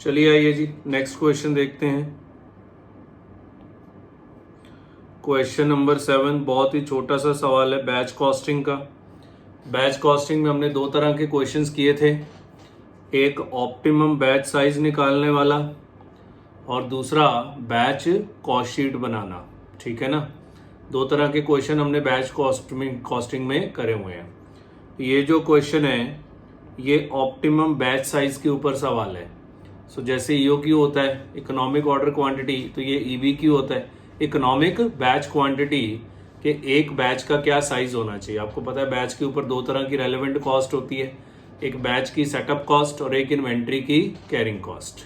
चलिए आइए जी next question देखते हैं। क्वेश्चन नंबर 7 बहुत ही छोटा सा सवाल है बैच कॉस्टिंग का। बैच कॉस्टिंग में हमने दो तरह के क्वेश्चंस किए थे, एक ऑप्टिमम बैच साइज निकालने वाला और दूसरा बैच कॉस्ट शीट बनाना। ठीक है ना, दो तरह के क्वेश्चन हमने बैच कॉस्टिंग में करे हुए हैं। ये जो क्वेश्चन है ये ऑप्टिमम बैच साइज के ऊपर सवाल है। सो जैसे EOQ होता है इकोनॉमिक ऑर्डर क्वांटिटी, तो ये EBQ होता है इकोनॉमिक बैच क्वांटिटी के एक बैच का क्या साइज होना चाहिए। आपको पता है बैच के ऊपर दो तरह की रेलेवेंट कॉस्ट होती है, एक बैच की सेटअप कॉस्ट और एक इन्वेंट्री की कैरिंग कॉस्ट।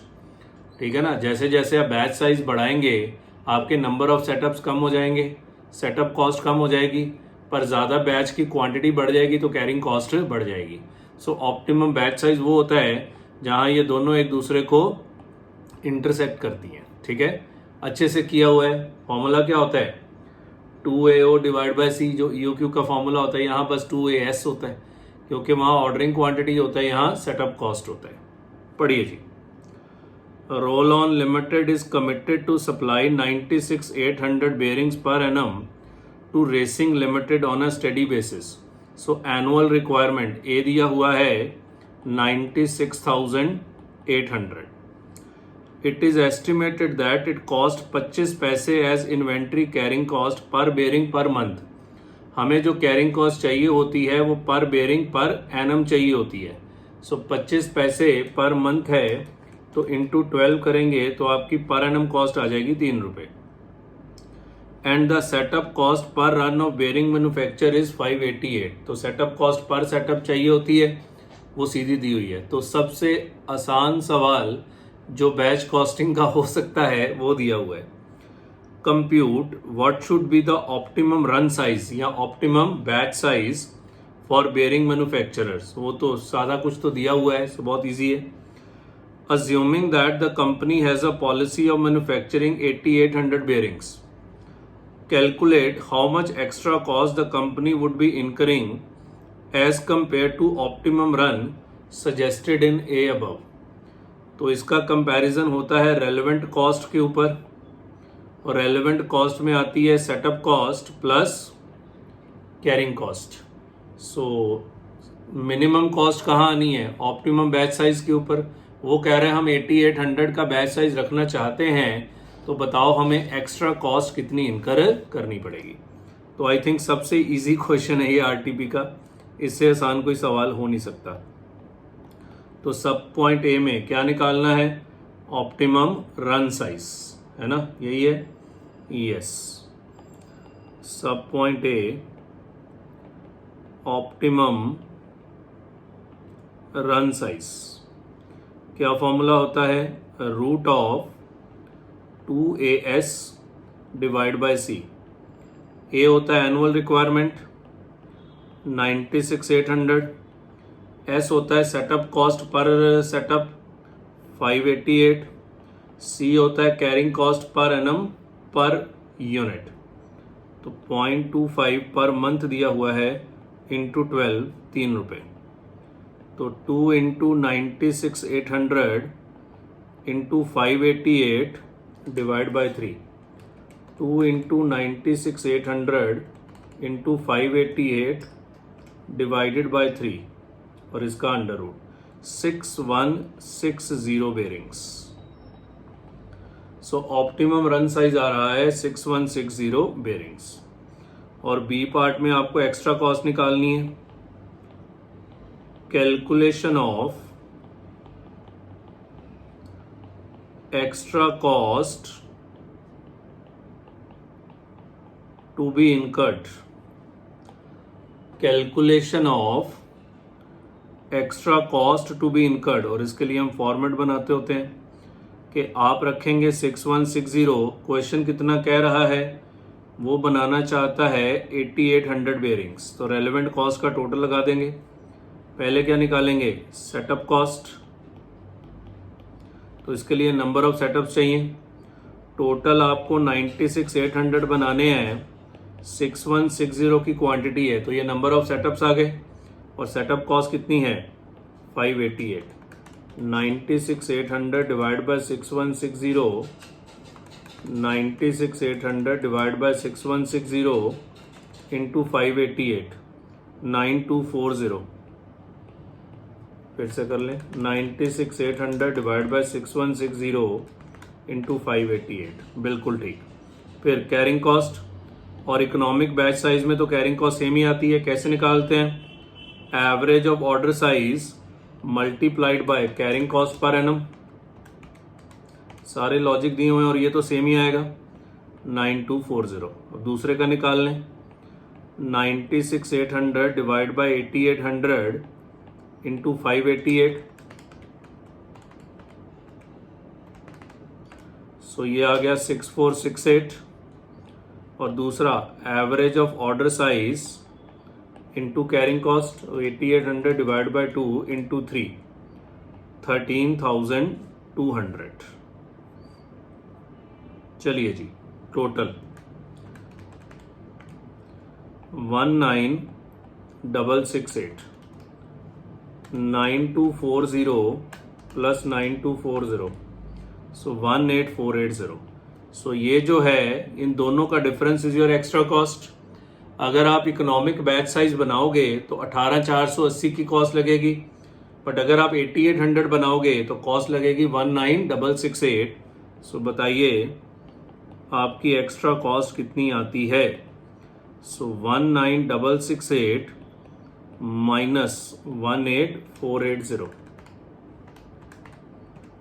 ठीक है ना, जैसे जैसे आप बैच साइज बढ़ाएंगे आपके नंबर ऑफ सेटअप्स कम हो जाएंगे, सेटअप कॉस्ट कम हो जाएगी, पर ज़्यादा बैच की क्वांटिटी बढ़ जाएगी तो कैरिंग कॉस्ट बढ़ जाएगी। सो ऑप्टिमम बैच साइज वो होता है जहां ये दोनों एक दूसरे को इंटरसेक्ट करती हैं। ठीक है, अच्छे से किया हुआ है। फॉर्मूला क्या होता है 2AO डिवाइड बाय C, जो EOQ का फॉर्मूला होता है यहाँ बस 2AS होता है क्योंकि वहाँ ऑर्डरिंग क्वांटिटी होता है, यहाँ सेटअप कॉस्ट होता है। पढ़िए जी। Roll on limited is committed to supply 96,800 bearings per annum to racing limited on a steady basis. So annual requirement A दिया हुआ है 96,800. It is estimated that it cost 25 पैसे as inventory carrying cost per bearing per month. हमें जो carrying cost चाहिए होती है वो पर बेयरिंग पर एनम चाहिए होती है। सो 25 पैसे पर मंथ है तो इंटू 12 करेंगे तो आपकी पर एनम कॉस्ट आ जाएगी 3 रुपये। एंड द सेटअप कॉस्ट पर run of bearing manufacture is 588। तो सेटअप कॉस्ट पर सेटअप चाहिए होती है, वो सीधी दी हुई है। तो सबसे आसान सवाल जो बैच कॉस्टिंग का हो सकता है वो दिया हुआ है। Compute what should be the optimum run size या optimum batch size for bearing manufacturers. वो तो सादा कुछ तो दिया हुआ है, सो बहुत इजी है। Assuming that the company has a policy of manufacturing 8800 bearings, calculate how much extra cost the company would be incurring as compare to optimum run suggested in A above. तो इसका कंपैरिजन होता है relevant cost के ऊपर, और relevant cost में आती है setup cost plus carrying cost. So minimum cost कहाँ आनी है ऑप्टिमम बैच साइज के ऊपर। वो कह रहे हैं हम 8800 का बैच साइज रखना चाहते हैं, तो बताओ हमें एक्स्ट्रा कॉस्ट कितनी इनकर करनी पड़ेगी। तो आई थिंक सबसे इजी क्वेश्चन है ये RTP का, इससे आसान कोई सवाल हो नहीं सकता। तो सब पॉइंट ए में क्या निकालना है ऑप्टिमम रन साइज, है ना, यही है। Yes, sub point A optimum run size क्या फॉर्मूला होता है root of 2AS divide by C। A होता है एनुअल रिक्वायरमेंट 96,800, S होता है setup cost per setup 588, C होता है carrying cost per annum per unit. तो 0.25 पर मंथ दिया हुआ है इंटू 12 3 रुपये। तो 2 into 96,800 into 588 divide by 3, 2 into 96,800 into 588 divided by 3 और इसका अंडर रूट 6160 बेयरिंग्स। सो ऑप्टिमम रन साइज आ रहा है 6160 बेयरिंग्स। और बी पार्ट में आपको एक्स्ट्रा कॉस्ट निकालनी है। Calculation of extra cost to be incurred, calculation of extra cost to be incurred. और इसके लिए हम फॉर्मेट बनाते होते हैं कि आप रखेंगे 6160, क्वेश्चन कितना कह रहा है वो बनाना चाहता है 8800 बेयरिंग्स। तो रेलेवेंट कॉस्ट का टोटल लगा देंगे। पहले क्या निकालेंगे सेटअप कॉस्ट, तो इसके लिए नंबर ऑफ सेटअप्स चाहिए। टोटल आपको 96,800 बनाने हैं, 6160 की क्वांटिटी है, तो ये नंबर ऑफ सेटअप्स आ गए। और सेटअप कॉस्ट कितनी है 588, 96,800 divide by 6160, 96,800 divide by 6160 into 588, 9240। फिर से कर लें, 96,800 डिवाइड बाय 6160 इंटू 588, बिल्कुल ठीक। फिर कैरिंग कॉस्ट, और इकोनॉमिक बैच साइज में तो कैरिंग कॉस्ट सेम ही आती है। कैसे निकालते हैं? Average of order size multiplied by carrying cost per annum. सारे लॉजिक दिए हुए हैं और ये तो सेम ही आएगा, 9240। अब दूसरे का निकाल लें, 96,800 डिवाइड बाय 8,800 इंटू 588, सो ये आ गया 6468। और दूसरा average of order size into carrying cost, 8,800 divide by 2 into 3, 13,200। चलिए जी, टोटल 19,668, 9240 प्लस 9240, सो 18,480। सो ये जो है, इन दोनों का difference is your extra cost. अगर आप इकोनॉमिक बैच साइज बनाओगे तो 18,480 की कॉस्ट लगेगी, बट अगर आप 8,800 बनाओगे तो कॉस्ट लगेगी 19,668। सो बताइए आपकी एक्स्ट्रा कॉस्ट कितनी आती है? सो 19,668 माइनस 18,480,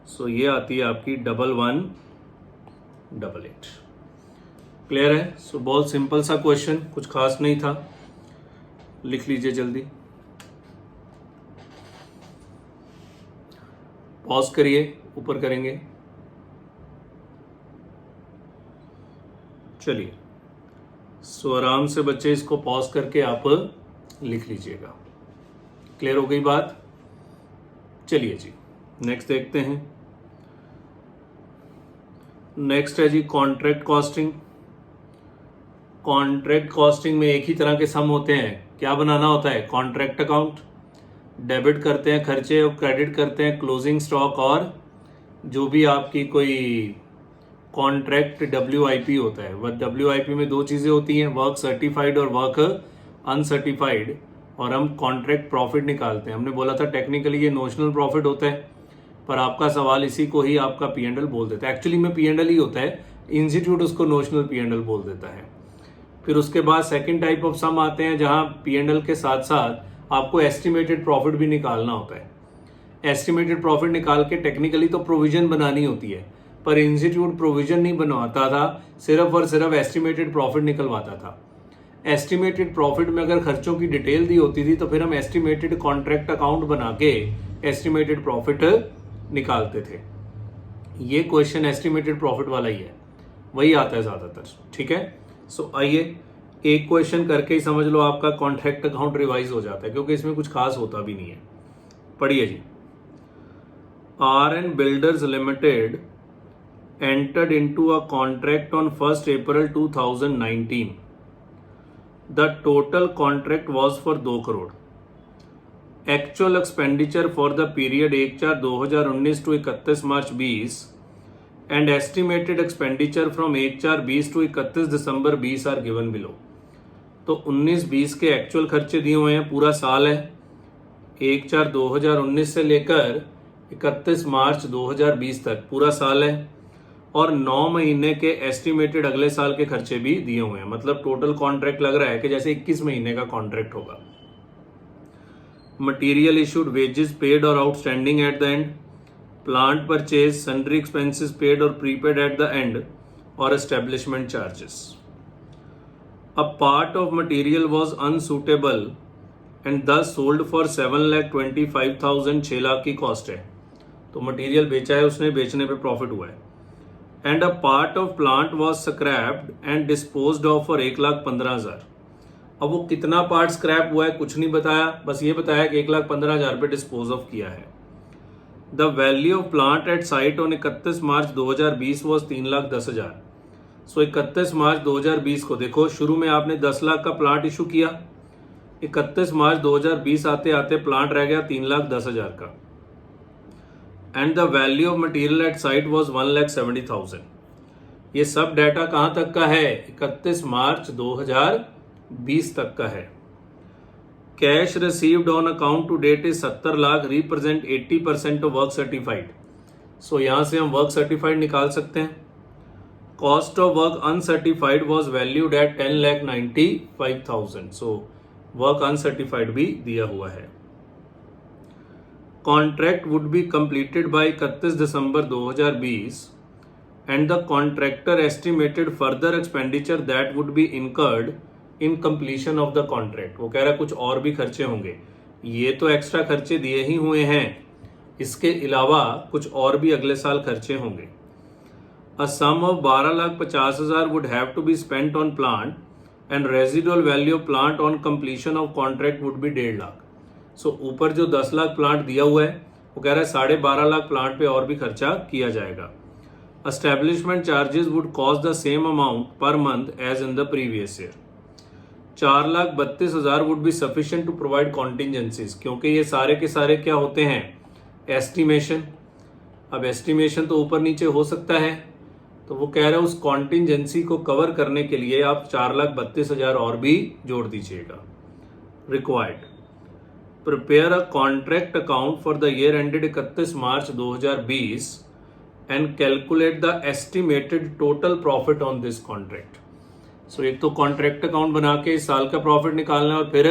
सो ये आती है आपकी 11,188। क्लियर है? सो बहुत सिंपल सा क्वेश्चन, कुछ खास नहीं था। लिख लीजिए जल्दी, पॉज करिए, ऊपर करेंगे। चलिए, सो आराम से बच्चे इसको पॉज करके आप लिख लीजिएगा। क्लियर हो गई बात? चलिए जी, नेक्स्ट देखते हैं। नेक्स्ट है जी कॉन्ट्रैक्ट कॉस्टिंग। कॉन्ट्रैक्ट कॉस्टिंग में एक ही तरह के सम होते हैं। क्या बनाना होता है? Contract account. डेबिट करते हैं खर्चे और क्रेडिट करते हैं क्लोजिंग स्टॉक, और जो भी आपकी कोई कॉन्ट्रैक्ट WIP होता है। वह WIP में दो चीज़ें होती हैं, वर्क सर्टिफाइड और वर्क अनसर्टिफाइड, और हम कॉन्ट्रैक्ट प्रॉफिट निकालते हैं। हमने बोला था टेक्निकली ये नोशनल प्रॉफिट होता है, पर आपका सवाल इसी को ही आपका P&L बोल देता है। एक्चुअली में P&L ही होता है, इंस्टीट्यूट उसको नोशनल P&L बोल देता है। फिर उसके बाद सेकंड टाइप ऑफ सम आते हैं जहां P&L के साथ साथ आपको एस्टिमेटेड प्रॉफिट भी निकालना होता है। एस्टिमेटेड प्रॉफिट निकाल के टेक्निकली तो प्रोविजन बनानी होती है, पर इंस्टीट्यूट प्रोविजन नहीं बनवाता था, सिर्फ और सिर्फ एस्टिमेटेड प्रॉफिट निकलवाता था। एस्टिमेटेड प्रॉफिट में अगर खर्चों की डिटेल दी होती थी तो फिर हम एस्टिमेटेड कॉन्ट्रैक्ट अकाउंट बना के एस्टिमेटेड प्रॉफिट निकालते थे। ये क्वेश्चन एस्टिमेटेड प्रॉफिट वाला ही है, वही आता है ज्यादातर। ठीक है, सो आइए एक क्वेश्चन करके ही समझ लो आपका कॉन्ट्रैक्ट अकाउंट रिवाइज हो जाता है, क्योंकि इसमें कुछ खास होता भी नहीं है। पढ़िए जी। RN Builders Limited entered into a contract on 1st April 2019. The total contract was for 2 crore. Actual expenditure for the period 1/4/2019 to 31 March 20 and estimated expenditure from 1/4/20 to 31 December 20 are given below. तो 19-20 के actual खर्चे दिए हुए हैं, पूरा साल है, 1/4/2019 से लेकर 31 मार्च 2020 तक पूरा साल है, और 9 महीने के एस्टिमेटेड अगले साल के खर्चे भी दिए हुए हैं। मतलब टोटल कॉन्ट्रैक्ट लग रहा है कि जैसे 21 महीने का कॉन्ट्रैक्ट होगा। मटीरियल इशूड, वेजेस पेड और outstanding at the and, plant purchase, sundry expenses paid और प्रीपेड एट द एंड, और establishment charges. A part of material was unsuitable and thus sold for 7,25,000, 6 lakh की कॉस्ट है, तो material बेचा है उसने, बेचने पे प्रॉफिट हुआ है। And a part of plant was scraped and disposed of for 1,15,000। अब वो कितना पार्ट स्क्रैप हुआ है कुछ नहीं बताया, बस ये बताया कि 1,15,000 पे डिस्पोज ऑफ किया है। The value of plant at site on 31 March 2020 was 3,10,000। So 31 March 2020 को देखो, शुरू में आपने 10 लाख का प्लांट इशू किया, 31 मार्च 2020 आते आते प्लांट रह गया 3,10,000 का। And the value of material at site was 1,70,000। ये सब डाटा कहाँ तक का है? 31 मार्च 2020 तक का है। Cash received on account to date is 70 lakh, represent 80% of work certified. So यहां से हम वर्क सर्टिफाइड निकाल सकते हैं। Cost of work uncertified was valued at 10,95,000। So work uncertified भी दिया हुआ है। Contract would be completed by 31 December 2020 and the contractor estimated further expenditure that would be incurred in completion of the contract. वो कह रहा है कुछ और भी खर्चे होंगे। ये तो एक्स्ट्रा खर्चे दिए ही हुए हैं, इसके अलावा कुछ और भी अगले साल खर्चे होंगे। A sum of 12,50,000 would have to be spent on plant and residual value of plant on completion of contract would be 1.5 lakh. So ऊपर जो 10 लाख प्लांट दिया हुआ है वो कह रहा है 12.5 लाख प्लांट पे और भी खर्चा किया जाएगा। Establishment charges would cost the same amount per month as in the previous year. 4,32,000 would be sufficient to provide contingencies, क्योंकि ये सारे के सारे क्या होते हैं? एस्टिमेशन। अब एस्टिमेशन तो ऊपर नीचे हो सकता है, तो वो कह रहा है उस कॉन्टिजेंसी को कवर करने के लिए आप 4,32,000 और भी जोड़ दीजिएगा। Required prepare a contract account for the year ended 31 March 2020 and calculate the estimated total profit on this contract. So एक तो कॉन्ट्रैक्ट अकाउंट बना के इस साल का प्रॉफिट निकालना है और फिर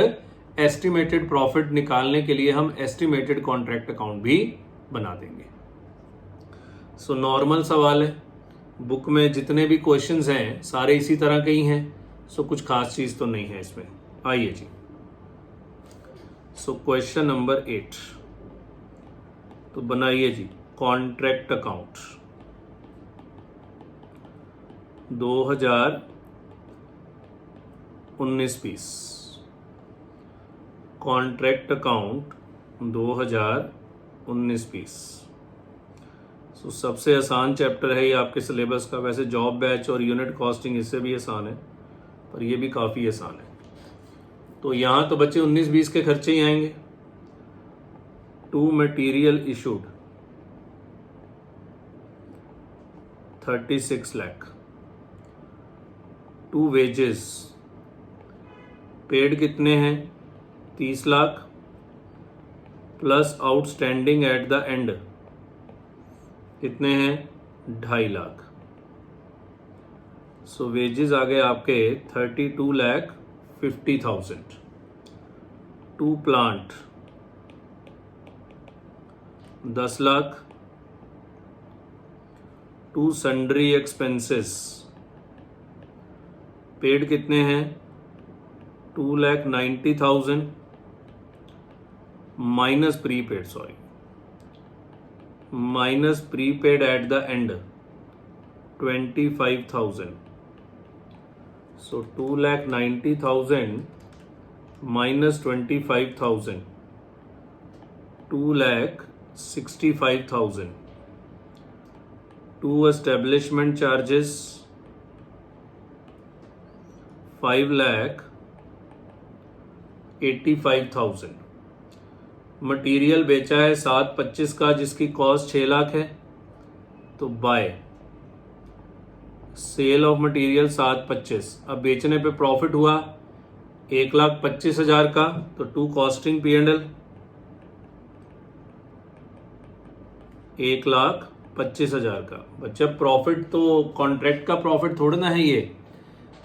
एस्टिमेटेड प्रॉफिट निकालने के लिए हम एस्टिमेटेड कॉन्ट्रैक्ट अकाउंट भी बना देंगे। सो नॉर्मल सवाल है, बुक में जितने भी क्वेश्चंस हैं सारे इसी तरह के ही हैं। सो कुछ खास चीज तो नहीं है इसमें। आइए जी, सो क्वेश्चन नंबर 8 तो बनाइए जी। Contract account 2019-20। Contract account 2019-20। So सबसे आसान चैप्टर है ये आपके सिलेबस का। वैसे जॉब बैच और यूनिट कॉस्टिंग इससे भी आसान है, पर ये भी काफ़ी आसान है। तो यहाँ तो बच्चे 19-20 के खर्चे ही आएंगे। To material issued 36 lakh. To wages paid कितने हैं? 30 lakh plus outstanding at the end कितने हैं? 2.5 लाख। सो वेजेस आ गए आपके 32,50,000। To plant 10 lakh. To sundry expenses paid कितने हैं? 2,90,000 minus prepaid, sorry minus prepaid at the end 25,000। So 2,90,000 minus 25,000 2,65,000। To establishment charges 5,85,000। Material बेचा है 7,25 का जिसकी कॉस्ट 6 लाख है, तो बाय सेल ऑफ मटेरियल 7,25। अब बेचने पे प्रॉफिट हुआ 1,25,000 का, तो टू कॉस्टिंग P&L 1,25,000 का। बच्चा प्रॉफिट तो कॉन्ट्रैक्ट का प्रॉफिट थोड़ा ना है,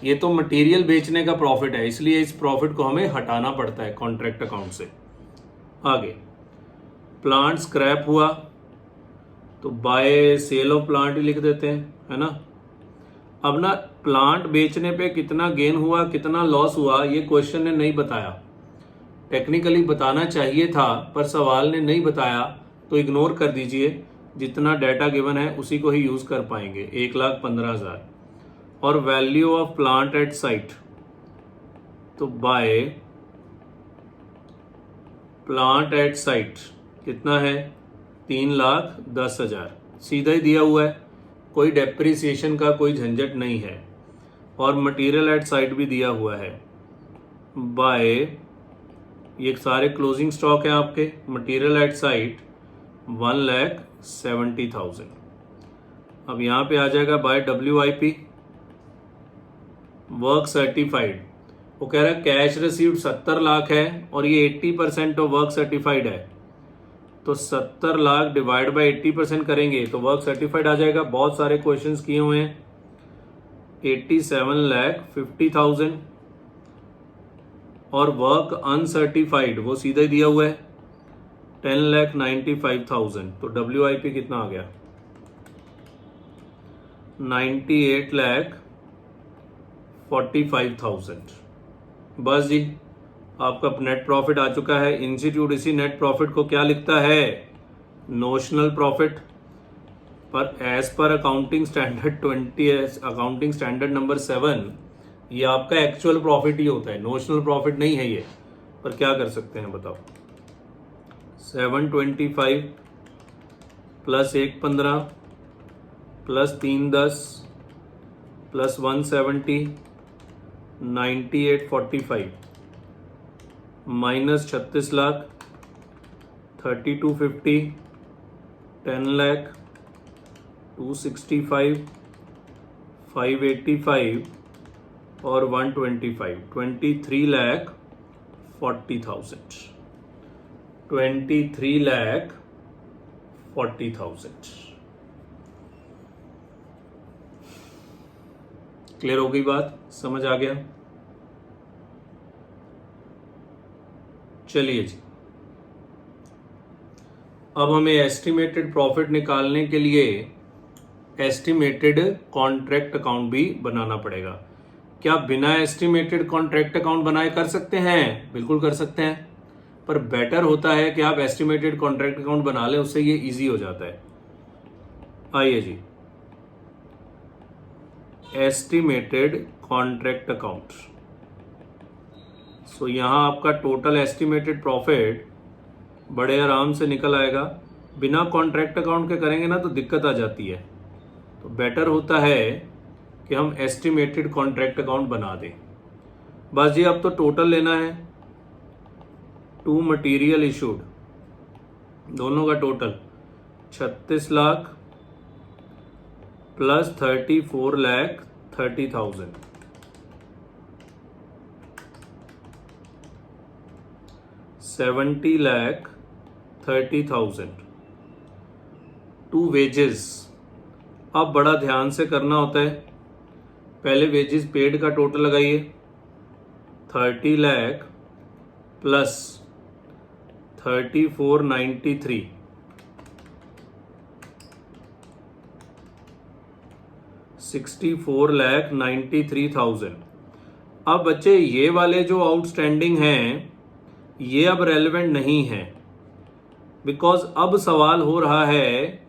ये तो मटेरियल बेचने का प्रॉफिट है, इसलिए इस प्रॉफिट को हमें हटाना पड़ता है कॉन्ट्रैक्ट अकाउंट से। आगे प्लांट स्क्रैप हुआ तो बाय सेल ऑफ प्लांट ही लिख देते हैं, है ना। अब ना प्लांट बेचने पे कितना गेन हुआ कितना लॉस हुआ ये क्वेश्चन ने नहीं बताया। टेक्निकली बताना चाहिए था पर सवाल ने नहीं बताया, तो इग्नोर कर दीजिए। जितना डाटा गिवन है उसी को ही यूज कर पाएंगे। 1,15,000 और value of plant at site, तो बाय प्लांट एट साइट कितना है? 3,10,000 सीधा ही दिया हुआ है, कोई डेप्रिसिएशन का कोई झंझट नहीं है। और मटेरियल एट साइट भी दिया हुआ है बाय, ये सारे क्लोजिंग स्टॉक है आपके। Material at site 70,000। अब यहाँ पे आ जाएगा बाय WIP, वर्क सर्टिफाइड। वो कह रहा है कैश रिसीव्ड 70 लाख है और ये 80% ऑफ वर्क सर्टिफाइड है, तो 70 लाख डिवाइड बाय 80% करेंगे तो वर्क सर्टिफाइड आ जाएगा। बहुत सारे क्वेश्चंस किए हुए हैं। 87,50,000 और वर्क अनसर्टिफाइड वो सीधे दिया हुआ है 10,95,000। तो WIP कितना आ गया? 98,45,000। बस जी, आपका नेट प्रॉफिट आ चुका है। इंस्टीट्यूट इसी नेट प्रॉफिट को क्या लिखता है? Notional profit. पर as per accounting standard 20, accounting standard number 7, ये आपका एक्चुअल प्रॉफिट ही होता है, नोशनल प्रॉफिट नहीं है ये। पर क्या कर सकते हैं बताओ? 725 plus 115 plus 310 plus 170 98,45 minus 36 lakh 3250 10 lakh 265 585 और 125 23,40,000 23,40,000। क्लियर हो गई बात? समझ आ गया? चलिए जी, अब हमें एस्टिमेटेड प्रॉफिट निकालने के लिए एस्टिमेटेड कॉन्ट्रैक्ट अकाउंट भी बनाना पड़ेगा। क्या बिना एस्टिमेटेड कॉन्ट्रैक्ट अकाउंट बनाए कर सकते हैं? बिल्कुल कर सकते हैं, पर बेटर होता है कि आप एस्टिमेटेड कॉन्ट्रैक्ट अकाउंट बना लें, उससे ये इजी हो जाता है। आइए जी, एस्टिमेटेड कॉन्ट्रैक्ट अकाउंट। सो यहां आपका टोटल एस्टिमेटेड प्रॉफिट बड़े आराम से निकल आएगा। बिना कॉन्ट्रैक्ट अकाउंट के करेंगे ना तो दिक्कत आ जाती है, तो बेटर होता है कि हम एस्टिमेटेड कॉन्ट्रैक्ट अकाउंट बना दें। बस जी, अब तो टोटल लेना है। 2 मटीरियल इशूड, दोनों का टोटल 36 लाख प्लस 34,30,000 70,30,000। 2 वेजेस। अब बड़ा ध्यान से करना होता है। पहले वेजेस पेड का टोटल लगाइए, 30 लाख प्लस 3493 64,93,000। अब बच्चे ये वाले जो आउटस्टैंडिंग हैं ये अब रेलेवेंट नहीं है, बिकॉज अब सवाल हो रहा है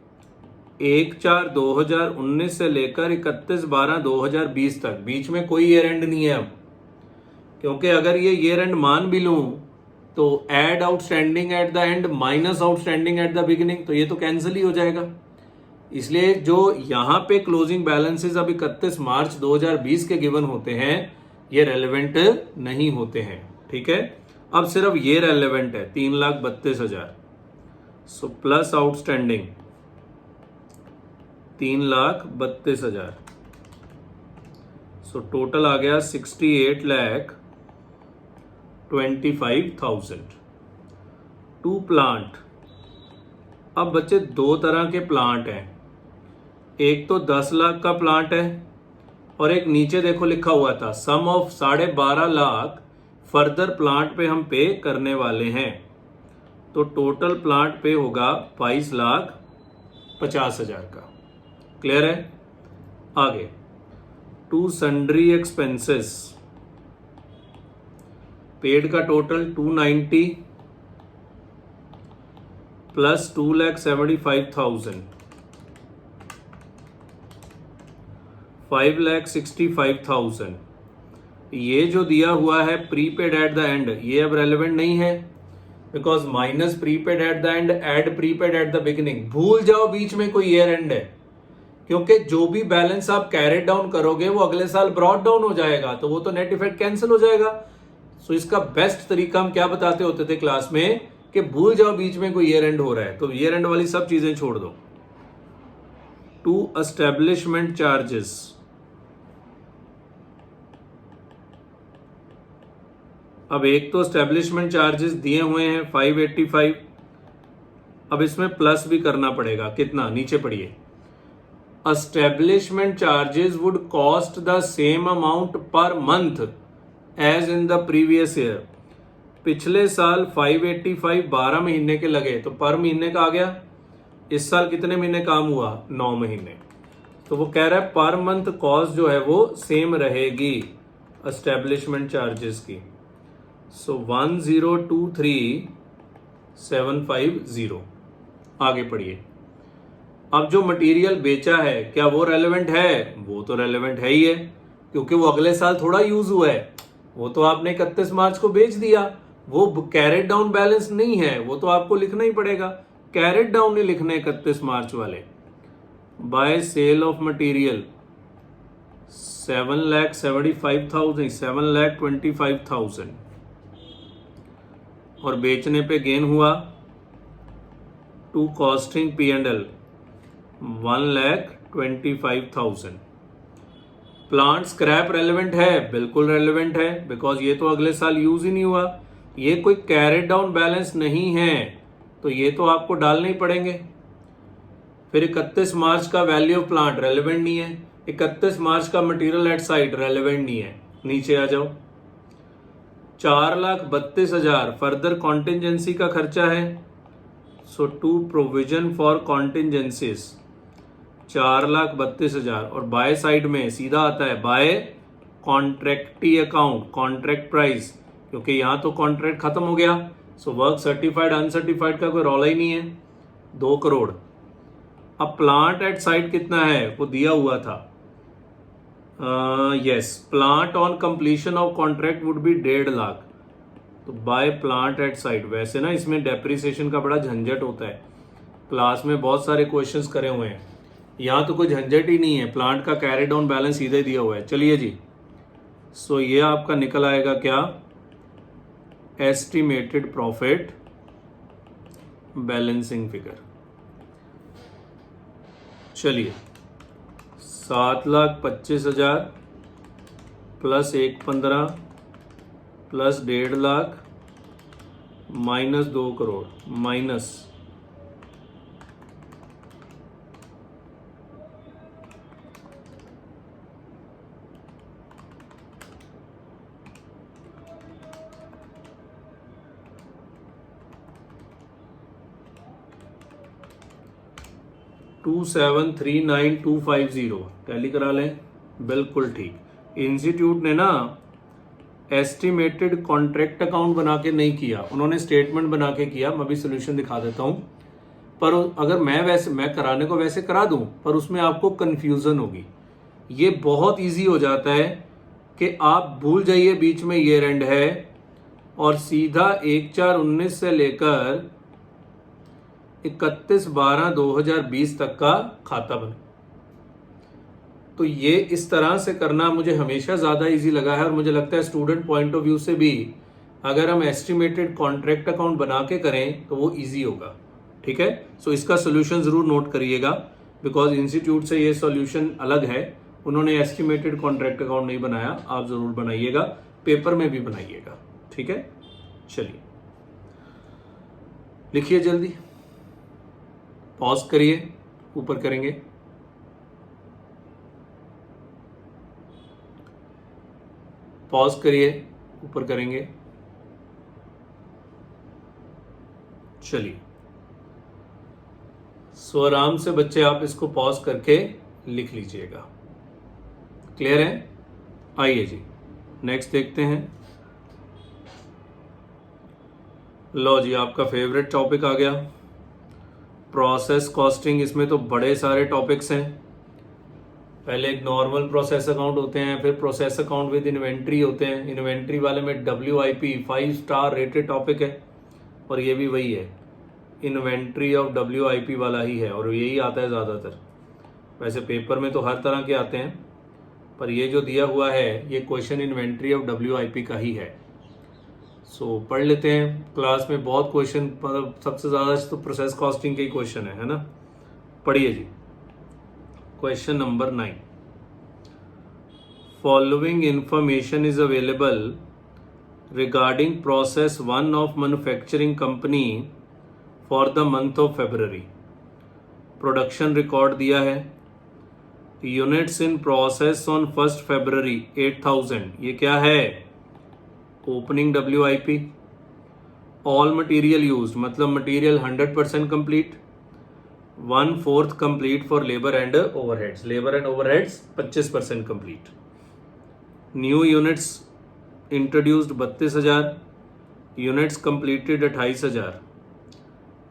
1/4/2019 से लेकर 31/12/2020 तक। बीच में कोई ईयर एंड नहीं है अब, क्योंकि अगर ये ईयर एंड मान भी लूं तो add outstanding at the end minus outstanding at the beginning, तो ये तो कैंसिल ही हो जाएगा। इसलिए जो यहां पे क्लोजिंग बैलेंसेस अब 31 मार्च 2020 के गिवन होते हैं ये रेलेवेंट नहीं होते हैं। ठीक है, अब सिर्फ ये रेलेवेंट है 3,32,000। So plus outstanding 3,32,000। So total आ गया 68,25,000। 2 प्लांट। अब बच्चे 2 तरह के प्लांट हैं, एक तो 10 लाख का प्लांट है और एक नीचे देखो लिखा हुआ था सम ऑफ 12.5 लाख फर्दर प्लांट पे हम पे करने वाले हैं। तो टोटल प्लांट पे होगा 22,50,000 का। क्लियर है? आगे 2 सन्ड्री एक्सपेंसेस। पेड का टोटल 290 प्लस 2,75,000 5,65,000। ये जो दिया हुआ है प्रीपेड एट द एंड ये अब रेलेवेंट नहीं है, because minus prepaid at the end add prepaid at the beginning. भूल जाओ बीच में कोई ईयर एंड है, क्योंकि जो भी बैलेंस आप कैरेट डाउन करोगे वो अगले साल ब्रॉट डाउन हो जाएगा, तो वो तो नेट इफेक्ट कैंसिल हो जाएगा। सो इसका बेस्ट तरीका हम क्या बताते होते थे क्लास में कि भूल जाओ बीच में कोई ईयर एंड हो रहा है, तो ईयर एंड वाली सब चीजें छोड़ दो। टू एस्टेब्लिशमेंट चार्जेस, अब एक तो एस्टेब्लिशमेंट चार्जेस दिए हुए हैं 585, अब इसमें प्लस भी करना पड़ेगा। कितना? नीचे पढ़िए, establishment charges would cost the same amount per month as in the previous year. पिछले साल 585 12 महीने के लगे, तो पर महीने का आ गया। इस साल कितने महीने काम हुआ? 9 महीने। तो वो कह रहा है पर मंथ कॉस्ट जो है वो सेम रहेगी एस्टेब्लिशमेंट चार्जेस की। सो 1023750। आगे पढ़िए। अब जो मटेरियल बेचा है क्या वो रेलेवेंट है? वो तो रेलेवेंट है ही है, क्योंकि वो अगले साल थोड़ा यूज हुआ है। वो तो आपने 31 मार्च को बेच दिया, वो कैरेट डाउन बैलेंस नहीं है, वो तो आपको लिखना ही पड़ेगा। कैरेट डाउन नहीं लिखने 31 मार्च वाले। बाय सेल ऑफ मटेरियल 7,75,000 7,25,000 और बेचने पे गेन हुआ to costing P&L 1,25,000। Plant scrap relevant है? बिल्कुल रेलेवेंट है, बिकॉज ये तो अगले साल यूज ही नहीं हुआ। ये कोई कैरेट डाउन बैलेंस नहीं है, तो ये तो आपको डालने ही पड़ेंगे। फिर 31 मार्च का वैल्यू ऑफ प्लांट रेलेवेंट नहीं है, 31 मार्च का मटेरियल एट साइट रेलेवेंट नहीं है। नीचे आ जाओ, 4,32,000 फर्दर कॉन्टिजेंसी का खर्चा है। सो टू प्रोविजन फॉर कॉन्टिजेंसीज 4,32,000 और बाय साइड में सीधा आता है बाय कॉन्ट्रैक्टी अकाउंट, कॉन्ट्रैक्ट प्राइस, क्योंकि यहां तो कॉन्ट्रैक्ट खत्म हो गया। सो वर्क सर्टिफाइड अनसर्टिफाइड का कोई रौला ही नहीं है। 2 करोड़। अब प्लांट एट साइट कितना है वो दिया हुआ था। Yes, plant on completion of contract would be 1.5 lakh. तो बाय प्लांट एट साइट, वैसे ना इसमें डेप्रिसिएशन का बड़ा झंझट होता है, क्लास में बहुत सारे क्वेश्चंस करे हुए हैं। यहाँ तो कोई झंझट ही नहीं है, प्लांट का कैरी डाउन बैलेंस सीधे दिया हुआ है। चलिए जी, सो ये आपका निकल आएगा क्या? Estimated profit balancing figure. चलिए, 7,25,000 plus 1,15 plus 1.5 lakh minus 2 crore minus 2,739,250 tally करा लें। बिल्कुल ठीक। इंस्टीट्यूट ने ना एस्टिमेटेड कॉन्ट्रैक्ट अकाउंट बना के नहीं किया, उन्होंने स्टेटमेंट बना के किया। मैं भी सोल्यूशन दिखा देता हूं, पर अगर मैं कराने को वैसे करा दूं, पर उसमें आपको कंफ्यूजन होगी। ये बहुत इजी हो जाता है कि आप भूल जाइए बीच में ईयर एंड है और सीधा 1/4/19 से लेकर 31/12/2020 तक का खाता बने। तो ये इस तरह से करना मुझे हमेशा ज़्यादा इजी लगा है, और मुझे लगता है स्टूडेंट पॉइंट ऑफ व्यू से भी अगर हम एस्टिमेटेड कॉन्ट्रैक्ट अकाउंट बना के करें तो वो इजी होगा। ठीक है, सो इसका सोल्यूशन ज़रूर नोट करिएगा, बिकॉज इंस्टीट्यूट से ये सोल्यूशन अलग है। उन्होंने एस्टिमेटेड कॉन्ट्रैक्ट अकाउंट नहीं बनाया, आप ज़रूर बनाइएगा, पेपर में भी बनाइएगा। ठीक है, चलिए लिखिए जल्दी, पॉज करिए, ऊपर करेंगे। पॉज करिए, ऊपर करेंगे। चलिए, सो आराम से बच्चे आप इसको पॉज करके लिख लीजिएगा। क्लियर है? आइए जी, नेक्स्ट देखते हैं। लो जी, आपका फेवरेट टॉपिक आ गया, प्रोसेस कॉस्टिंग। इसमें तो बड़े सारे टॉपिक्स हैं। पहले एक नॉर्मल प्रोसेस अकाउंट होते हैं, फिर प्रोसेस अकाउंट विद इन्वेंट्री होते हैं। इन्वेंट्री वाले में WIP 5 स्टार रेटेड टॉपिक है, और ये भी वही है, इन्वेंट्री ऑफ WIP वाला ही है, और यही आता है ज़्यादातर। वैसे पेपर में तो हर तरह के आते हैं, पर ये जो दिया हुआ है ये क्वेश्चन इन्वेंट्री ऑफ WIP का ही है। सो पढ़ लेते हैं। क्लास में बहुत क्वेश्चन, मतलब सबसे ज़्यादा तो प्रोसेस कॉस्टिंग के ही क्वेश्चन है ना। पढ़िए जी। Question number 9, following information is available regarding process 1 of manufacturing company for the month of February। Production record दिया है, units in process on 1 February 8000, ये क्या है? Opening WIP। All material used मतलब material 100% complete, 1/4 complete for labour and overheads, labour and overheads 25% complete. New units introduced 32,000, units completed 28,000,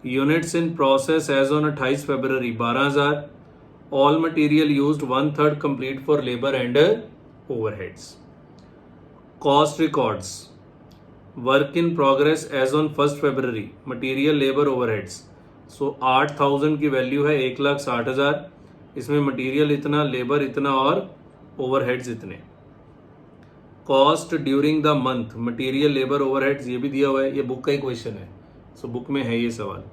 units in process as on 28 February 12,000, all material used 1/3 complete for labour and overheads. Cost records, work in progress as on 1 February, material labour overheads. So 8,000 की value है 1,60,000, इसमें material इतना, labour इतना और overheads इतने। Cost during the month, material labour overheads ये भी दिया हुआ है, ये बुक का ही क्वेश्चन है, सो बुक में है ये सवाल।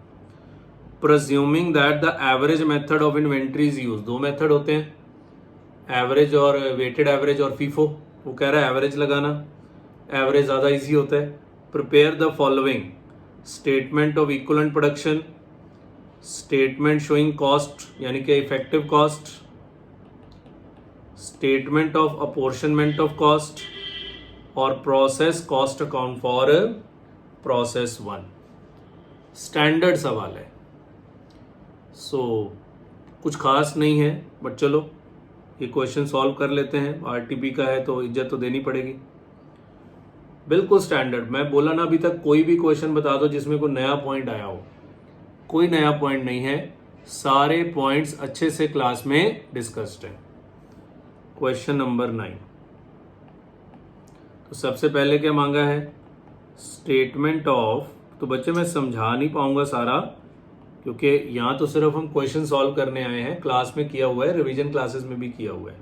Presuming that the average method of inventory is use, दो मेथड होते हैं, एवरेज और वेटेड एवरेज और फीफो। वो कह रहा है एवरेज लगाना, एवरेज ज़्यादा इजी होता है। Prepare the following statement of equivalent production, statement showing cost यानी कि effective cost, statement of apportionment of cost और process cost account for process 1। Standard सवाल है, सो कुछ खास नहीं है, बट चलो ये क्वेश्चन सॉल्व कर लेते हैं। RTP का है तो इज्जत तो देनी पड़ेगी। बिल्कुल स्टैंडर्ड, मैं बोला ना अभी तक कोई भी क्वेश्चन बता दो जिसमें कोई नया पॉइंट आया हो, कोई नया पॉइंट नहीं है, सारे पॉइंट्स अच्छे से क्लास में डिस्कस्ड है। क्वेश्चन नंबर 9, तो सबसे पहले क्या मांगा है? स्टेटमेंट ऑफ, तो बच्चे मैं समझा नहीं पाऊंगा सारा क्योंकि यहाँ तो सिर्फ हम क्वेश्चन सॉल्व करने आए हैं, क्लास में किया हुआ है, रिवीजन क्लासेस में भी किया हुआ है।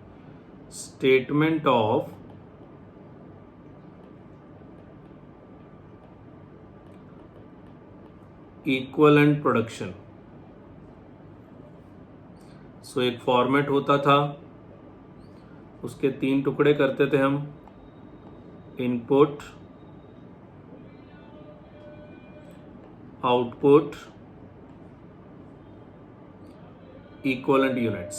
Statement of equivalent production. So एक फॉर्मेट होता था, उसके 3 टुकड़े करते थे हम, input, output, equivalent units.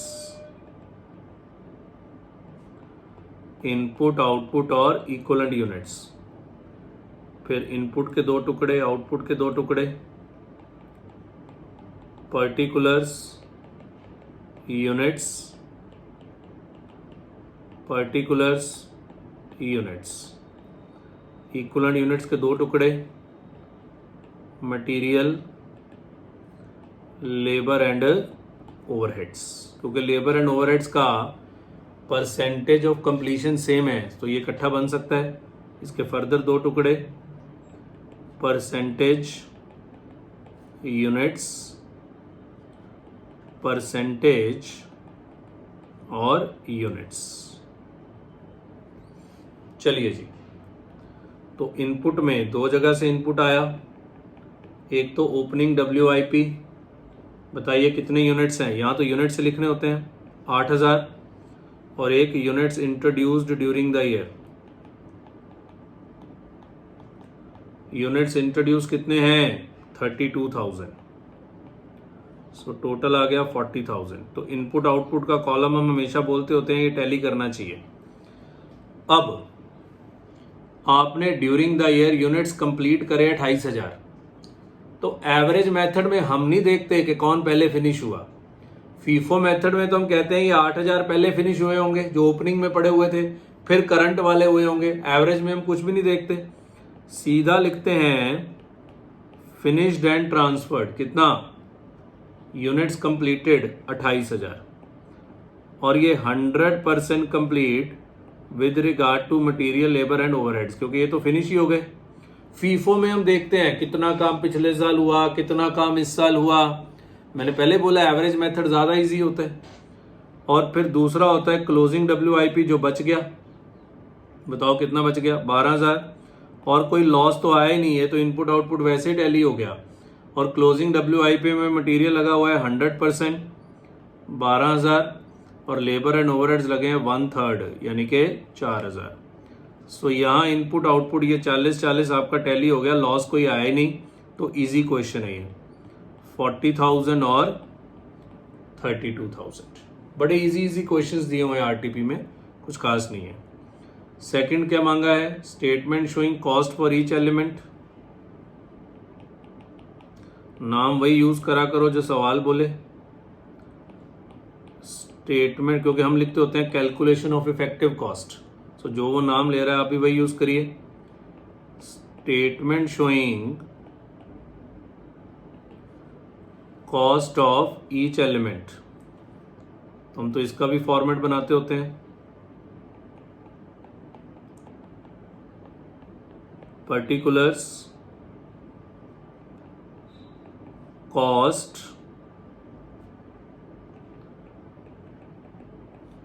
Input, output और इक्विवेलेंट यूनिट्स। फिर इनपुट के 2 टुकड़े, आउटपुट के 2 टुकड़े, particulars, units, particulars, units. Equivalent units के 2 टुकड़े, मटेरियल, लेबर एंड ओवरहेड्स। क्योंकि लेबर एंड ओवरहेड्स का परसेंटेज ऑफ कंप्लीशन सेम है तो ये इकट्ठा बन सकता है। इसके फर्दर 2 टुकड़े, परसेंटेज यूनिट्स, परसेंटेज और यूनिट्स। चलिए जी, तो इनपुट में 2 जगह से इनपुट आया, एक तो ओपनिंग WIP, बताइए कितने यूनिट्स हैं, यहाँ तो यूनिट से लिखने होते हैं 8,000, और एक units introduced during the year. Units introduce कितने हैं? 32,000। सो टोटल आ गया 40,000। तो इनपुट आउटपुट का कॉलम हम हमेशा बोलते होते हैं ये टैली करना चाहिए। अब आपने during the year units complete करे 28,000, तो एवरेज मेथड में हम नहीं देखते कि कौन पहले फिनिश हुआ। फीफो मेथड में तो हम कहते हैं ये 8,000 पहले फिनिश हुए होंगे जो ओपनिंग में पड़े हुए थे, फिर करंट वाले हुए होंगे। एवरेज में हम कुछ भी नहीं देखते, सीधा लिखते हैं फिनिश्ड एंड ट्रांसफर्ड कितना, यूनिट्स कंप्लीटेड 28,000, और ये 100% complete with regard to material, labour and overheads, क्योंकि ये तो फिनिश ही हो गए। फीफो में हम देखते हैं कितना काम पिछले साल हुआ, कितना काम इस साल हुआ। मैंने पहले बोला एवरेज मेथड ज़्यादा इजी होता है। और फिर दूसरा होता है क्लोजिंग WIP जो बच गया, बताओ कितना बच गया, 12,000, और कोई लॉस तो आया ही नहीं है, तो इनपुट आउटपुट वैसे ही टैली हो गया। और क्लोजिंग WIP में मटेरियल लगा हुआ है 100% 12,000 और लेबर एंड ओवरहेड्स लगे हैं 1/3 यानी कि 4,000। सो यहाँ इनपुट आउटपुट ये 40-40 आपका टैली हो गया, लॉस कोई आया ही नहीं, तो इजी क्वेश्चन है ये। 40,000 और 32,000, बड़े इजी क्वेश्चंस दिए हुए हैं आरटीपी में, कुछ खास नहीं है। सेकंड क्या मांगा है, statement showing cost for each element. नाम वही यूज करा करो जो सवाल बोले। स्टेटमेंट, क्योंकि हम लिखते होते हैं कैलकुलेशन ऑफ इफेक्टिव कॉस्ट, सो जो वो नाम ले रहा है आप भी वही यूज करिए। Statement showing cost of each element, तो हम तो इसका भी फॉर्मेट बनाते होते हैं। पर्टिकुलर्स कॉस्ट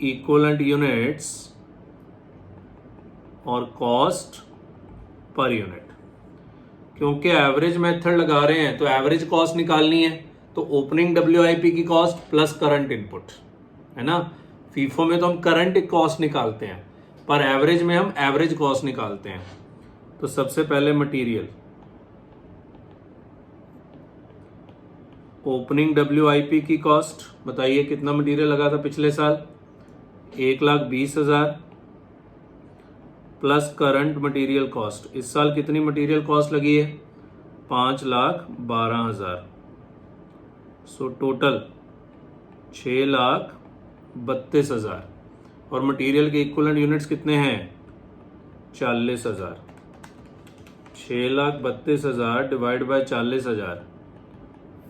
इक्वलेंट यूनिट्स और कॉस्ट पर यूनिट। क्योंकि एवरेज मेथड लगा रहे हैं तो एवरेज कॉस्ट निकालनी है, तो ओपनिंग WIP की कॉस्ट प्लस करंट इनपुट, है ना। फीफो में तो हम करंट कॉस्ट निकालते हैं, पर एवरेज में हम एवरेज कॉस्ट निकालते हैं। तो सबसे पहले मटेरियल, ओपनिंग WIP की कॉस्ट बताइए कितना मटेरियल लगा था पिछले साल, 1,20,000 प्लस करंट मटेरियल कॉस्ट। इस साल कितनी मटेरियल कॉस्ट लगी है, 5,12,000। सो टोटल 6,32,000 और मटेरियल के इक्विवेलेंट यूनिट्स कितने हैं, 40,000। 6,32,000 डिवाइड बाय 40,000,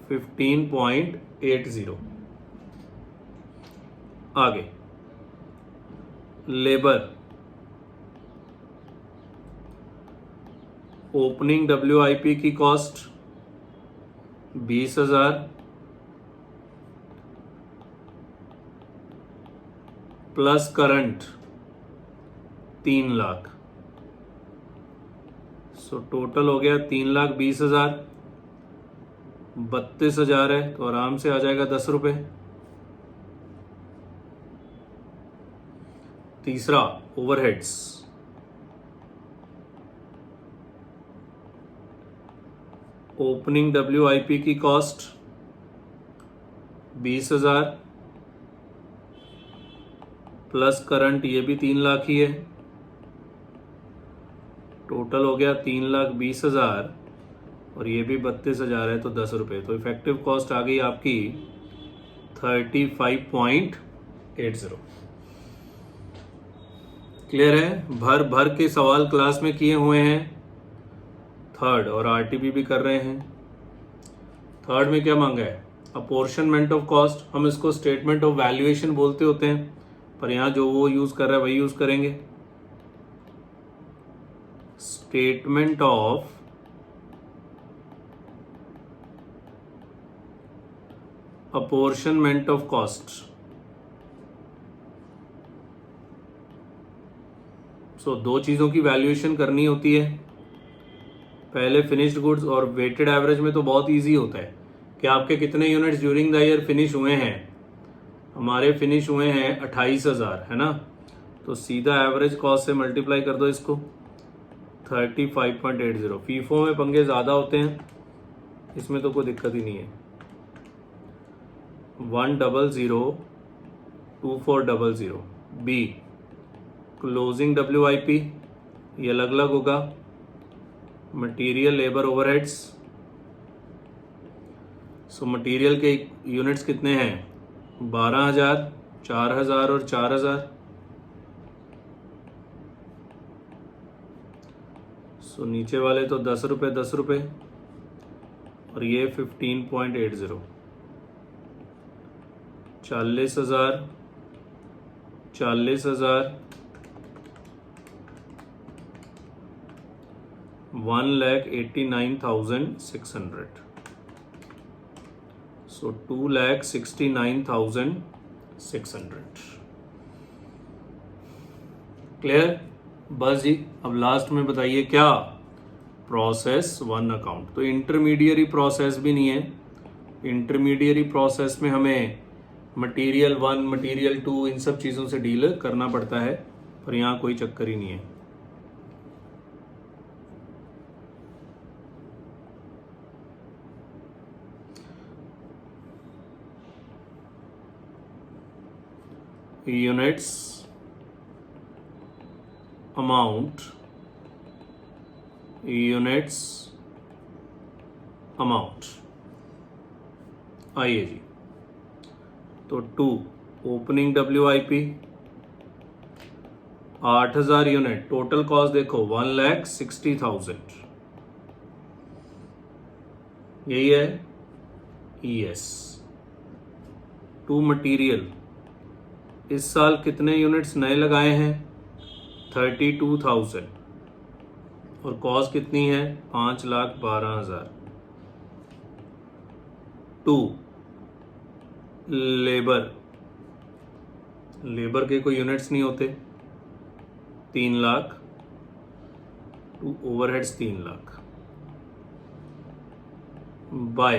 15.80। आगे लेबर, ओपनिंग WIP की cost 20,000 plus current 3 lakh. So total हो गया 3,20,000, 32,000 है तो आराम से आ जाएगा 10 रुपए। तीसरा ओवरहेड्स, ओपनिंग WIP की कॉस्ट 20,000 प्लस करंट ये भी 3 लाख ही है, टोटल हो गया 3,20,000 और ये भी 32,000 है तो 10 रुपये। तो इफेक्टिव कॉस्ट आ गई आपकी 35.80। क्लियर है, भर भर के सवाल क्लास में किए हुए हैं। थर्ड और आरटीपी भी कर रहे हैं। थर्ड में क्या मांगा है, अपोर्शनमेंट ऑफ कॉस्ट। हम इसको स्टेटमेंट ऑफ वैल्यूएशन बोलते होते हैं, पर यहाँ जो वो यूज कर रहा है वही यूज करेंगे। Statement of apportionment of cost. So दो चीजों की वैल्यूएशन करनी होती है, पहले फिनिश्ड गुड्स और वेटेड एवरेज में तो बहुत इजी होता है कि आपके कितने units during the year finish हुए हैं। हमारे फिनिश हुए हैं 28,000, है ना, तो सीधा एवरेज कॉस्ट से मल्टीप्लाई कर दो इसको 35.80। फीफो में पंगे ज़्यादा होते हैं, इसमें तो कोई दिक्कत ही नहीं है। 1002400 बी क्लोजिंग WIP ये अलग अलग होगा। Material labour overheads, so material के यूनिट्स कितने हैं, 12,000, 4,000 और 4,000। सो नीचे वाले तो 10 रुपये 10 रुपये और ये 15.80। 40,000 40,000 1,89,600। सो 2,69,600। क्लियर। बस जी अब लास्ट में बताइए क्या प्रोसेस वन अकाउंट। तो इंटरमीडियरी प्रोसेस भी नहीं है। इंटरमीडियरी प्रोसेस में हमें मटेरियल 1, मटेरियल 2 इन सब चीज़ों से डील करना पड़ता है, पर यहाँ कोई चक्कर ही नहीं है। Units, amount, units, amount. आइए जी, तो 2 opening WIP 8000 unit, total cost देखो 1,60,000, यही है ES। 2 मटीरियल, इस साल कितने यूनिट्स नए लगाए हैं? 32,000, और कॉस्ट कितनी है? 5,12,000। 2 लेबर, लेबर के कोई यूनिट्स नहीं होते, 3 lakh. 2 overheads 3 lakh. By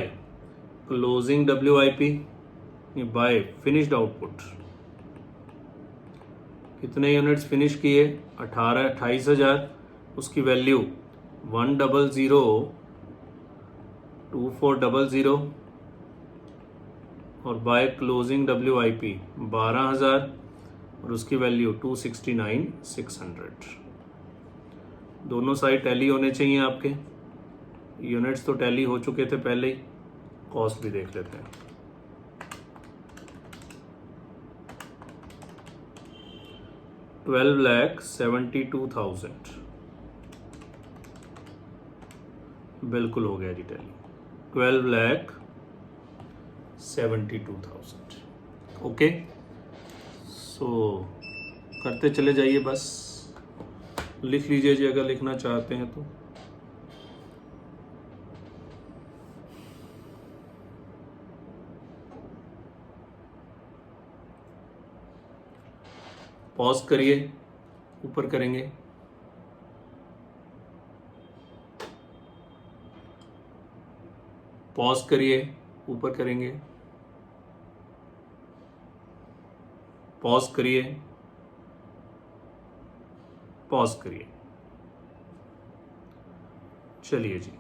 closing WIP, by finished output, कितने यूनिट्स फिनिश किए? 28,000, उसकी वैल्यू 100,2400, और बाय क्लोजिंग WIP 12,000, और उसकी वैल्यू 269,600। दोनों साइड टैली होने चाहिए आपके। यूनिट्स तो टैली हो चुके थे पहले ही, कॉस्ट भी देख लेते हैं। 12,72,000 बिल्कुल हो गया जी टैली। 12,72,000। ओके, सो करते चले जाइए, बस लिख लीजिए जी अगर लिखना चाहते हैं तो। पॉज करिए, ऊपर करेंगे। पॉज करिए, ऊपर करेंगे। पॉज करिए, पॉज करिए। चलिए जी,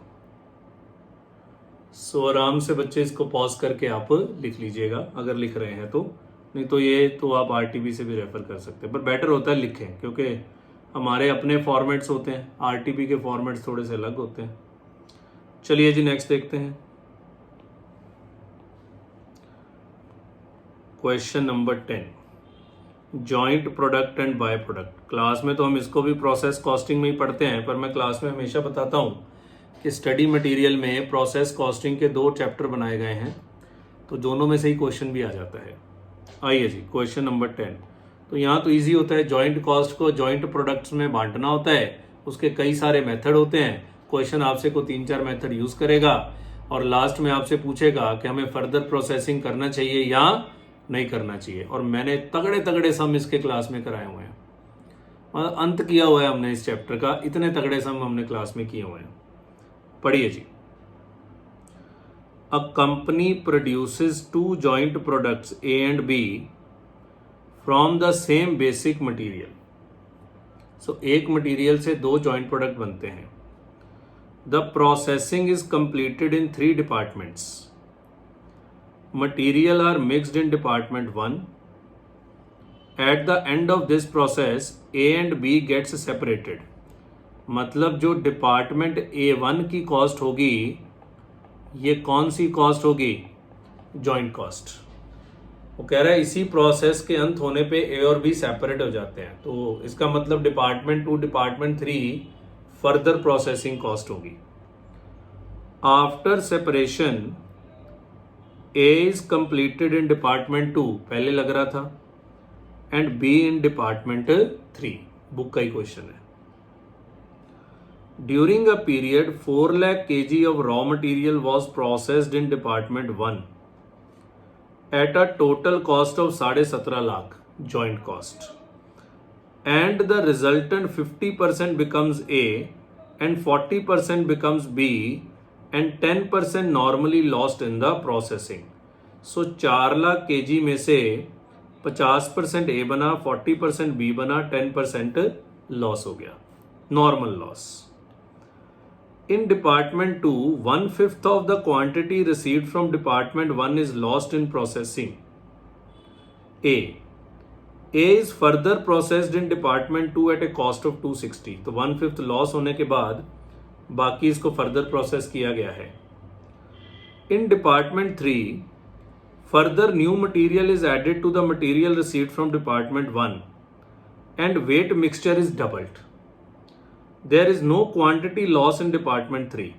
सो आराम से बच्चे इसको पॉज करके आप लिख लीजिएगा अगर लिख रहे हैं तो, नहीं तो ये तो आप RTP से भी रेफर कर सकते हैं, पर बेटर होता है लिखें, क्योंकि हमारे अपने फॉर्मेट्स होते हैं, RTP के फॉर्मेट्स थोड़े से अलग होते हैं। चलिए जी, नेक्स्ट देखते हैं। Question number 10, joint product and by product. Class में तो हम इसको भी प्रोसेस कॉस्टिंग में ही पढ़ते हैं, पर मैं क्लास में हमेशा बताता हूँ कि स्टडी मटेरियल में प्रोसेस कॉस्टिंग के 2 चैप्टर बनाए गए हैं, तो दोनों में से ही क्वेश्चन भी आ जाता है। आइए जी, क्वेश्चन नंबर 10। तो यहाँ तो इजी होता है, जॉइंट कॉस्ट को जॉइंट प्रोडक्ट्स में बांटना होता है, उसके कई सारे मेथड होते हैं। क्वेश्चन आपसे को 3-4 मेथड यूज करेगा, और लास्ट में आपसे पूछेगा कि हमें फर्दर प्रोसेसिंग करना चाहिए या नहीं करना चाहिए। और मैंने तगड़े तगड़े सम इसके क्लास में कराए हुए हैं, मतलब अंत किया हुआ है हमने इस चैप्टर का, इतने तगड़े सम हमने क्लास में किए हुए हैं। पढ़िए जी। A company produces 2 joint products A and B from the same basic material. So एक मटेरियल से 2 joint product बनते हैं। The processing is completed in 3 departments. Material are mixed in department 1. At the end of this process, A and B gets separated. मतलब जो department A1 की cost होगी, ये कौन सी कॉस्ट होगी? Joint cost. वो कह रहा है इसी प्रोसेस के अंत होने पे A और B सेपरेट हो जाते हैं, तो इसका मतलब department 2 department 3 further processing cost होगी। After separation A is completed in department 2, पहले लग रहा था, and B in department 3। Book का ही क्वेश्चन है। During a period, 4 lakh kg of raw material was processed in department 1 at a total cost of 17.5 lakh joint cost, and the resultant 50% becomes A and 40% becomes B and 10% normally lost in the processing. So 4 lakh kg में से 50% A बना, 40% B बना, 10% loss हो गया, normal loss. In department 2, 1/5 of the quantity received from department 1 is lost in processing. A is further processed in department 2 at a cost of 260. तो 1/5 loss होने के बाद बाकी इसको फर्दर प्रोसेस किया गया है. In department 3, further new material is added to the material received from department 1 and weight mixture is doubled. There is no quantity loss in department 3.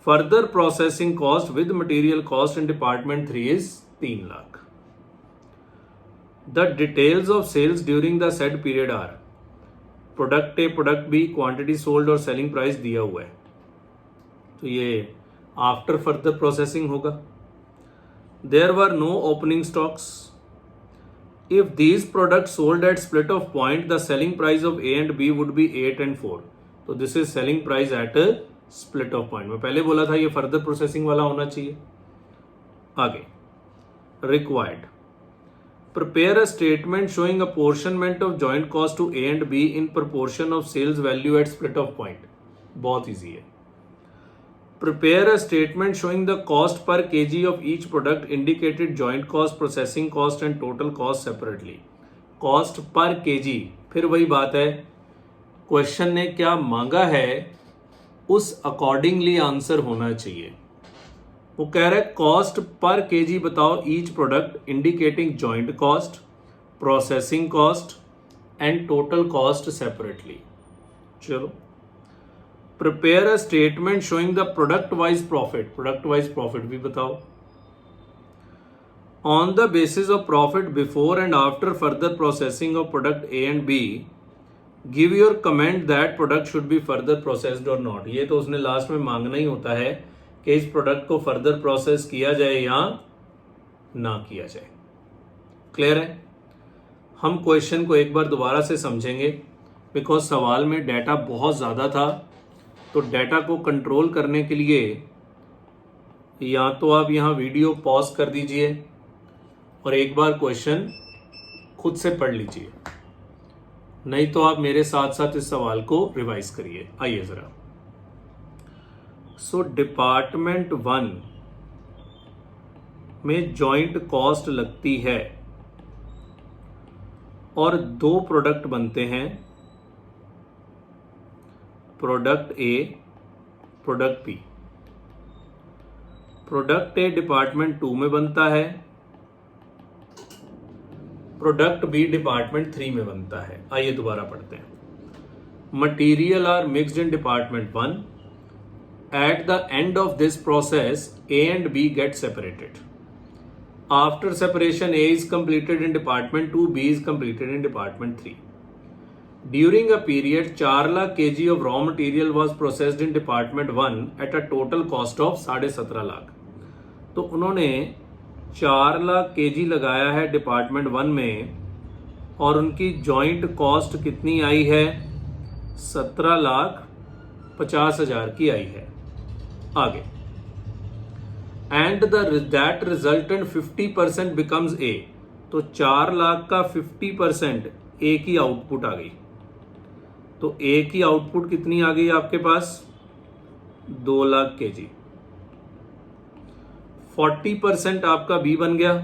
Further processing cost with material cost in department 3 is 3 lakh. The details of sales during the said period are product A, product B, quantity sold और selling price दिया हुआ है. तो ये after further processing होगा. There were no opening stocks. If these product sold at split off point the selling price of A and B would be 8 and 4. तो this is selling price at split off point. मैं पहले बोला था ये further processing वाला होना चाहिए. आगे required prepare a statement showing apportionment of joint cost to A and B in proportion of sales value at split of point. बहुत easy है. Prepare a statement showing the cost per kg of each product indicated joint cost, processing cost and total cost separately. Cost per kg, फिर वही बात है, question ने क्या मांगा है उस अकॉर्डिंगली आंसर होना चाहिए. वो कह रहा है कॉस्ट पर केजी बताओ each product indicating joint cost, processing cost and total cost separately. चलो prepare a statement showing the product wise profit. Product wise profit भी बताओ. On the basis of profit before and after further processing of product A and B give your comment that product should be further processed और not. ये तो उसने last में मांगना ही होता है कि इस प्रोडक्ट को फर्दर प्रोसेस किया जाए या ना किया जाए. क्लियर है. हम क्वेश्चन को एक बार दोबारा से समझेंगे बिकॉज सवाल में डाटा बहुत ज़्यादा था. तो डाटा को कंट्रोल करने के लिए या तो आप यहाँ वीडियो पॉज कर दीजिए और एक बार क्वेश्चन खुद से पढ़ लीजिए, नहीं तो आप मेरे साथ साथ इस सवाल को रिवाइज करिए. आइए ज़रा. सो डिपार्टमेंट 1 में जॉइंट कॉस्ट लगती है और 2 प्रोडक्ट बनते हैं, product A, product B. Product A department 2 में बनता है, प्रोडक्ट बी डिपार्टमेंट 3 में बनता है. आइए दोबारा पढ़ते हैं. Material are mixed in department 1. At the end of this process, A and B get separated. After separation, A is completed in department 2, B is completed in department 3. During a period, 4 lakh kg of raw material was processed in department 1 at a total cost of 17.5 lakh. तो उन्होंने 4 lakh kg लगाया है department 1 में और उनकी joint cost कितनी आई है? 17,50,000 की आई है. आगे and that resultant 50% becomes a. तो 4 लाख का 50% ए की आउटपुट आ गई. तो ए की आउटपुट कितनी आ गई आपके पास? 2 लाख kg. 40% आपका बी बन गया.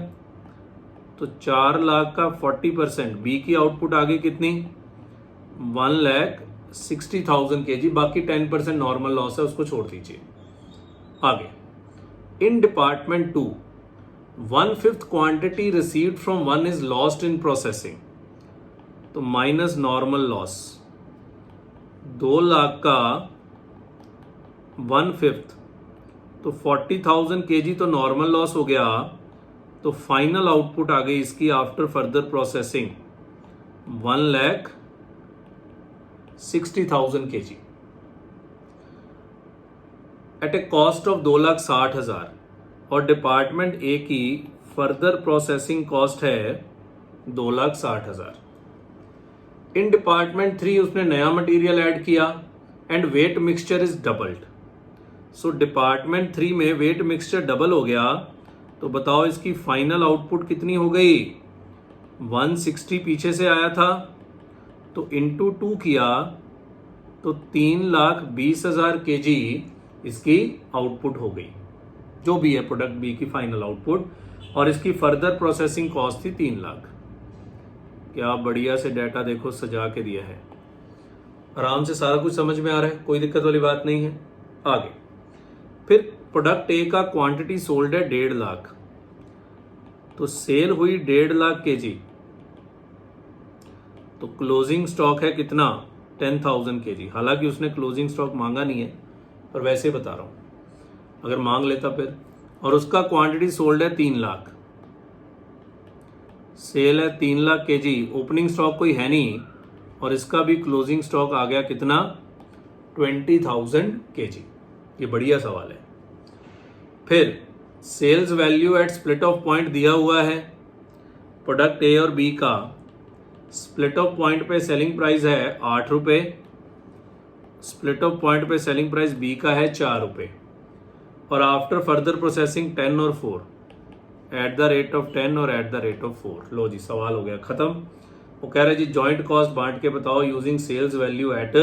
तो 4 लाख का 40% बी की आउटपुट आ गई कितनी? 1,60,000 kg. बाकी 10% नॉर्मल लॉस है, उसको छोड़ दीजिए. आगे इन department 2 1/5 quantity received from 1 is lost in processing. तो माइनस नॉर्मल लॉस. 2 लाख का 1/5 तो 40,000 kg तो नॉर्मल लॉस हो गया. तो फाइनल आउटपुट आ गई इसकी after further processing 1,60,000 kg at a cost of 2,60,000. और डिपार्टमेंट ए की फर्दर प्रोसेसिंग कॉस्ट है 2,60,000. इन डिपार्टमेंट 3 उसने नया मटेरियल ऐड किया and weight mixture is doubled. So department 3 में वेट मिक्सचर डबल हो गया, तो बताओ इसकी फाइनल आउटपुट कितनी हो गई? 160 पीछे से आया था तो इंटू 2 किया तो 3,20,000 kg इसकी आउटपुट हो गई, जो भी है प्रोडक्ट बी की फाइनल आउटपुट, और इसकी फर्दर प्रोसेसिंग कॉस्ट थी 3 लाख। क्या बढ़िया से डाटा देखो सजा के दिया है, आराम से सारा कुछ समझ में आ रहा है, कोई दिक्कत वाली बात नहीं है। आगे फिर प्रोडक्ट ए का क्वांटिटी सोल्ड है 1.5 लाख, तो सेल हुई 1.5 लाख kg, तो क्लोजिंग स्टॉक है कितना? 10,000 kg। हालांकि उसने क्लोजिंग स्टॉक मांगा नहीं है, पर वैसे बता रहा हूं, अगर मांग लेता फिर। और उसका क्वांटिटी सोल्ड है 3 लाख, सेल है 3 लाख kg, ओपनिंग स्टॉक कोई है नहीं, और इसका भी क्लोजिंग स्टॉक आ गया कितना? 20,000 kg। ये बढ़िया सवाल है। फिर sales value at split off point दिया हुआ है, प्रोडक्ट ए और बी का स्प्लिट ऑफ पॉइंट पे सेलिंग प्राइस है 8 रुपये, स्प्लिट ऑफ पॉइंट पे सेलिंग प्राइस बी का है 4 रुपये, और आफ्टर फर्दर प्रोसेसिंग 10 और 4, एट द रेट ऑफ 10 और एट द रेट ऑफ 4। लो जी, सवाल हो गया खत्म। वो कह रहा है जी जॉइंट कॉस्ट बांट के बताओ using sales value at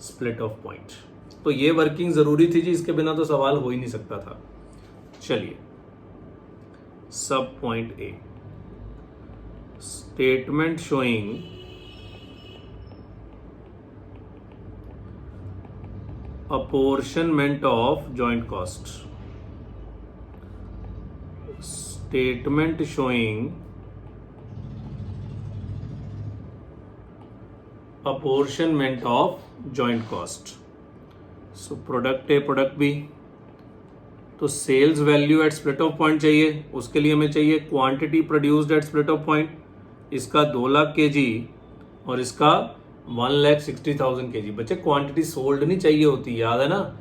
split off point. तो ये वर्किंग जरूरी थी जी, इसके बिना तो सवाल हो ही नहीं सकता था। चलिए, सब point A, statement showing apportionment of joint cost, statement showing apportionment of joint cost। so product A product B, तो sales value at split off point चाहिए, उसके लिए हमें चाहिए quantity produced at split off point. इसका 2 lakh kg और इसका 1,60,000 kg। बच्चे क्वांटिटी सोल्ड नहीं चाहिए होती, याद है ना,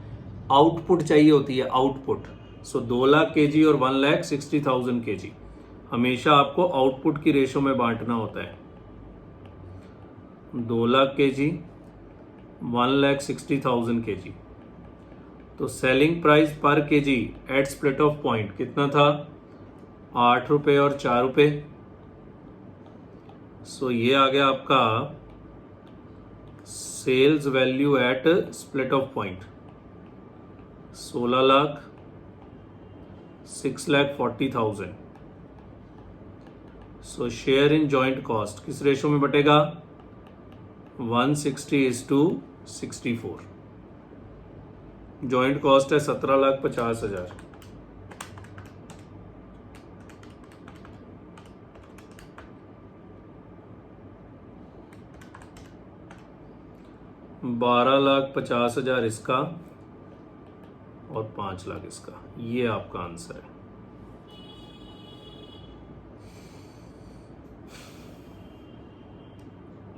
आउटपुट चाहिए होती है, आउटपुट। सो 2 लाख kg और 1,60,000 kg हमेशा आपको आउटपुट की रेशो में बांटना होता है। 2 लाख kg 1,60,000 kg, तो सेलिंग प्राइस पर kg eight split off point कितना था? 8 रुपये और 4 रुपये। सो ये आ गया आपका sales value at split off point 16 lakh 6,40,000। So share in joint cost किस रेशो में बटेगा? 160:64। जॉइंट कॉस्ट है 17,50,000। $12,50,000 इसका और 5 लाख इसका। ये आपका आंसर है।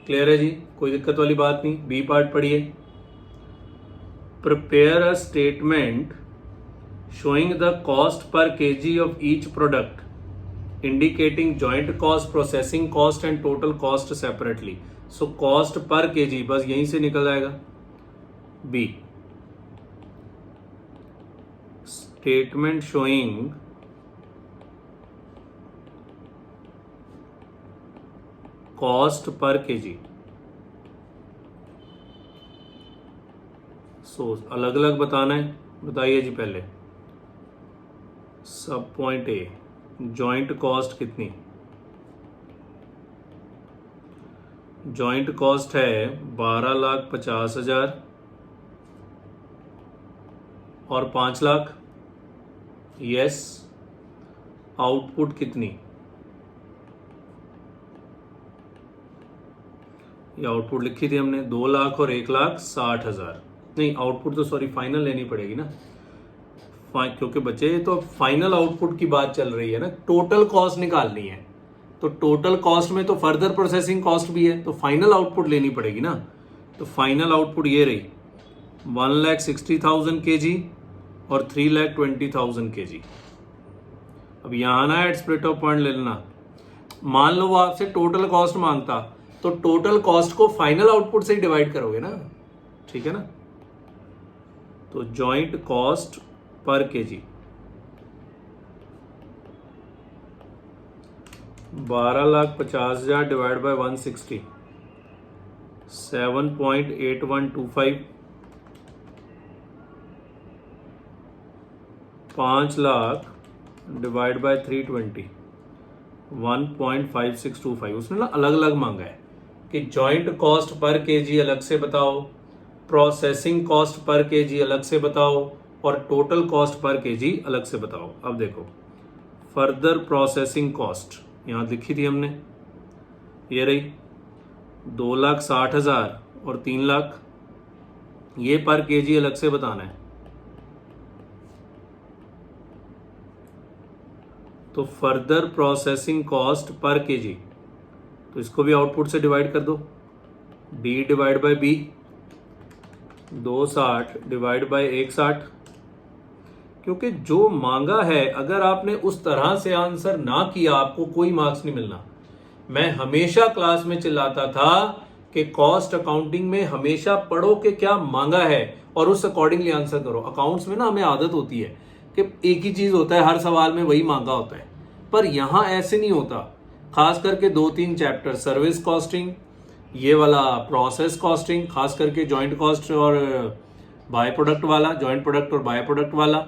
क्लियर है जी, कोई दिक्कत वाली बात नहीं। बी पार्ट पढ़िए। Prepare a statement showing the cost per kg of each product indicating joint cost, processing cost and total cost separately। so cost per kg बस यहीं से निकल जाएगा। B, statement showing cost per kg। so अलग अलग बताना है, बताइए जी। पहले सब पॉइंट ए, जॉइंट कॉस्ट कितनी? जॉइंट कॉस्ट है 12,50,000 और 5 लाख। यस। आउटपुट कितनी? ये आउटपुट लिखी थी हमने 2 लाख और 1,60,000। नहीं, आउटपुट तो सॉरी फाइनल लेनी पड़ेगी ना, क्योंकि बच्चे तो फाइनल आउटपुट की बात चल रही है ना, टोटल कॉस्ट निकालनी है। तो टोटल कॉस्ट में तो फर्दर प्रोसेसिंग कॉस्ट भी है, तो फाइनल आउटपुट लेनी पड़ेगी ना। तो फाइनल आउटपुट ये रही 1,60,000 kg और 3,20,000 kg। अब यहाँ ना एट स्प्लिट ऑफ पॉइंट ले लेना। मान लो वो आपसे टोटल कॉस्ट मांगता, तो टोटल कॉस्ट को फाइनल आउटपुट से ही डिवाइड करोगे ना, ठीक है ना। तो joint cost per KG 12,50,000 divide by 160 7.8125 5 lakh divide by 320 1.5625। उसने ना अलग अलग मांगा है कि जॉइंट कॉस्ट पर केजी अलग से बताओ, प्रोसेसिंग कॉस्ट पर केजी अलग से बताओ और टोटल कॉस्ट पर केजी अलग से बताओ। अब देखो फर्दर प्रोसेसिंग कॉस्ट यहाँ लिखी थी हमने, ये रही 2,60,000 और 3 लाख, ये पर केजी अलग से बताना है। तो further processing cost per kg, तो इसको भी आउटपुट से डिवाइड कर दो, D divide by B 260 divide by 160। क्योंकि जो मांगा है अगर आपने उस तरह से आंसर ना किया आपको कोई मार्क्स नहीं मिलना। मैं हमेशा क्लास में चिल्लाता था कि कॉस्ट अकाउंटिंग में हमेशा पढ़ो कि क्या मांगा है और उस अकॉर्डिंगली आंसर करो। अकाउंट्स में ना हमें आदत होती है कि एक ही चीज होता है, हर सवाल में वही मांगा होता है, पर यहां ऐसे नहीं होता। खास करके 2-3 चैप्टर सर्विस कॉस्टिंग, ये वाला प्रोसेस कॉस्टिंग, खास करके जॉइंट कॉस्ट और बाय प्रोडक्ट वाला, जॉइंट प्रोडक्ट और बाय प्रोडक्ट वाला,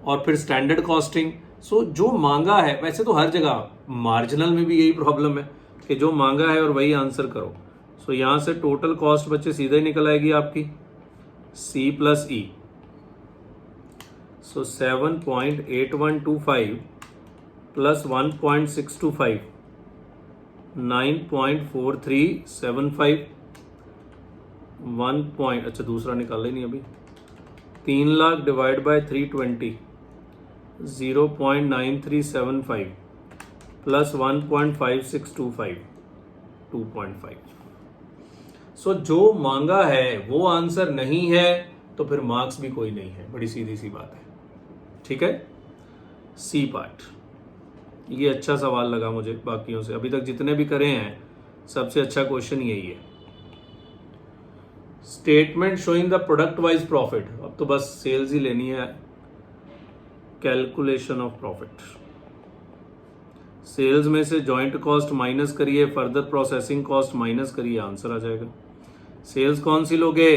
और फिर स्टैंडर्ड कॉस्टिंग। सो जो मांगा है, वैसे तो हर जगह मार्जिनल में भी यही प्रॉब्लम है कि जो मांगा है और वही आंसर करो। सो यहां से टोटल कॉस्ट बच्चे सीधे ही निकल आएगी आपकी C प्लस E। सो 7.8125 प्लस 1.625 9.4375 1 पॉइंट, अच्छा दूसरा निकाल ही नहीं अभी, 3 लाख डिवाइड बाय 320 0.9375 प्लस 1.5625 2.5। सो जो मांगा है वो आंसर नहीं है तो फिर मार्क्स भी कोई नहीं है, बड़ी सीधी सी बात है। ठीक है, सी पार्ट ये अच्छा सवाल लगा मुझे बाकियों से, अभी तक जितने भी करे हैं सबसे अच्छा क्वेश्चन यही है। Statement showing the product wise profit, अब तो बस सेल्स ही लेनी है। कैलकुलेशन ऑफ प्रॉफिट, सेल्स में से जॉइंट कॉस्ट माइनस करिए, फर्दर प्रोसेसिंग कॉस्ट माइनस करिए, आंसर आ जाएगा। सेल्स कौन सी लोगे?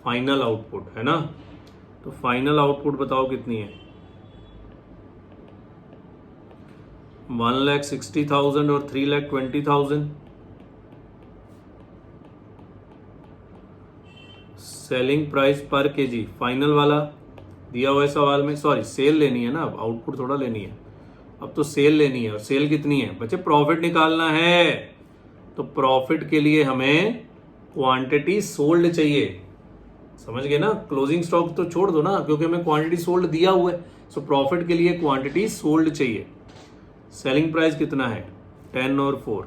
फाइनल आउटपुट है ना, तो फाइनल आउटपुट बताओ कितनी है? 1,60,000 और 3,20,000। सेलिंग प्राइस पर केजी फाइनल वाला दिया हुआ है सवाल में, सॉरी सेल लेनी है ना, अब आउटपुट थोड़ा लेनी है, अब तो सेल लेनी है। और सेल कितनी है बच्चे? प्रॉफिट निकालना है, तो प्रॉफिट के लिए हमें क्वांटिटी सोल्ड चाहिए, समझ गए ना। क्लोजिंग स्टॉक तो छोड़ दो ना, क्योंकि हमें क्वांटिटी सोल्ड दिया हुआ है। सो प्रॉफिट के लिए क्वांटिटी सोल्ड चाहिए। सेलिंग प्राइस कितना है? 10 और 4,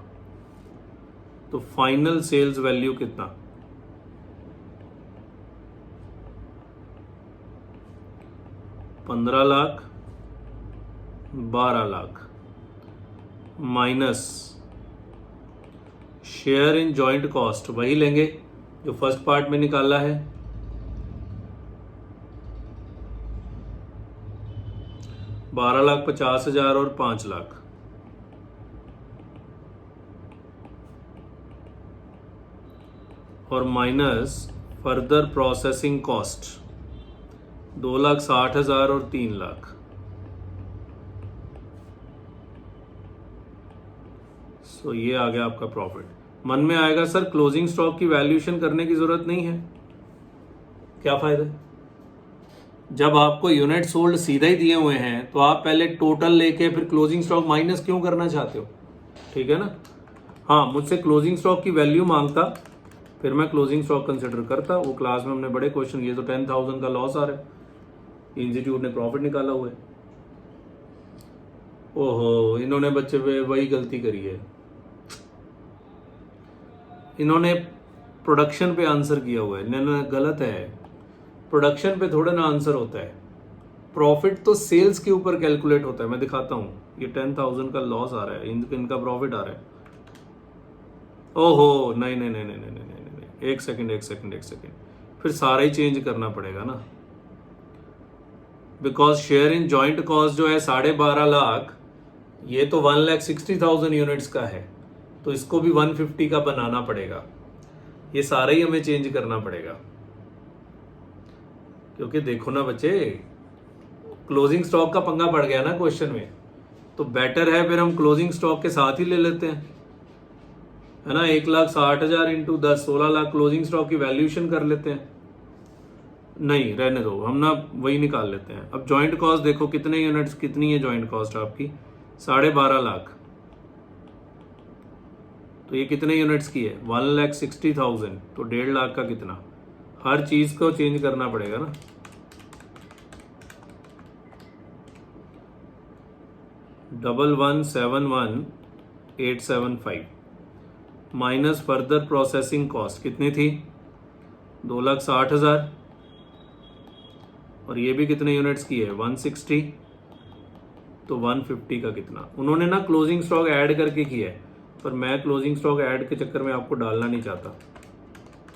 तो फाइनल सेल्स वैल्यू कितना? 15 lakh 12 lakh minus share in joint cost, वही लेंगे जो फर्स्ट पार्ट में निकाला है, 12,50,000 और 5 लाख, और माइनस फर्दर प्रोसेसिंग कॉस्ट 2,60,000 और 3 लाख। सो ये आ गया आपका प्रॉफिट। मन में आएगा सर क्लोजिंग स्टॉक की वैल्यूएशन करने की जरूरत नहीं है, क्या फायदा? जब आपको यूनिट सोल्ड सीधा ही दिए हुए हैं तो आप पहले टोटल लेके फिर क्लोजिंग स्टॉक माइनस क्यों करना चाहते हो? ठीक है ना। हाँ, मुझसे क्लोजिंग स्टॉक की वैल्यू मांगता, फिर मैं क्लोजिंग स्टॉक कंसिडर करता। वो क्लास में हमने बड़े क्वेश्चन किए, तो 10,000 का लॉस आ रहा है, इंस्टीट्यूट ने प्रॉफिट निकाला हुआ है। ओहो, इन्होंने बच्चे पे वही गलती करी है, इन्होंने प्रोडक्शन पे आंसर किया हुआ है। इन्होंने गलत है, प्रोडक्शन पे थोड़ा ना आंसर होता है, प्रॉफिट तो सेल्स के ऊपर कैलकुलेट होता है। मैं दिखाता हूँ, ये 10,000 का लॉस आ रहा है, इनका प्रॉफिट आ रहा है। ओहो, नहीं नहीं नहीं नहीं नहीं नहीं नहीं, एक सेकंड, फिर सारा ही चेंज करना पड़ेगा ना, because share in joint cost जो है 12.5 लाख, ये तो 1,60,000 यूनिट्स का है, तो इसको भी 150 का बनाना पड़ेगा। ये सारा ही हमें चेंज करना पड़ेगा, क्योंकि देखो ना बच्चे, क्लोजिंग स्टॉक का पंगा पड़ गया ना क्वेश्चन में, तो बेटर है फिर हम क्लोजिंग स्टॉक के साथ ही ले लेते हैं, है ना। 1,60,000 इंटू 10, 16 लाख क्लोजिंग स्टॉक की वैल्यूएशन कर लेते हैं। नहीं रहने दो, हम ना वही निकाल लेते हैं। अब जॉइंट कॉस्ट देखो कितने यूनिट्स, कितनी है जॉइंट कॉस्ट आपकी, 12.5 लाख, तो ये कितने यूनिट्स की है, 1,60,000, तो 1.5 लाख का कितना, हर चीज को चेंज करना पड़ेगा ना। Double 1,71,875 minus further processing cost कितनी थी, 2,60,000, और ये भी कितने यूनिट्स की है, 160, तो 150 का कितना। उन्होंने ना क्लोजिंग स्टॉक ऐड करके किया है, पर मैं क्लोजिंग स्टॉक ऐड के चक्कर में आपको डालना नहीं चाहता।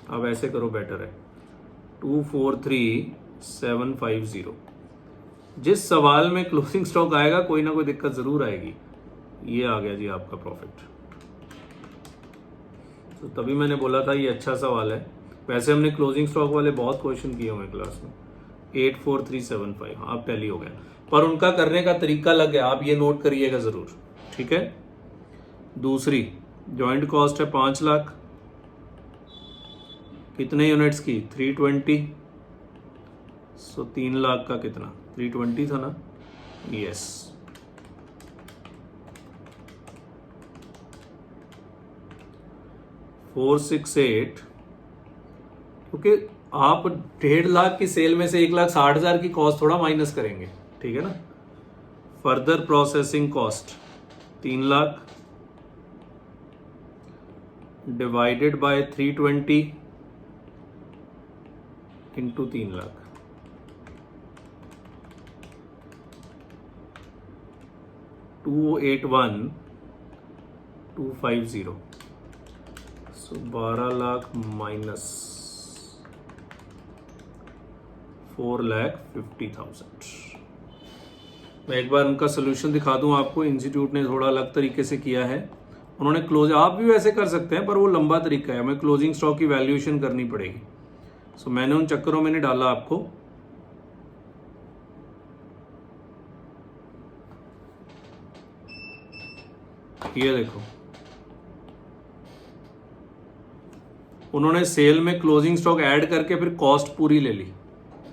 अब ऐसे करो, बेटर है 243,750। जिस सवाल में क्लोजिंग स्टॉक आएगा कोई ना कोई दिक्कत जरूर आएगी। ये आ गया जी आपका प्रॉफिट। तो तभी मैंने बोला था ये अच्छा सवाल है। वैसे हमने क्लोजिंग स्टॉक वाले बहुत क्वेश्चन किए हुए क्लास में। 84375, आप टैली हो गया, पर उनका करने का तरीका अलग है, आप ये नोट करिएगा जरूर, ठीक है। दूसरी जॉइंट कॉस्ट है 5 लाख, कितने यूनिट्स की, 320, सो 3 लाख का कितना, 320 था ना, यस। $468, क्योंकि आप 1.5 लाख की सेल में से 1,60,000 की कॉस्ट थोड़ा माइनस करेंगे, ठीक है ना। Further processing cost 3 lakh divided by 320 into 3 lakh, $281,250, so 12 lakh minus 4,50,000। मैं एक बार उनका सोल्यूशन दिखा दूं आपको। इंस्टीट्यूट ने थोड़ा अलग तरीके से किया है, उन्होंने क्लोज, आप भी वैसे कर सकते हैं पर वो लंबा तरीका है, हमें क्लोजिंग स्टॉक की वैल्यूएशन करनी पड़ेगी। सो मैंने उन चक्करों में नहीं डाला आपको। ये देखो, उन्होंने सेल में क्लोजिंग स्टॉक ऐड करके फिर कॉस्ट पूरी ले ली,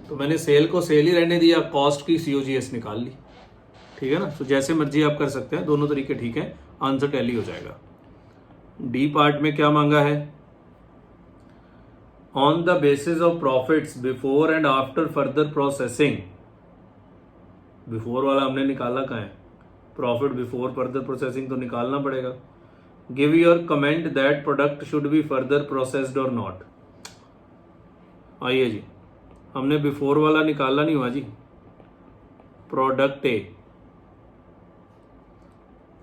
तो मैंने सेल को सेल ही रहने दिया, कॉस्ट की COGS निकाल ली, ठीक है ना। तो जैसे मर्जी आप कर सकते हैं, दोनों तरीके ठीक है, आंसर टैली हो जाएगा। डी पार्ट में क्या मांगा है, on the basis of profits before and after further processing. Before वाला हमने निकाला कहाँ है, प्रॉफिट बिफोर फर्दर प्रोसेसिंग तो निकालना पड़ेगा। Give your comment that product should be further processed और नॉट। आइए जी, हमने बिफोर वाला निकाला नहीं हुआ जी, प्रोडक्ट ए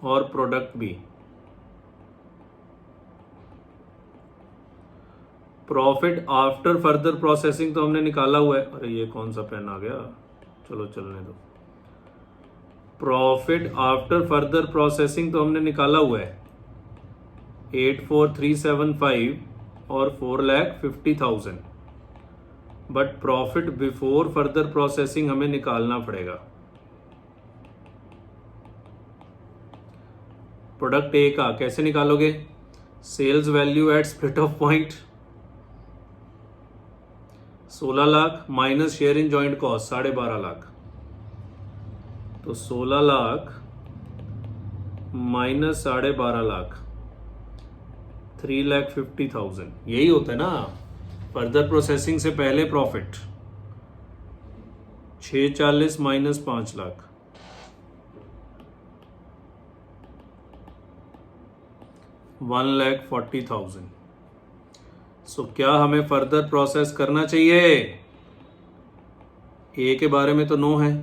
और product B. Profit after further processing तो हमने निकाला हुआ है। अरे ये कौन सा पेन आ गया, चलो चलने दो। प्रॉफिट आफ्टर फर्दर प्रोसेसिंग तो हमने निकाला हुआ है 84375 और 4,50,000, but profit before further processing हमें निकालना पड़ेगा। प्रोडक्ट ए का कैसे निकालोगे, sales value at split off point 16 lakh minus share in joint cost 12.5 lakh, तो 16 लाख माइनस 12.5 लाख 3,50,000, यही होता है ना फर्दर प्रोसेसिंग से पहले प्रॉफिट। 640 माइनस 5 लाख 1,40,000। सो क्या हमें फर्दर प्रोसेस करना चाहिए, ए के बारे में तो नो है,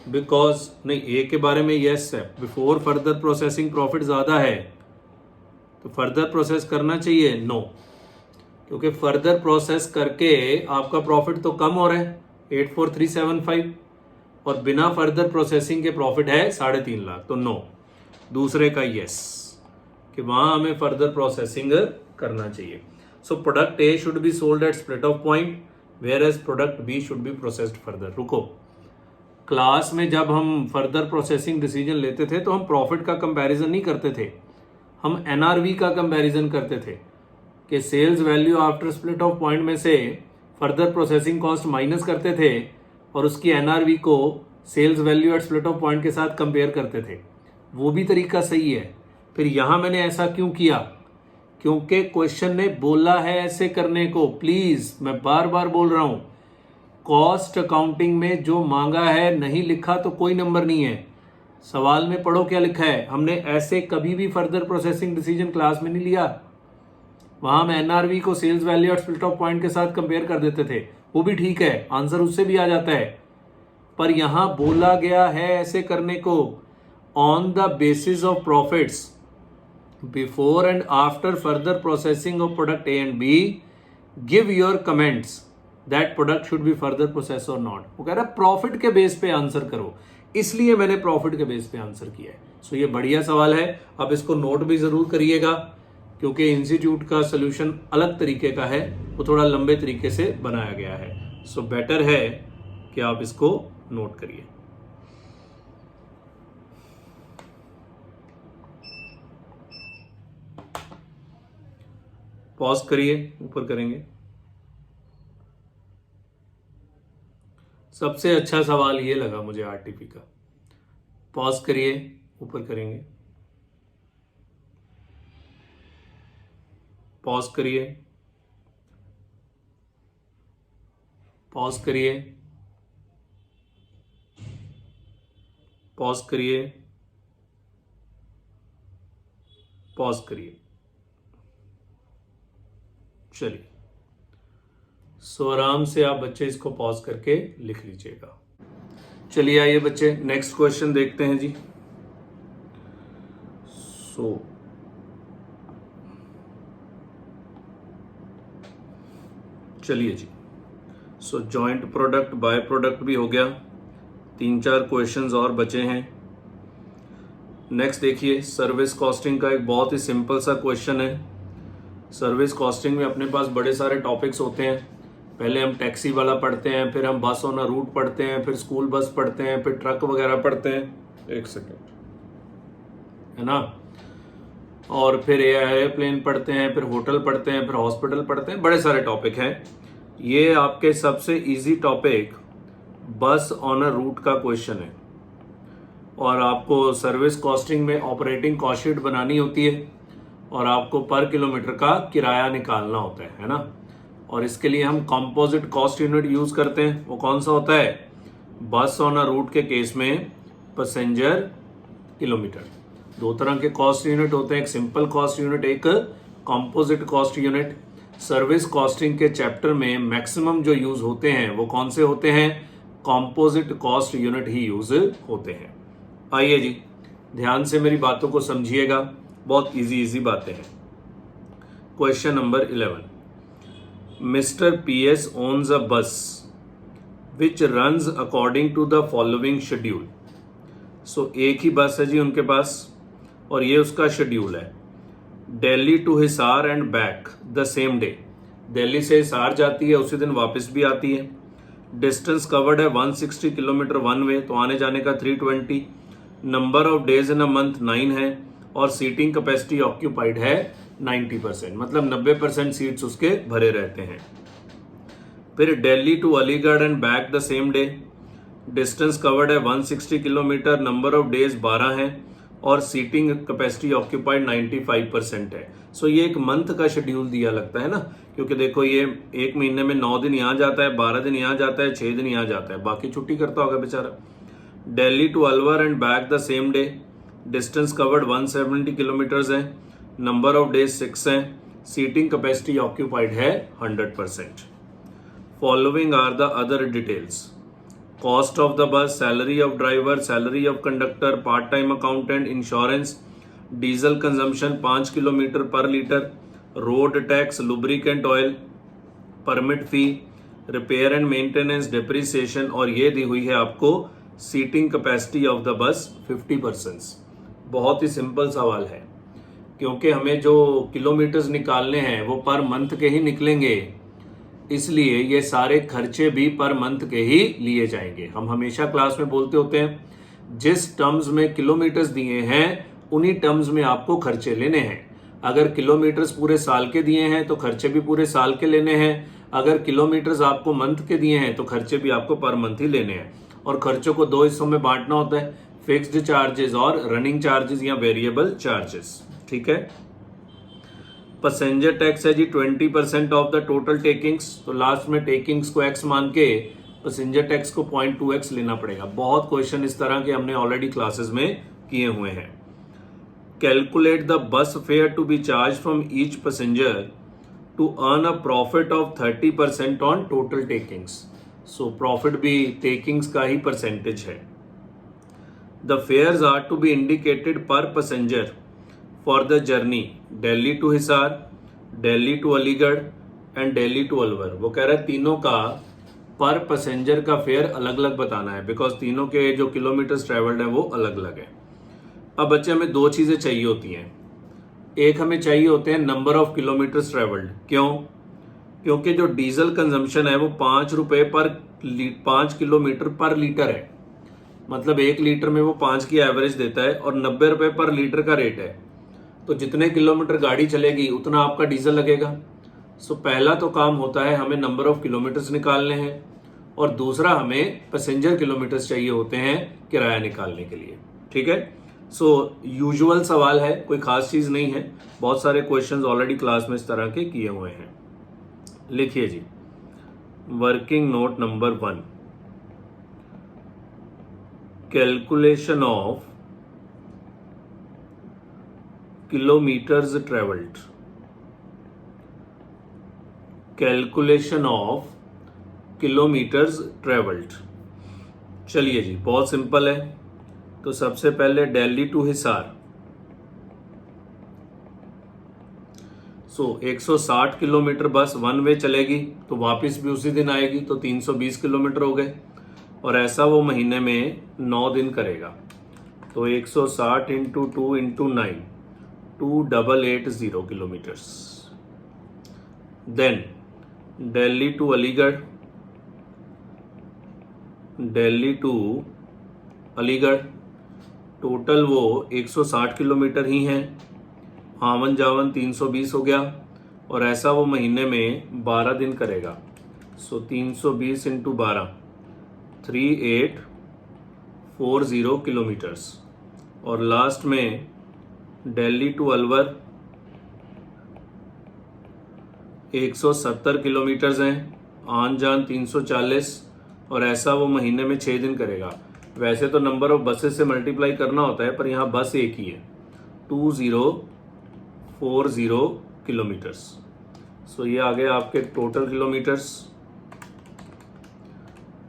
बिकॉज नहीं, ए के बारे में यस है, बिफोर फर्दर प्रोसेसिंग प्रॉफिट ज्यादा है तो फर्दर प्रोसेस करना चाहिए, नो। क्योंकि फर्दर प्रोसेस करके आपका प्रॉफिट तो कम हो रहा है 84375 और बिना फर्दर प्रोसेसिंग के प्रॉफिट है 3.5 लाख, तो नो। दूसरे का यस कि वहां हमें फर्दर प्रोसेसिंग करना चाहिए। So product A should be sold at split off point whereas product B should be processed further. रुको, क्लास में जब हम फर्दर प्रोसेसिंग डिसीजन लेते थे तो हम प्रॉफिट का कंपैरिजन नहीं करते थे, हम एनआरवी का कंपैरिजन करते थे कि sales value after split off point में से फर्दर प्रोसेसिंग कॉस्ट माइनस करते थे और उसकी एनआरवी को sales value at split off point के साथ कंपेयर करते थे। वो भी तरीका सही है। फिर यहां मैंने ऐसा क्यों किया? क्योंकि क्वेश्चन ने बोला है ऐसे करने को। प्लीज, मैं बार बार बोल रहा हूं, कॉस्ट अकाउंटिंग में जो मांगा है नहीं लिखा तो कोई नंबर नहीं है। सवाल में पढ़ो क्या लिखा है। हमने ऐसे कभी भी फर्दर प्रोसेसिंग डिसीजन क्लास में नहीं लिया। वहां हम एनआरवी को सेल्स वैल्यू और स्प्लिट ऑफ पॉइंट के साथ कंपेयर कर देते थे, वो भी ठीक है, आंसर उससे भी आ जाता है। पर यहां बोला गया है ऐसे करने को, on the basis of profits before and after further processing of product A and B, give your comments that product should be further process और नॉट। वो कह रहा है प्रॉफिट के बेस पे आंसर करो, इसलिए मैंने प्रॉफिट के बेस पे आंसर किया है। सो ये बढ़िया सवाल है। अब इसको नोट भी जरूर करिएगा क्योंकि इंस्टीट्यूट का सोल्यूशन अलग तरीके का है, वो थोड़ा लंबे तरीके से बनाया गया है। सो बेटर है कि आप इसको नोट करिए। पॉज करिए, ऊपर करेंगे। सबसे अच्छा सवाल ये लगा मुझे आरटीपी का। पॉज करिए, ऊपर करेंगे। पॉज करिए, पॉज करिए, पॉज करिए, पॉज करिए। चलिए, सो आराम से आप बच्चे इसको पॉज करके लिख लीजिएगा। चलिए आइए बच्चे, नेक्स्ट क्वेश्चन देखते हैं जी। चलिए जी, सो जॉइंट प्रोडक्ट बाय प्रोडक्ट भी हो गया, 3-4 क्वेश्चंस और बचे हैं। नेक्स्ट देखिए, सर्विस कॉस्टिंग का एक बहुत ही सिंपल सा क्वेश्चन है। सर्विस कॉस्टिंग में अपने पास बड़े सारे टॉपिक्स होते हैं। पहले हम टैक्सी वाला पढ़ते हैं, फिर हम बस ऑन अ रूट पढ़ते हैं, फिर स्कूल बस पढ़ते हैं, फिर ट्रक वगैरह पढ़ते हैं। एक सेकेंड, है ना, और फिर एयरप्लेन पढ़ते हैं, फिर होटल पढ़ते हैं, फिर हॉस्पिटल पढ़ते हैं। बड़े सारे टॉपिक हैं। ये आपके सबसे इजी टॉपिक बस ऑन अ रूट का क्वेश्चन है और आपको सर्विस कॉस्टिंग में ऑपरेटिंग कॉस्ट शीट बनानी होती है और आपको पर किलोमीटर का किराया निकालना होता है ना। और इसके लिए हम कंपोजिट कॉस्ट यूनिट यूज करते हैं। वो कौन सा होता है? बस ऑन अ रूट के केस में पैसेंजर किलोमीटर। 2 तरह के कॉस्ट यूनिट होते हैं, एक सिंपल कॉस्ट यूनिट, एक composite cost unit. Service costing के चैप्टर में मैक्सिमम जो यूज होते हैं वो कौन से होते हैं? कंपोजिट कॉस्ट यूनिट ही यूज होते हैं। आइए जी, ध्यान से मेरी बातों को समझिएगा, बहुत इजी बातें हैं। Question number 11, mister PS owns a bus which runs according to the following schedule. So एक ही बस है जी उनके पास और ये उसका शेड्यूल है। Delhi to Hisar and back the same day. Delhi से हिसार जाती है, उसी दिन वापस भी आती है। डिस्टेंस कवर्ड है 160 किलोमीटर वन वे, तो आने जाने का 320। Number of days in a month 9 है और सीटिंग कैपेसिटी ऑक्यूपाइड है 90%, मतलब 90% सीट्स उसके भरे रहते हैं। फिर Delhi to Aligarh and back the same day. Distance covered है 160 किलोमीटर, नंबर ऑफ डेज 12 है और सीटिंग कैपेसिटी ऑक्यूपाइड 95% है। सो ये एक मंथ का शेड्यूल दिया लगता है ना, क्योंकि देखो ये एक महीने में 9 दिन यहाँ जाता है, 12 दिन यहाँ जाता है, 6 दिन यहाँ जाता है, बाकी छुट्टी करता होगा बेचारा। Delhi to Alwar and back the same day. Distance covered 170 kilometres है, नंबर ऑफ डेज 6 है, सीटिंग कैपेसिटी ऑक्यूपाइड है 100%। Following are the other details: cost of the bus, salary of driver, salary of conductor, part time accountant, insurance, diesel consumption 5 kilometre per litre, road tax, lubricant oil, permit fee, repair and maintenance, depreciation, और ये दी हुई है आपको seating capacity of the बस 50%। बहुत ही simple सवाल है, क्योंकि हमें जो किलोमीटर्स निकालने हैं वो पर मंथ के ही निकलेंगे, इसलिए ये सारे खर्चे भी पर मंथ के ही लिए जाएंगे। हम हमेशा क्लास में बोलते होते हैं जिस टर्म्स में किलोमीटर्स दिए हैं उन्हीं टर्म्स में आपको खर्चे लेने हैं। अगर किलोमीटर्स पूरे साल के दिए हैं तो खर्चे भी पूरे साल के लेने हैं, अगर किलोमीटर्स आपको मंथ के दिए हैं तो खर्चे भी आपको पर मंथ ही लेने हैं। और खर्चों को दो हिस्सों में बांटना होता है, फिक्स्ड चार्जेस और रनिंग चार्जेस या वेरिएबल चार्जेस। ठीक है। पैसेंजर टैक्स है जी 20% ऑफ द टोटल टेकिंग्स, तो लास्ट में टेकिंग्स को x मान के पैसेंजर टैक्स को 0.2x लेना पड़ेगा। बहुत क्वेश्चन इस तरह के हमने ऑलरेडी क्लासेस में किए हुए हैं। Calculate the bus fare to be charge from each passenger to earn a profit of 30% on total takings. So profit भी टेकिंग्स का ही परसेंटेज है। The fares are to be indicated per passenger for the journey Delhi to Hisar, Delhi to Aligarh and Delhi to Alwar. वो कह रहा है तीनों का पर पैसेंजर का फेयर अलग अलग बताना है, बिकॉज तीनों के जो किलोमीटर्स ट्रेवल्ड है वो अलग अलग है। अब बच्चे हमें दो चीजें चाहिए होती हैं। एक हमें चाहिए होते हैं नंबर ऑफ किलोमीटर्स ट्रेवल्ड। क्यों? क्योंकि जो डीजल कंजम्पशन है वो 5 रुपए पर 5 किलोमीटर पर लीटर है। मतलब 1 लीटर में वो 5 की एवरेज देता है और 90 रुपए पर लीटर का रेट है। तो जितने किलोमीटर गाड़ी चलेगी उतना आपका डीजल लगेगा। सो पहला तो काम होता है हमें नंबर ऑफ किलोमीटर्स निकालने हैं, और दूसरा हमें पैसेंजर किलोमीटर्स चाहिए होते हैं किराया निकालने के लिए। ठीक है। सो यूजुअल सवाल है, कोई खास चीज नहीं है। बहुत सारे क्वेश्चंस ऑलरेडी क्लास में इस तरह के किए हुए हैं। लिखिए जी, working note number 1, calculation of kilometres travelled. Calculation of kilometres travelled. चलिए जी, बहुत सिंपल है। तो सबसे पहले Delhi to Hisar, 160 kilometre bus one way चलेगी तो वापस भी उसी दिन आएगी, तो 320 किलोमीटर हो गए, और ऐसा वो महीने में 9 दिन करेगा। तो 160 into 2 into 9, 2880 kilometres. Then Delhi to Aligarh, Delhi to Aligarh, total वो 160 किलोमीटर ही हैं, आवन जावन 320 हो गया, और ऐसा वो महीने में 12 दिन करेगा। सो 320 इंटू 12, 3840 किलोमीटर्स। और लास्ट में दिल्ली टू अलवर 170 किलोमीटर्स हैं, आन जान 340, और ऐसा वो महीने में 6 दिन करेगा। वैसे तो नंबर ऑफ बसेस से मल्टीप्लाई करना होता है, पर यहाँ बस एक ही है, 2040 किलोमीटर्स। सो ये आ गए आपके टोटल किलोमीटर्स।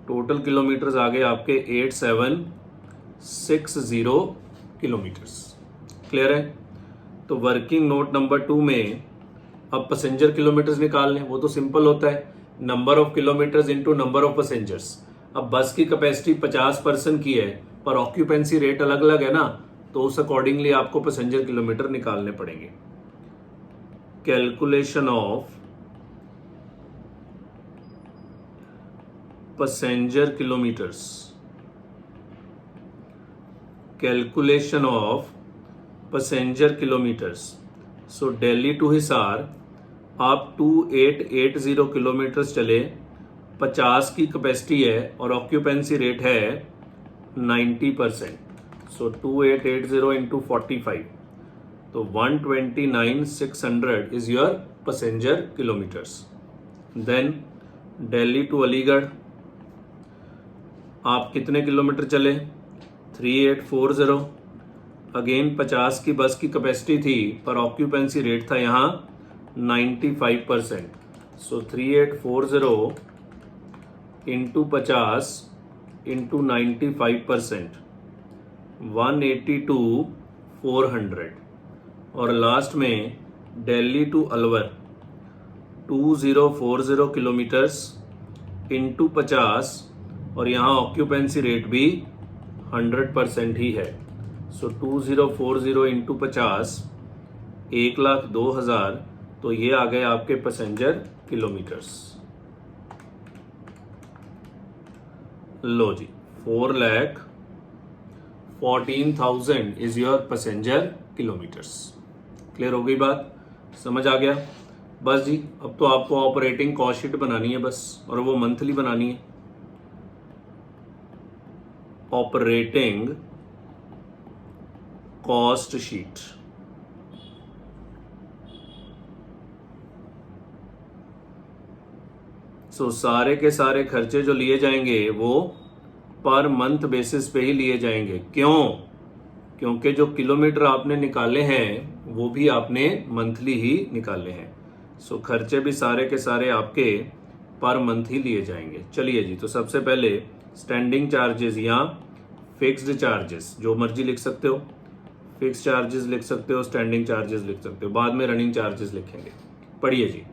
टोटल किलोमीटर्स आ गए आपके 8760 किलोमीटर्स। क्लियर है? तो वर्किंग नोट नंबर 2 में अब पैसेंजर किलोमीटर्स निकाल लें। वो तो सिंपल होता है, number of kilometres into number of passengers. अब बस की कैपेसिटी 50% की है, पर ऑक्यूपेंसी रेट अलग अलग है ना, तो उस अकॉर्डिंगली आपको पैसेंजर किलोमीटर निकालने पड़ेंगे। Calculation of passenger kilometres, calculation of passenger kilometres. So Delhi to Hisar आप 2880 किलोमीटर्स चले, 50 की कैपेसिटी है और ऑक्यूपेंसी रेट है 90%। सो 2880 इंटू 45, तो 129,600 is your passenger kilometres. Then Delhi to Aligarh आप कितने किलोमीटर चले? 3840। अगेन 50 की बस की कैपेसिटी थी, पर ऑक्यूपेंसी रेट था यहाँ 95%। सो 3840 इंटू 50 इंटू 95%, 182,400, और लास्ट में Delhi to Alwar 2040 kilometres into 50, और यहाँ ऑक्यूपेंसी रेट भी 100% ही है। सो 2040 इंटू 50, 1,02,000, तो ये आ गए आपके पैसेंजर किलोमीटर्स। लो जी, 4,14,000 is your passenger kilometres. Clear हो गई बात, समझ आ गया? बस जी, अब तो आपको ऑपरेटिंग कॉस्ट शीट बनानी है बस, और वो मंथली बनानी है। ऑपरेटिंग कॉस्ट शीट, सो सारे के सारे खर्चे जो लिए जाएंगे वो पर मंथ बेसिस पे ही लिए जाएंगे। क्यों? क्योंकि जो किलोमीटर आपने निकाले हैं वो भी आपने मंथली ही निकाले हैं। सो खर्चे भी सारे के सारे आपके पर मंथ ही लिए जाएंगे। चलिए जी, तो सबसे पहले स्टैंडिंग चार्जेस या फिक्स्ड चार्जेस, जो मर्जी लिख सकते हो, फिक्स चार्जेस लिख सकते हो, स्टैंडिंग चार्जेस लिख सकते हो, बाद में रनिंग चार्जेस लिखेंगे। पढ़िए जी।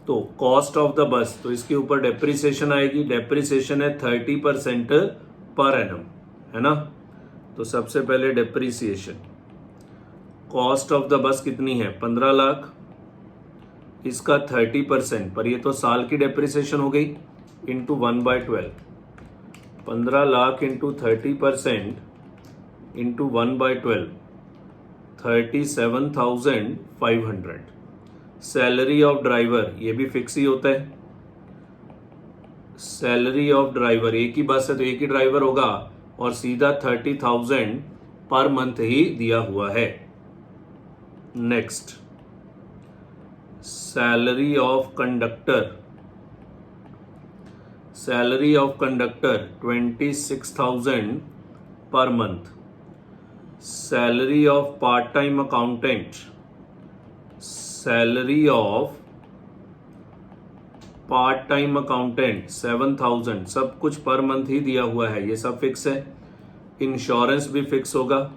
तो कॉस्ट ऑफ द बस, तो इसके ऊपर डेप्रिसिएशन आएगी। डेप्रिसिएशन है 30% पर एनम, है ना। तो सबसे पहले डेप्रिसिएशन, कॉस्ट ऑफ द बस कितनी है? 15 लाख, इसका 30%, पर ये तो साल की डेप्रिसिएशन हो गई, into 1/12। 15 lakh into 30% into 1/12, 37,500। Salary of driver, ये भी फिक्स ही होता है। सैलरी ऑफ ड्राइवर, एक ही बस है तो एक ही ड्राइवर होगा, और सीधा 30,000 पर मंथ ही दिया हुआ है। Next, salary of conductor, salary of conductor 26,000 per month. Salary of part time accountant, salary of part time accountant 7,000, सब कुछ पर मंथ ही दिया हुआ है, ये सब फिक्स है। इंश्योरेंस भी फिक्स होगा,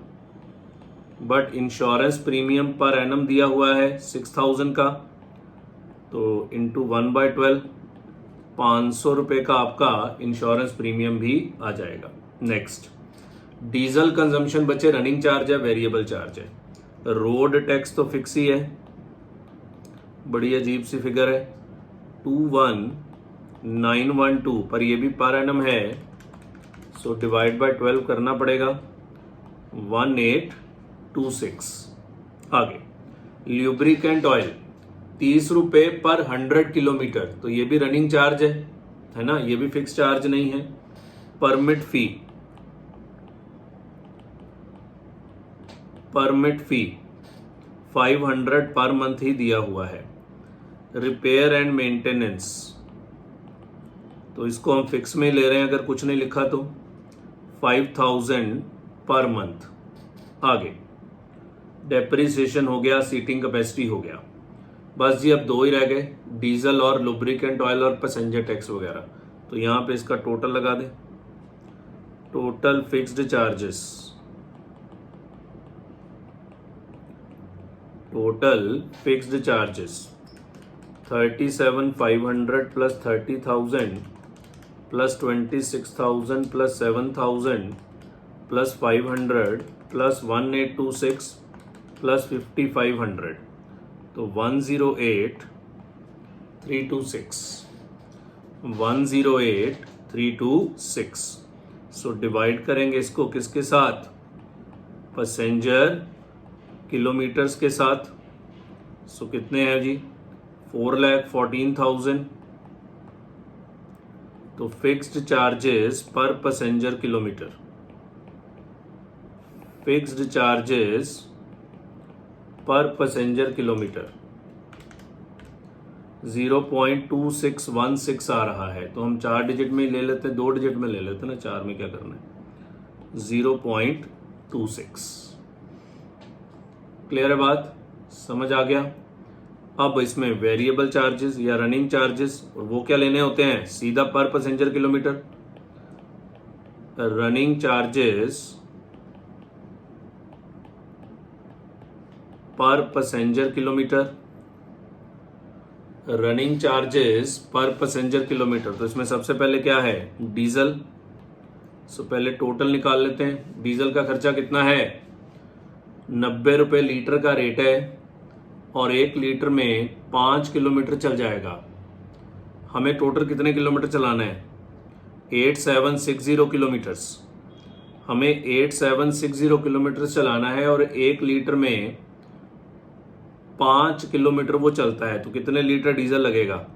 but insurance premium per annum दिया हुआ है 6,000 का, तो इंटू 1/12, 500 रुपये का आपका इंश्योरेंस प्रीमियम भी आ जाएगा। नेक्स्ट, डीजल कंजम्पशन बचे, रनिंग चार्ज है, वेरिएबल चार्ज है। रोड टैक्स तो फिक्स ही है, बड़ी अजीब सी फिगर है 21,912, पर ये भी पर एनम है, सो डिवाइड बाय 12 करना पड़ेगा, 1826। आगे, ल्यूब्रिकेंट ऑयल 30 रुपये पर 100 किलोमीटर, तो ये भी रनिंग चार्ज है ना, ये भी फिक्स चार्ज नहीं है। परमिट फी, परमिट फी 500 पर मंथ ही दिया हुआ है। रिपेयर एंड मेंटेनेंस, तो इसको हम फिक्स में ले रहे हैं, अगर कुछ नहीं लिखा तो 5,000 पर मंथ। आगे, डेप्रिसिएशन हो गया, सीटिंग कैपेसिटी हो गया। बस जी, अब दो ही रह गए, डीजल और लुब्रिकेंट ऑयल और पैसेंजर टैक्स वगैरह। तो यहां पे इसका टोटल लगा दें, total fixed charges, total fixed charges 37,500 plus 30,000 plus 26,000 plus 7,000 plus 500 plus 1826 plus 5,500, तो 108,326, 108,326। सो डिवाइड करेंगे इसको किसके साथ? पैसेंजर किलोमीटर्स के साथ। सो कितने हैं जी? 4,14,000। तो फिक्स्ड चार्जेस पर पैसेंजर किलोमीटर, फिक्स्ड चार्जेस पर पैसेंजर किलोमीटर 0.2616 आ रहा है। तो हम 4 डिजिट में ले लेते हैं, 2 डिजिट में ले लेते हैं ना, 4 में क्या करना है, 0.26। क्लियर है बात, समझ आ गया? अब इसमें वेरिएबल चार्जेस या रनिंग चार्जेस, और वो क्या लेने होते हैं? सीधा पर पैसेंजर किलोमीटर। रनिंग चार्जेस पर पैसेंजर किलोमीटर, रनिंग चार्जेस पर पैसेंजर किलोमीटर। तो इसमें सबसे पहले क्या है, डीजल। सो पहले टोटल निकाल लेते हैं। डीजल का खर्चा कितना है, 90 रुपये लीटर का रेट है और 1 लीटर में 5 किलोमीटर चल जाएगा। हमें टोटल कितने किलोमीटर चलाना है, 8760 किलोमीटर्स। हमें 8760 किलोमीटर चलाना है और 1 लीटर में 5 किलोमीटर वो चलता है। तो कितने लीटर डीजल लगेगा,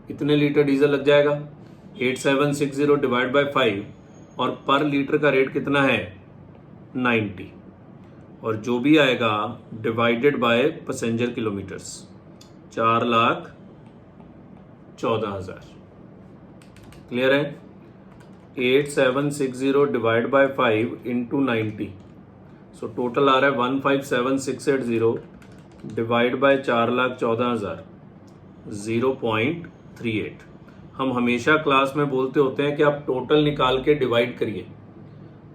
इतने लीटर डीजल लग जाएगा। 8760 डिवाइड बाय 5 और पर लीटर का रेट कितना है 90, और जो भी आएगा divided by passenger kilometres 4,14,000। Clear है। 8760 divide by 5 into 90, so total आ रहा है 157680 डिवाइड बाय 4,14,000, 0.38। हम हमेशा क्लास में बोलते होते हैं कि आप टोटल निकाल के डिवाइड करिए,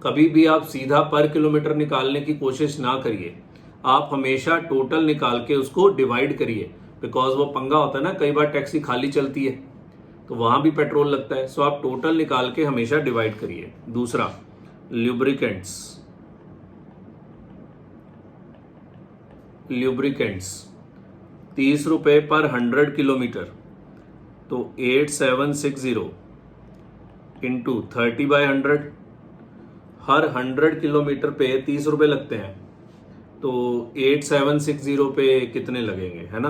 कभी भी आप सीधा पर किलोमीटर निकालने की कोशिश ना करिए। आप हमेशा टोटल निकाल के उसको डिवाइड करिए, बिकॉज वो पंगा होता है ना, कई बार टैक्सी खाली चलती है तो वहां भी पेट्रोल लगता है। सो आप टोटल निकाल के हमेशा डिवाइड करिए। दूसरा, ल्यूब्रिकेंट्स। 30 रुपए पर 100 किलोमीटर, तो 8760 इंटू 30/100। हर 100 किलोमीटर पे 30 रुपए लगते हैं, तो 8760 पे कितने लगेंगे, है ना।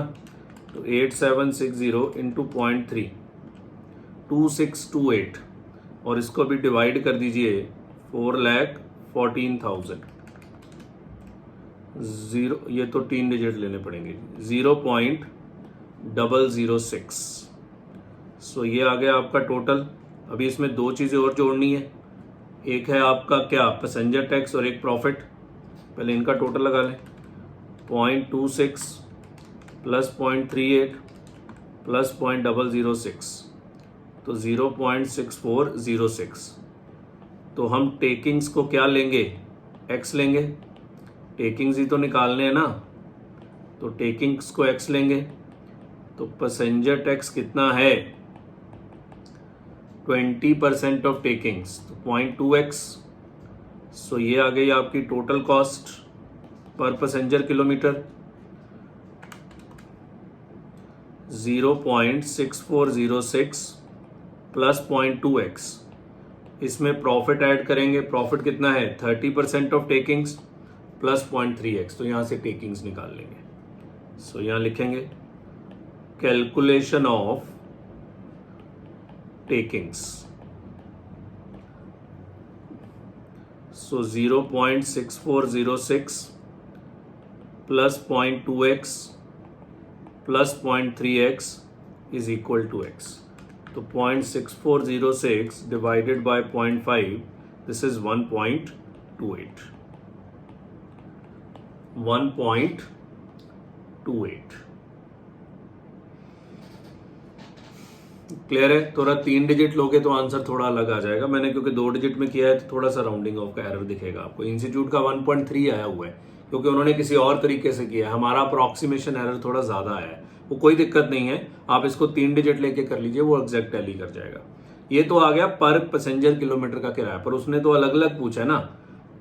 तो 8760 इंटू 0.3, 2628, और इसको भी डिवाइड कर दीजिए 4,14,000। जीरो, ये तो 3 डिजिट लेने पड़ेंगे, 0.006। सो ये आ गया आपका टोटल। अभी इसमें 2 चीज़ें और जोड़नी है, एक है आपका क्या, पैसेंजर टैक्स, और एक प्रॉफिट। पहले इनका टोटल लगा लें, 0.26 प्लस 0.38 प्लस 0.006, तो 0.6406। तो हम टेकिंग्स को क्या लेंगे, एक्स लेंगे, टेकिंग्स ही तो निकालने हैं ना, तो टेकिंग्स को एक्स लेंगे। तो पैसेंजर टैक्स कितना है, 20% ऑफ टेकिंग्स, तो 0.2x। सो ये आ गई आपकी total cost per passenger kilometre, 0.6406 plus 0.2x। इसमें प्रॉफिट ऐड करेंगे, प्रॉफिट कितना है 30% ऑफ टेकिंग्स प्लस 0.3x, तो यहां से टेकिंग्स निकाल लेंगे। सो यहां लिखेंगे calculation of takings. So 0.6406 plus 0.2x plus 0.3x is equal to x। तो 0.6406 divided by 0.5, this is 1.28। 1.28 clear है। थोड़ा 3 डिजिट लोगे तो आंसर थोड़ा अलग आ जाएगा। मैंने क्योंकि 2 डिजिट में किया है तो थोड़ा सा राउंडिंग ऑफ का एरर दिखेगा आपको। इंस्टीट्यूट का 1.3 आया हुआ है क्योंकि उन्होंने किसी और तरीके से किया है, हमारा अप्रॉक्सीमेशन एरर थोड़ा ज्यादा आया है। वो कोई दिक्कत नहीं है, आप इसको 3 डिजिट लेके कर लीजिए, वो एग्जैक्ट टैली कर जाएगा। ये तो आ गया पर पैसेंजर किलोमीटर का किराया, पर उसने तो अलग अलग पूछा है ना।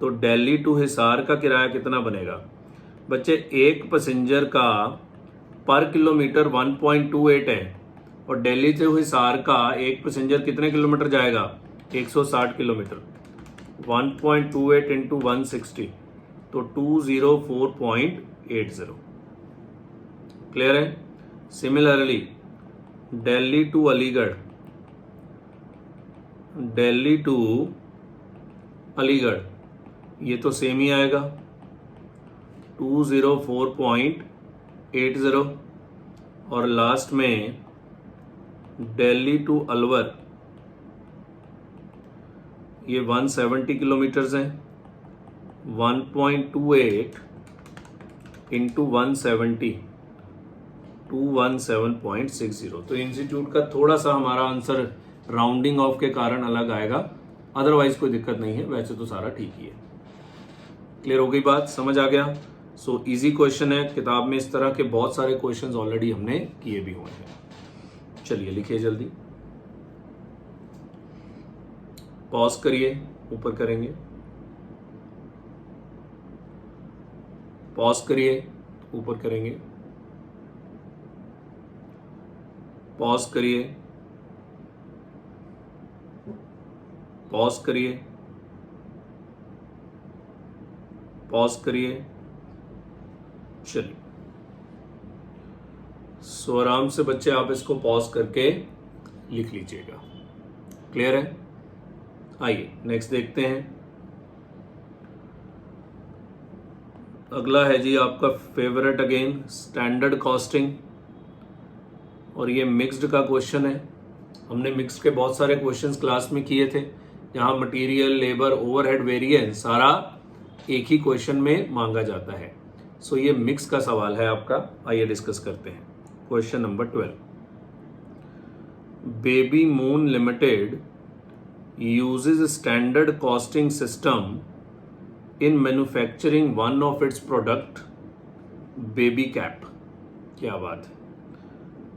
तो दिल्ली टू हिसार का किराया कितना बनेगा बच्चे, एक पैसेंजर का पर किलोमीटर 1.28 है, और दिल्ली से हिसार का एक पैसेंजर कितने किलोमीटर जाएगा, 160 किलोमीटर। 1.28 इंटू 160, तो 204.80। क्लियर है। Similarly Delhi to Aligarh, Delhi to Aligarh ये तो सेम ही आएगा, 204.80। और लास्ट में दिल्ली टू अलवर ये 170 किलोमीटर्स हैं, 1.28 इंटू 170, 217.60। तो इंस्टीट्यूट का थोड़ा सा हमारा आंसर राउंडिंग ऑफ के कारण अलग आएगा, अदरवाइज कोई दिक्कत नहीं है, वैसे तो सारा ठीक ही है। क्लियर हो गई बात, समझ आ गया। सो इजी क्वेश्चन है, किताब में इस तरह के बहुत सारे क्वेश्चंस ऑलरेडी हमने किए भी हुए हैं। चलिए लिखिए जल्दी, पॉज करिए, ऊपर करेंगे, पॉज करिए, ऊपर करेंगे, पॉज करिए, पॉज करिए, पॉज करिए। चलिए, सो आराम से बच्चे आप इसको पॉज करके लिख लीजिएगा। क्लियर है? आइए नेक्स्ट देखते हैं। अगला है जी आपका फेवरेट अगेन, स्टैंडर्ड कॉस्टिंग, और ये मिक्स्ड का क्वेश्चन है। हमने मिक्स्ड के बहुत सारे क्वेश्चंस क्लास में किए थे, जहां मटेरियल, लेबर, ओवरहेड, वेरिएंस सारा एक ही क्वेश्चन में मांगा जाता है। सो ये मिक्स का सवाल है आपका। आइए डिस्कस करते हैं। Question number 12, baby moon limited uses standard costing system in manufacturing one of its product, baby cap। क्या बात है।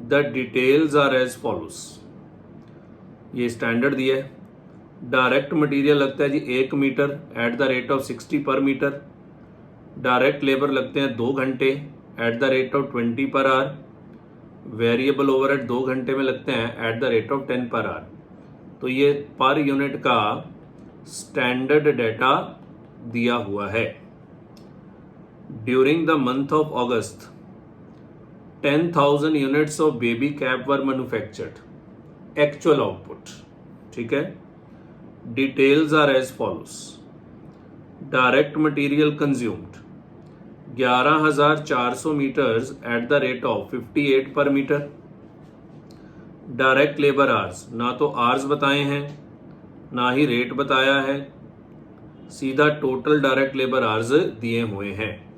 The details are as follows। ये स्टैंडर्ड दिया है। डायरेक्ट मटेरियल लगता है जी 1 metre at the rate of 60 per metre. Direct labour लगते हैं 2 घंटे eight the rate of 20 per hour. Variable overhead 2 घंटे में लगते हैं eight the rate of 10 per hour. तो ये पर यूनिट का स्टैंडर्ड डेटा दिया हुआ है। During the month of August 10,000 units of baby cap were manufactured. Actual output, ठीक है। Details are as follows. Direct material consumed 11,400 metres at the rate of 58 per metre. Direct labour hours, ना तो hours बताए हैं ना ही rate बताया है, सीधा टोटल डायरेक्ट लेबर आवर्स दिए हुए हैं।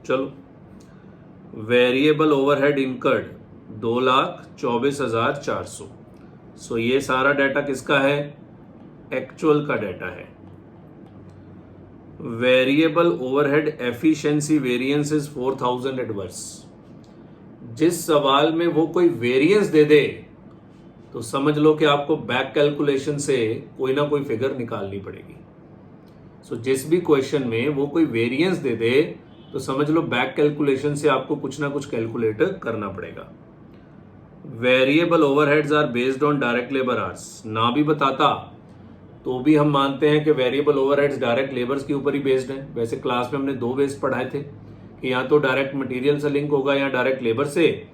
चलो, वेरिएबल ओवरहेड इनकर्ड 2,24,400। सो ये सारा डाटा किसका है? एक्चुअल का डाटा है। Variable overhead efficiency variance is 4,000 adverse. जिस सवाल में वो कोई वेरिएंस दे दे तो समझ लो कि आपको बैक कैलकुलेशन से कोई ना कोई फिगर निकालनी पड़ेगी। सो जिस भी क्वेश्चन में वो कोई वेरिएंस दे दे तो समझ लो बैक कैलकुलेशन से आपको कुछ ना कुछ कैलकुलेट करना पड़ेगा। Variable overheads are based on direct labour hours, ना भी बताता तो भी हम मानते हैं कि वेरिएबल ओवरहेड्स डायरेक्ट लेबर्स के ऊपर ही बेस्ड हैं। वैसे क्लास में हमने 2 बेस पढ़ाए थे कि या तो डायरेक्ट मटेरियल से लिंक होगा या डायरेक्ट लेबर से,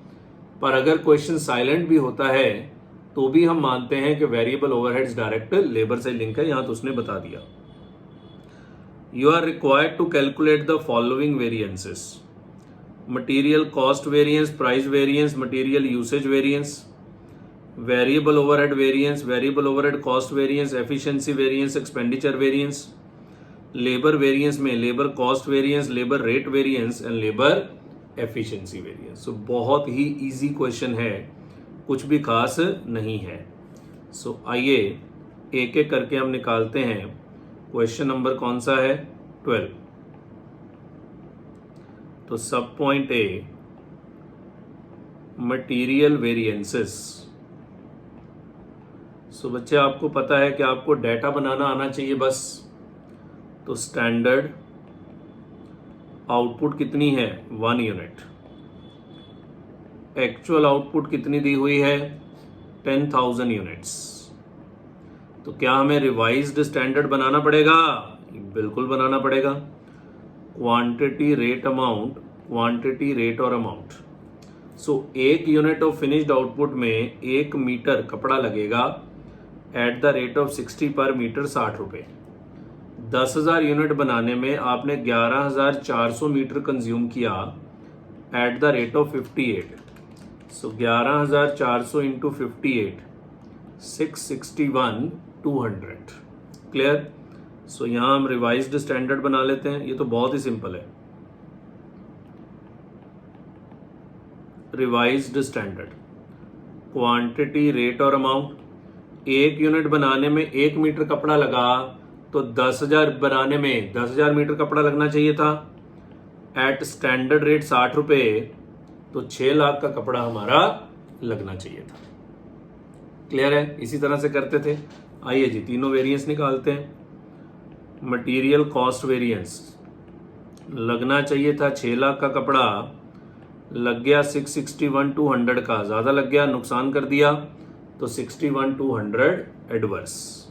पर अगर क्वेश्चन साइलेंट भी होता है तो भी हम मानते हैं कि वेरिएबल ओवरहेड्स डायरेक्ट लेबर से लिंक है। यहां तो उसने बता दिया। You are required to calculate the following variances: material cost variance, price variance, material usage variance, variable overhead variance, variable overhead cost variance, efficiency variance, expenditure variance. Labour variance में labour cost variance, labour rate variance and labour efficiency variance. So बहुत ही easy question है, कुछ भी खास नहीं है। सो आइए एक एक करके हम निकालते हैं। क्वेश्चन नंबर कौन सा है? 12। तो सब पॉइंट ए, मटीरियल वेरिएंसेस। सो बच्चे आपको पता है कि आपको डाटा बनाना आना चाहिए बस। तो स्टैंडर्ड आउटपुट कितनी है? 1 यूनिट। एक्चुअल आउटपुट कितनी दी हुई है? 10,000 यूनिट्स। तो क्या हमें रिवाइज्ड स्टैंडर्ड बनाना पड़ेगा? बिल्कुल बनाना पड़ेगा। Quantity rate amount, quantity rate और amount. So 1 unit of finished output में 1 मीटर कपड़ा लगेगा eight the rate of 60 per metre, 60 रुपए। 10,000 यूनिट बनाने में आपने 11,400 मीटर कंज्यूम किया at the rate of 58। So 11,400 into 58, 661, 200। Clear? So यहां हम रिवाइज्ड स्टैंडर्ड बना लेते हैं। ये तो बहुत ही सिंपल है। रिवाइज्ड स्टैंडर्ड, क्वांटिटी रेट और अमाउंट। 1 यूनिट बनाने में 1 मीटर कपड़ा लगा तो 10,000 बनाने में 10,000 मीटर कपड़ा लगना चाहिए था। एट स्टैंडर्ड रेट 60 रुपये, तो 6 लाख का कपड़ा हमारा लगना चाहिए था। क्लियर है? इसी तरह से करते थे। आइए जी तीनों वेरिएंस निकालते हैं। मटेरियल कॉस्ट वेरिएंस, लगना चाहिए था 6 लाख का कपड़ा, लग गया 661,200 का, ज़्यादा लग गया, नुकसान कर दिया, तो 61,200 एडवर्स।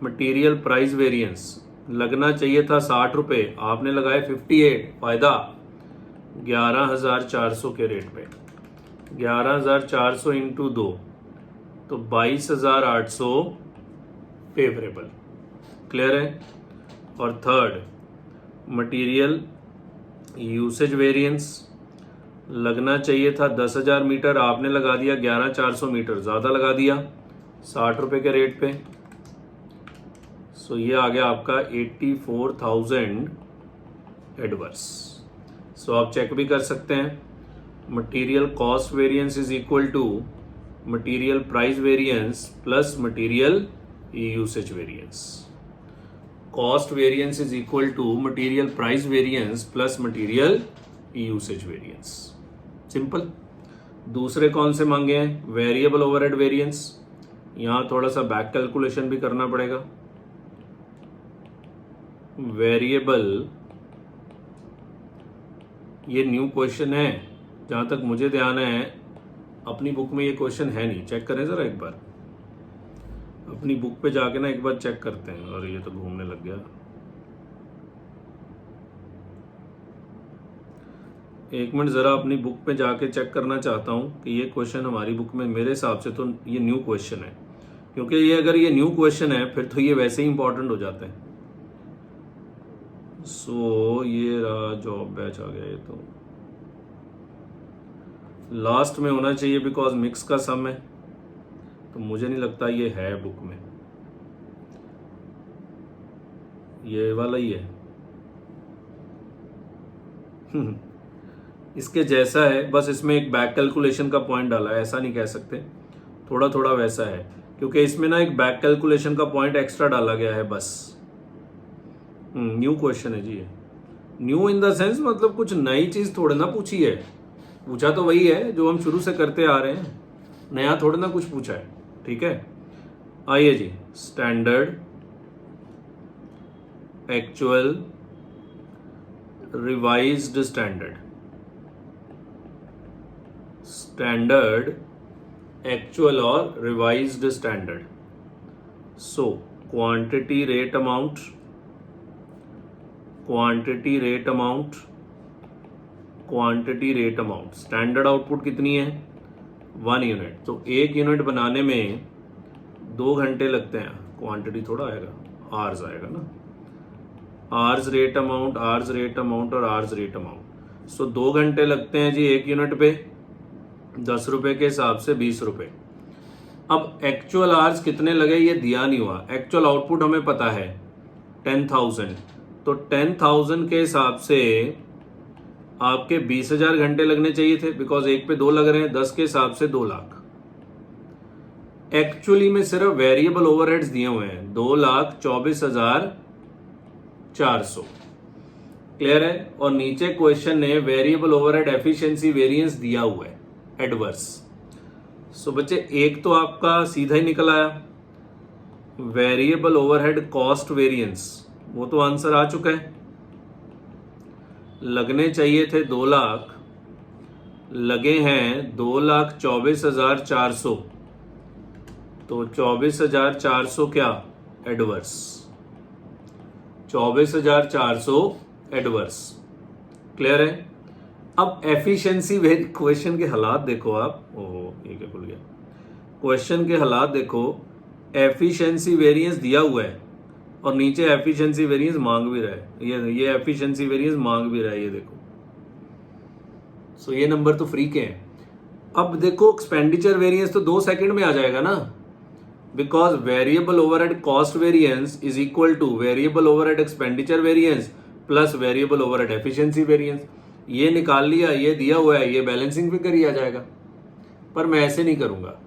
मटेरियल प्राइस वेरिएंस, लगना चाहिए था 60 रुपये, आपने लगाए 58, फायदा 11,400 के रेट पे। 11,400 इंटू 2 तो 22,800 फेवरेबल। क्लियर है? और थर्ड मटेरियल यूसेज वेरिएंस, लगना चाहिए था 10,000 मीटर, आपने लगा दिया 11,400 मीटर, ज़्यादा लगा दिया 60 रुपये के रेट पे। सो ये आ गया आपका 84,000 एडवर्स। सो आप चेक भी कर सकते हैं, material cost variance is equal to material price variance plus material usage variance. Cost variance is equal to material price variance plus material usage variance. Simple. दूसरे कौन से मांगे हैं? Variable overhead variance. यहां थोड़ा सा बैक कैलकुलेशन भी करना पड़ेगा। वेरिएबल, ये न्यू क्वेश्चन है, जहां तक मुझे ध्यान है अपनी बुक में ये क्वेश्चन है नहीं। चेक करें जरा एक बार, अपनी बुक पे जाके ना एक बार चेक करते हैं। और ये तो घूमने लग गया। एक मिनट जरा अपनी बुक पे जाके चेक करना चाहता हूं कि ये क्वेश्चन हमारी बुक में, मेरे हिसाब से तो ये न्यू क्वेश्चन है, क्योंकि ये अगर ये न्यू क्वेश्चन है फिर तो ये वैसे ही इंपॉर्टेंट हो जाते हैं। सो ये रहा जॉब बैच आ गया, ये तो लास्ट में होना चाहिए बिकॉज मिक्स का सम है, तो मुझे नहीं लगता ये है बुक में, ये वाला ही है। इसके जैसा है, बस इसमें एक बैक कैलकुलेशन का पॉइंट डाला है, ऐसा नहीं कह सकते, थोड़ा थोड़ा वैसा है, क्योंकि इसमें ना एक बैक कैलकुलेशन का पॉइंट एक्स्ट्रा डाला गया है बस। न्यू क्वेश्चन है जी ये। न्यू इन द सेंस मतलब कुछ नई चीज थोड़े ना पूछी है, पूछा तो वही है जो हम शुरू से करते आ रहे हैं, नया थोड़े ना कुछ पूछा है। ठीक है, आइए जी, standard, actual, revised standard. Standard, actual और revised standard. So quantity rate amount, quantity rate amount, quantity rate amount. Standard output कितनी है? 1 यूनिट, तो 1 यूनिट बनाने में 2 घंटे लगते हैं। क्वांटिटी थोड़ा आएगा, आर्स आएगा ना, hours rate amount, hours rate amount और आर्स रेट अमाउंट। सो 2 घंटे लगते हैं जी 1 यूनिट पे, 10 रुपए के हिसाब से 20 रुपए। अब एक्चुअल आर्स कितने लगे ये दिया नहीं हुआ, एक्चुअल आउटपुट हमें पता है 10,000, तो 10,000 के हिसाब से आपके 20,000 घंटे लगने चाहिए थे, बिकॉज 1 पे 2 लग रहे हैं, 10 के हिसाब से 2 लाख। एक्चुअली में सिर्फ वेरिएबल ओवरहेड्स दिए हुए हैं 2,24,400। क्लियर है? और नीचे क्वेश्चन ने वेरिएबल ओवरहेड एफिशिएंसी वेरिएंस दिया हुआ है एडवर्स। सो बच्चे एक तो आपका सीधा ही निकल आया, वेरिएबल ओवरहेड कॉस्ट वेरिएंस, वो तो आंसर आ चुका है, लगने चाहिए थे 2 लाख, लगे हैं 2,24,400, तो 24,400 क्या एडवर्स, 24,400 एडवर्स। क्लियर है? अब एफिशिएंसी क्वेश्चन के हालात देखो आप, ओहो ये क्या खुल गया, क्वेश्चन के हालात देखो, एफिशिएंसी वेरिएंस दिया हुआ है और नीचे एफिशिएंसी वेरिएंस मांग भी रहा है, ये एफिशिएंसी वेरिएंस मांग भी रहा है, ये देखो। सो ये नंबर तो फ्री के हैं। अब देखो एक्सपेंडिचर वेरिएंस तो 2 सेकंड में आ जाएगा ना, because variable overhead cost variance is equal two variable overhead expenditure variance plus variable overhead efficiency variance. ये निकाल लिया, ये दिया हुआ है, ये बैलेंसिंग फिगर ही आ जाएगा। पर मैं ऐसे नहीं करूंगा,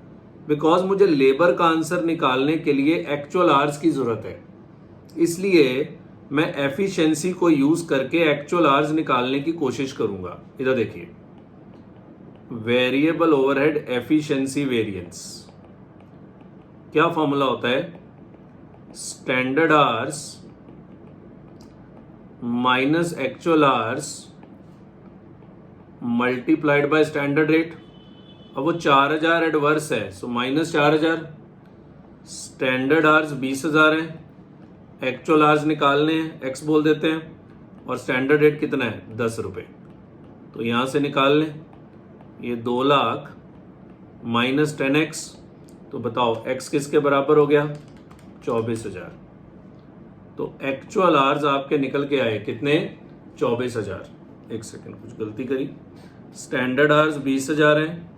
बिकॉज मुझे लेबर का आंसर निकालने के लिए एक्चुअल आवर्स की जरूरत है, इसलिए मैं एफिशिएंसी को यूज करके एक्चुअल आवर्स निकालने की कोशिश करूंगा। इधर देखिए, वेरिएबल ओवरहेड एफिशिएंसी वेरिएंस, क्या फॉर्मूला होता है? Standard hours minus actual hours multiplied by standard rate. अब वो 4000 एडवर्स है, सो माइनस 4000। स्टैंडर्ड आवर्स 20,000 है, एक्चुअल आवर्स निकालने हैं, एक्स बोल देते हैं, और स्टैंडर्ड रेट कितना है? 10 रुपये। तो यहां से निकाल लें, ये 2 लाख माइनस 10x, तो बताओ x किसके बराबर हो गया? 24,000। तो एक्चुअल आवर्स आपके निकल के आए कितने? 24,000। एक सेकेंड, कुछ गलती करी। स्टैंडर्ड आवर्स 20,000 है,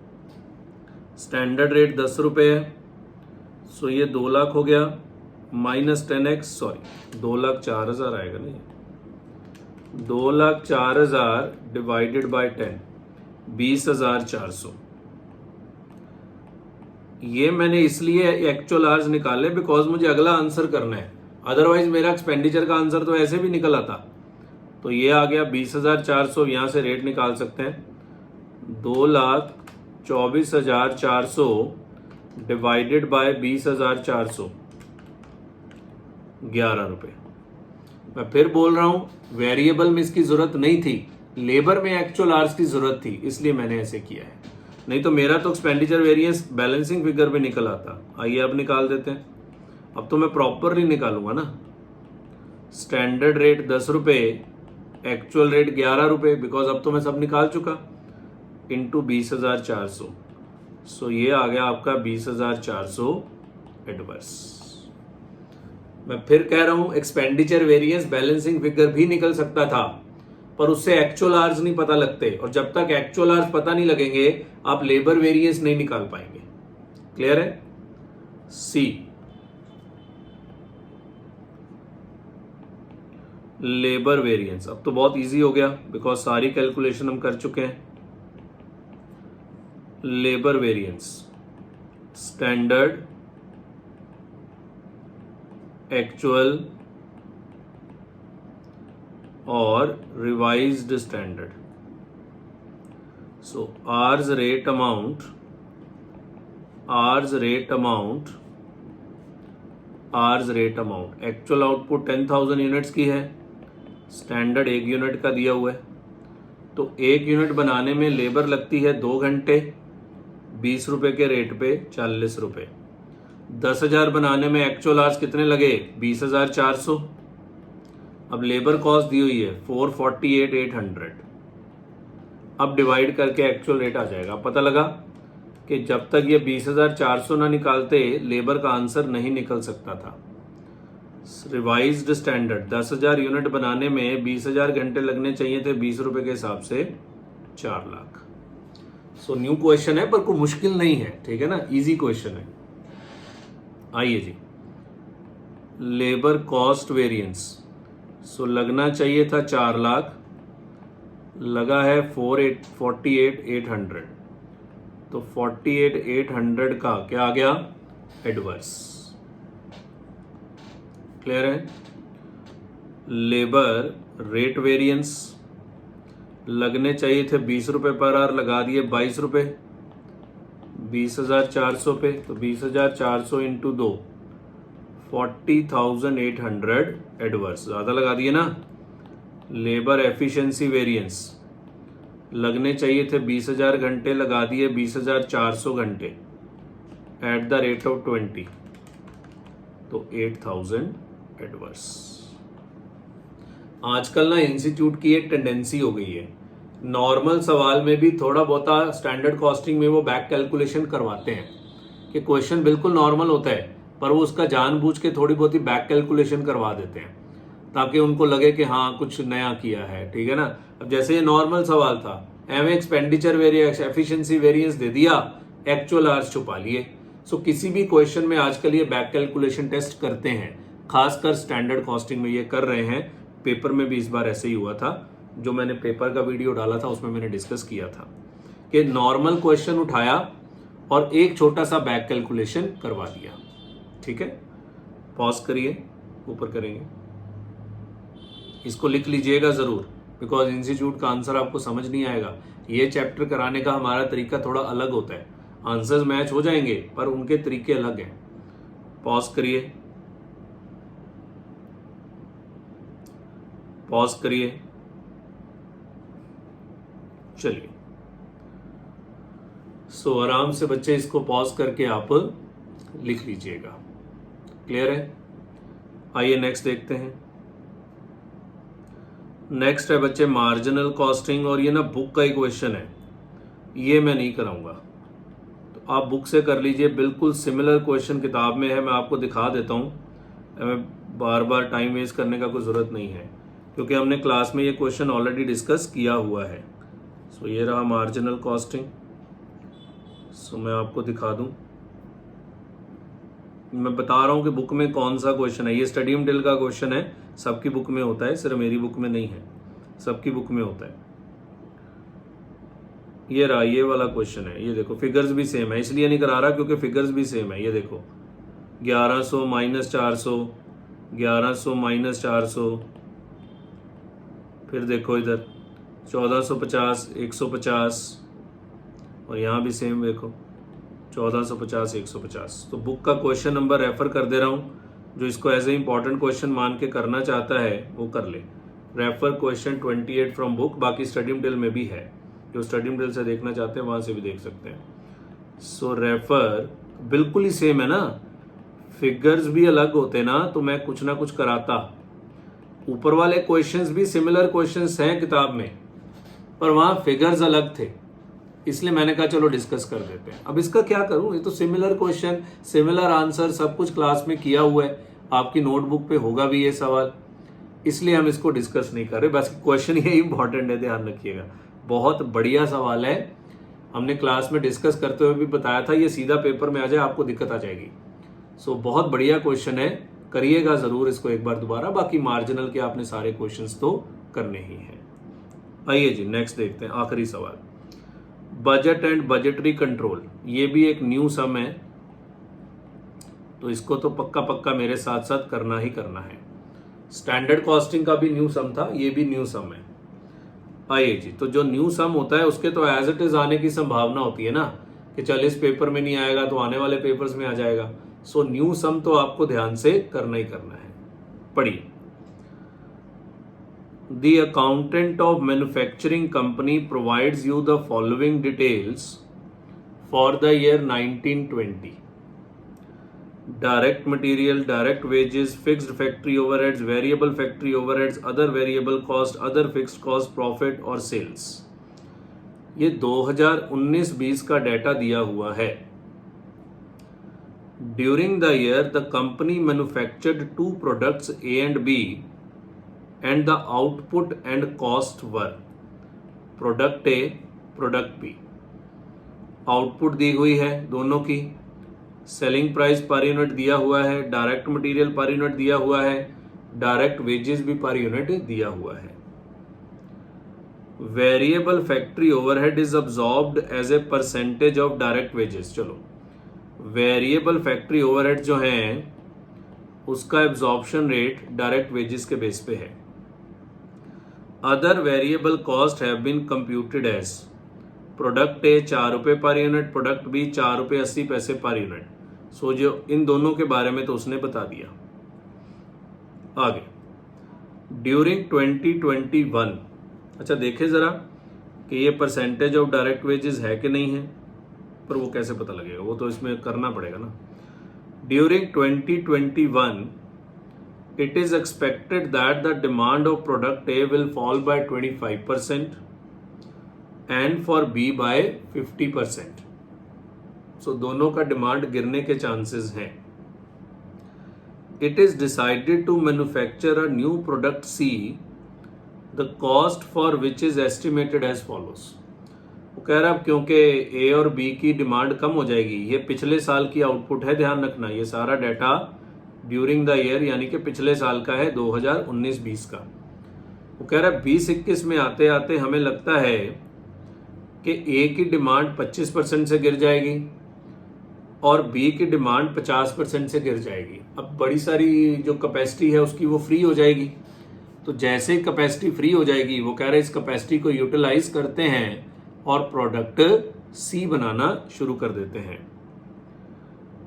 स्टैंडर्ड रेट 10 रुपये है, सो ये 2 लाख हो गया माइनस 10x, सॉरी 2,04,000 आएगा नहीं, 2,04,000 डिवाइडेड बाय 10, 20,400। ये मैंने इसलिए एक्चुअल आवर्स निकाले बिकॉज मुझे अगला आंसर करना है, अदरवाइज मेरा एक्सपेंडिचर का आंसर तो ऐसे भी निकल आता। तो ये आ गया 20,400, यहां से रेट निकाल सकते हैं, 2,24,400 डिवाइडेड बाय 20,400, 11 रुपए। मैं फिर बोल रहा हूं, वेरिएबल में इसकी जरूरत नहीं थी, लेबर में एक्चुअल आवर्स की जरूरत थी, इसलिए मैंने ऐसे किया है। नहीं तो मेरा तो एक्सपेंडिचर वेरिएंस बैलेंसिंग फिगर में निकल आता। आइए अब निकाल देते हैं। अब तो मैं प्रॉपरली निकालूंगा ना। स्टैंडर्ड रेट 10 रुपए, एक्चुअल रेट 11 रुपए, बिकॉज अब तो मैं सब निकाल चुका, इंटू 20,400। सो ये आ गया आपका 20,400 एडवर्स। मैं फिर कह रहा हूं, एक्सपेंडिचर वेरिएंस बैलेंसिंग फिगर भी निकल सकता था, पर उससे एक्चुअल आवर्स नहीं पता लगते, और जब तक एक्चुअल आवर्स पता नहीं लगेंगे आप लेबर वेरिएंस नहीं निकाल पाएंगे। क्लियर है? सी, लेबर वेरिएंस। अब तो बहुत इजी हो गया बिकॉज सारी कैलकुलेशन हम कर चुके हैं। लेबर वेरिएंस, स्टैंडर्ड, एक्चुअल और revised standard. So hours rate amount, hours rate amount, hours rate amount, actual output 10,000 units की है, स्टैंडर्ड 1 यूनिट का दिया हुआ है। तो 1 यूनिट बनाने में लेबर लगती है 2 घंटे, 20 रुपए के रेट पे 40 रुपए। 10,000 बनाने में एक्चुअल आवर्स कितने लगे? 20,400। अब लेबर कॉस्ट दी हुई है 448,800। अब डिवाइड करके एक्चुअल रेट आ जाएगा। पता लगा कि जब तक ये 20,400 ना निकालते लेबर का आंसर नहीं निकल सकता था। रिवाइज्ड स्टैंडर्ड, 10,000 यूनिट बनाने में 20,000 घंटे लगने चाहिए थे, 20 रुपए के हिसाब से 4 लाख। सो न्यू क्वेश्चन है पर कोई मुश्किल नहीं है, ठीक है ना, इजी क्वेश्चन है। आइए जी, लेबर कॉस्ट वेरिएंस। सो लगना चाहिए था 4 लाख, लगा है 48,800। तो 48,800 का क्या आ गया? एडवर्स। क्लियर है? लेबर रेट वेरिएंस, लगने चाहिए थे 20 रुपए पर आवर, लगा दिए 22 रुपए 20,400 पे। तो 20,400 इंटू 2, 40,800 एडवर्स। ज्यादा लगा दिए ना। लेबर एफिशिएंसी वेरिएंस, लगने चाहिए थे 20,000 घंटे, लगा दिए 20,400 घंटे एट द रेट ऑफ 20, तो 8,000 एडवर्स। आजकल ना इंस्टीट्यूट की एक टेंडेंसी हो गई है, नॉर्मल सवाल में भी थोड़ा बहुत स्टैंडर्ड कॉस्टिंग में वो बैक कैलकुलेशन करवाते हैं कि क्वेश्चन बिल्कुल नॉर्मल होता है पर वो उसका जानबूझ के थोड़ी बहुत ही बैक कैलकुलेशन करवा देते हैं ताकि उनको लगे कि हाँ कुछ नया किया है, ठीक है ना। अब जैसे ये नॉर्मल सवाल था, एवं एक्सपेंडिचर वेरिएंस, एफिशिएंसी वेरिएंस दे दिया, एक्चुअल आवर्स छुपा लिए। सो किसी भी क्वेश्चन में आजकल ये बैक कैलकुलेशन टेस्ट करते हैं, खासकर स्टैंडर्ड कॉस्टिंग में ये कर रहे हैं। पेपर में भी इस बार ऐसे ही हुआ था, जो मैंने पेपर का वीडियो डाला था उसमें मैंने डिस्कस किया था कि नॉर्मल क्वेश्चन उठाया और एक छोटा सा बैक कैलकुलेशन करवा दिया। ठीक है, पॉज करिए, ऊपर करेंगे। इसको लिख लीजिएगा ज़रूर, बिकॉज इंस्टीट्यूट का आंसर आपको समझ नहीं आएगा। ये चैप्टर कराने का हमारा तरीका थोड़ा अलग होता है। आंसर्स मैच हो जाएंगे पर उनके तरीके अलग हैं। पॉज करिए, पॉज करिए, चलिए। सो आराम से बच्चे इसको पॉज करके आप लिख लीजिएगा। क्लियर है? आइए नेक्स्ट देखते हैं। नेक्स्ट है बच्चे मार्जिनल कॉस्टिंग, और ये ना बुक का ही क्वेश्चन है, ये मैं नहीं कराऊंगा, तो आप बुक से कर लीजिए। बिल्कुल सिमिलर क्वेश्चन किताब में है, मैं आपको दिखा देता हूँ। हमें बार बार टाइम वेस्ट करने का कोई ज़रूरत नहीं है, क्योंकि हमने क्लास में ये क्वेश्चन ऑलरेडी डिस्कस किया हुआ है। सो ये रहा मार्जिनल कॉस्टिंग। सो मैं आपको दिखा दूं, मैं बता रहा हूं कि बुक में कौन सा क्वेश्चन है। ये स्टडी मटेरियल का क्वेश्चन है, सबकी बुक में होता है, सिर्फ मेरी बुक में नहीं है, सबकी बुक में होता है। ये रहा, ये वाला क्वेश्चन है। ये देखो फिगर्स भी सेम है, इसलिए नहीं करा रहा क्योंकि फिगर्स भी सेम है। ये देखो 1100 माइनस 400, 1100 माइनस 400, फिर देखो इधर 1450, 150, और यहाँ भी सेम देखो 1450, 150। तो बुक का क्वेश्चन नंबर रेफर कर दे रहा हूँ, जो इसको एज ए इंपॉर्टेंट क्वेश्चन मान के करना चाहता है वो कर ले। रेफर क्वेश्चन 28 फ्रॉम बुक, बाकी स्टडी मटेरियल में भी है, जो स्टडी मटेरियल से देखना चाहते हैं वहां से भी देख सकते हैं। सो रेफर बिल्कुल ही सेम है ना, फिगर्स भी अलग होते ना तो मैं कुछ ना कुछ कराता। ऊपर वाले क्वेश्चंस भी सिमिलर क्वेश्चंस हैं किताब में, पर वहां फिगर्स अलग थे, इसलिए मैंने कहा चलो डिस्कस कर देते हैं। अब इसका क्या करूं, ये तो सिमिलर क्वेश्चन, सिमिलर आंसर, सब कुछ क्लास में किया हुआ है, आपकी नोटबुक पे होगा भी ये सवाल, इसलिए हम इसको डिस्कस नहीं कर रहे। बस क्वेश्चन ये इंपॉर्टेंट है, ध्यान रखिएगा। बहुत बढ़िया सवाल है, हमने क्लास में डिस्कस करते हुए भी बताया था, ये सीधा पेपर में आ जाए आपको दिक्कत आ जाएगी। सो बहुत बढ़िया क्वेश्चन है, करिएगा जरूर इसको एक बार दोबारा। बाकी मार्जिनल के आपने सारे क्वेश्चंस तो करने ही हैं। आइए जी नेक्स्ट देखते हैं, आखिरी सवाल। बजट एंड बजटरी कंट्रोल, ये भी एक न्यू सम है, तो इसको तो पक्का पक्का मेरे साथ साथ करना ही करना है। स्टैंडर्ड कॉस्टिंग का भी न्यू सम था, ये भी न्यू सम है। आइए जी, तो जो न्यू सम होता है उसके तो एज इट इज आने की संभावना होती है ना, कि चल इस पेपर में नहीं आएगा तो आने वाले पेपर्स में आ जाएगा। सो न्यू सम तो आपको ध्यान से करना ही करना है। पढ़िए। The accountant of manufacturing company provides you the following details for the year 1920. Direct material, direct wages, fixed factory overheads, variable factory overheads, other variable cost, other fixed cost, profit और sales। ये 2019-20 का data दिया हुआ है। During the year, the company manufactured two products A and B, and the output and cost were product A, product B। Output दी हुई है दोनों की, सेलिंग प्राइस पर यूनिट दिया हुआ है, डायरेक्ट मटेरियल पर यूनिट दिया हुआ है, डायरेक्ट वेजेस भी पर यूनिट दिया हुआ है। Variable factory overhead is absorbed as a percentage of direct wages. चलो, वेरिएबल फैक्ट्री ओवरहेड जो है उसका एब्जॉर्प्शन रेट डायरेक्ट वेजेस के बेस पे है। Other variable cost have been computed as product A 4 रुपए पर यूनिट, प्रोडक्ट बी 4 रुपए 80 पैसे पर यूनिट। सो जो इन दोनों के बारे में तो उसने बता दिया। आगे ड्यूरिंग 2021, अच्छा देखें जरा कि ये परसेंटेज ऑफ डायरेक्ट वेजेस है कि नहीं है, पर वो कैसे पता लगेगा, वो तो इसमें करना पड़ेगा ना। During 2021 it is expected that the demand of product A will fall by 25% and for B by 50%। so दोनों का डिमांड गिरने के चांसेस हैं। It is decided to manufacture a new product C, the cost for which is estimated as follows। वो कह रहा है क्योंकि A और B की डिमांड कम हो जाएगी, ये पिछले साल की आउटपुट है, ध्यान रखना, ये सारा डाटा ड्यूरिंग द ईयर यानी कि पिछले साल का है, 2019-20 का। वो कह रहा है 20-21 में आते आते हमें लगता है कि ए की डिमांड 25% से गिर जाएगी और बी की डिमांड 50% से गिर जाएगी। अब बड़ी सारी जो कैपेसिटी है उसकी वो फ्री हो जाएगी, तो तो जैसे ही कैपेसिटी फ्री हो जाएगी, वो कह रहे हैं इस कैपेसिटी को यूटिलाइज करते हैं और प्रोडक्ट सी बनाना शुरू कर देते हैं।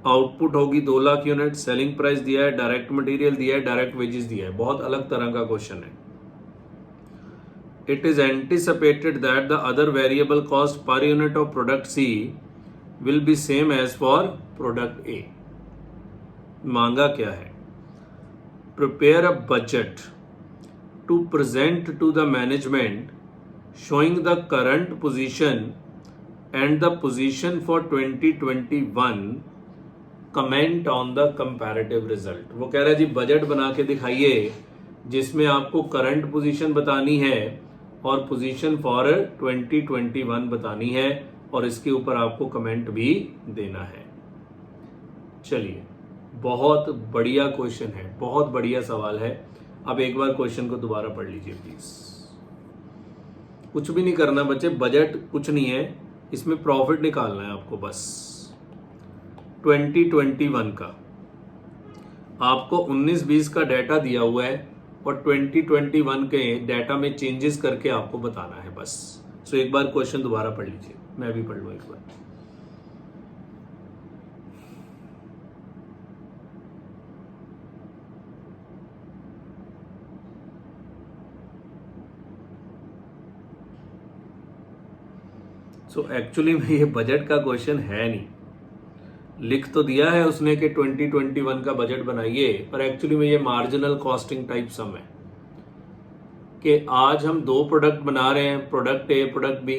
आउटपुट होगी 2 लाख यूनिट, सेलिंग प्राइस दिया है, डायरेक्ट मटेरियल दिया है, डायरेक्ट वेजेस दिया है। बहुत अलग तरह का क्वेश्चन है। It is anticipated that the other variable cost per unit of product C will be same as for product A. मांगा क्या है? Prepare a budget to present to the management showing the current position and the position for 2021, comment on the comparative result। वो कह रहा है जी budget बना के दिखाइए जिसमें आपको करंट पोजीशन बतानी है और पोजीशन फॉर 2021 बतानी है और इसके ऊपर आपको कमेंट भी देना है। चलिए, बहुत बढ़िया क्वेश्चन है, बहुत बढ़िया सवाल है। अब एक बार क्वेश्चन को दोबारा पढ़ लीजिए प्लीज। कुछ भी नहीं करना बच्चे, बजट कुछ नहीं है, इसमें प्रॉफिट निकालना है आपको बस। 2021 का आपको 19-20 का डाटा दिया हुआ है और 2021 के डाटा में चेंजेस करके आपको बताना है बस। सो एक बार क्वेश्चन दोबारा पढ़ लीजिए, मैं भी पढ़ लूँ एक बार। सो एक्चुअली में ये बजट का क्वेश्चन है नहीं, लिख तो दिया है उसने कि 2021 का बजट बनाइए, पर एक्चुअली में ये मार्जिनल कॉस्टिंग टाइप सम है कि आज हम 2 प्रोडक्ट बना रहे हैं, प्रोडक्ट ए प्रोडक्ट बी,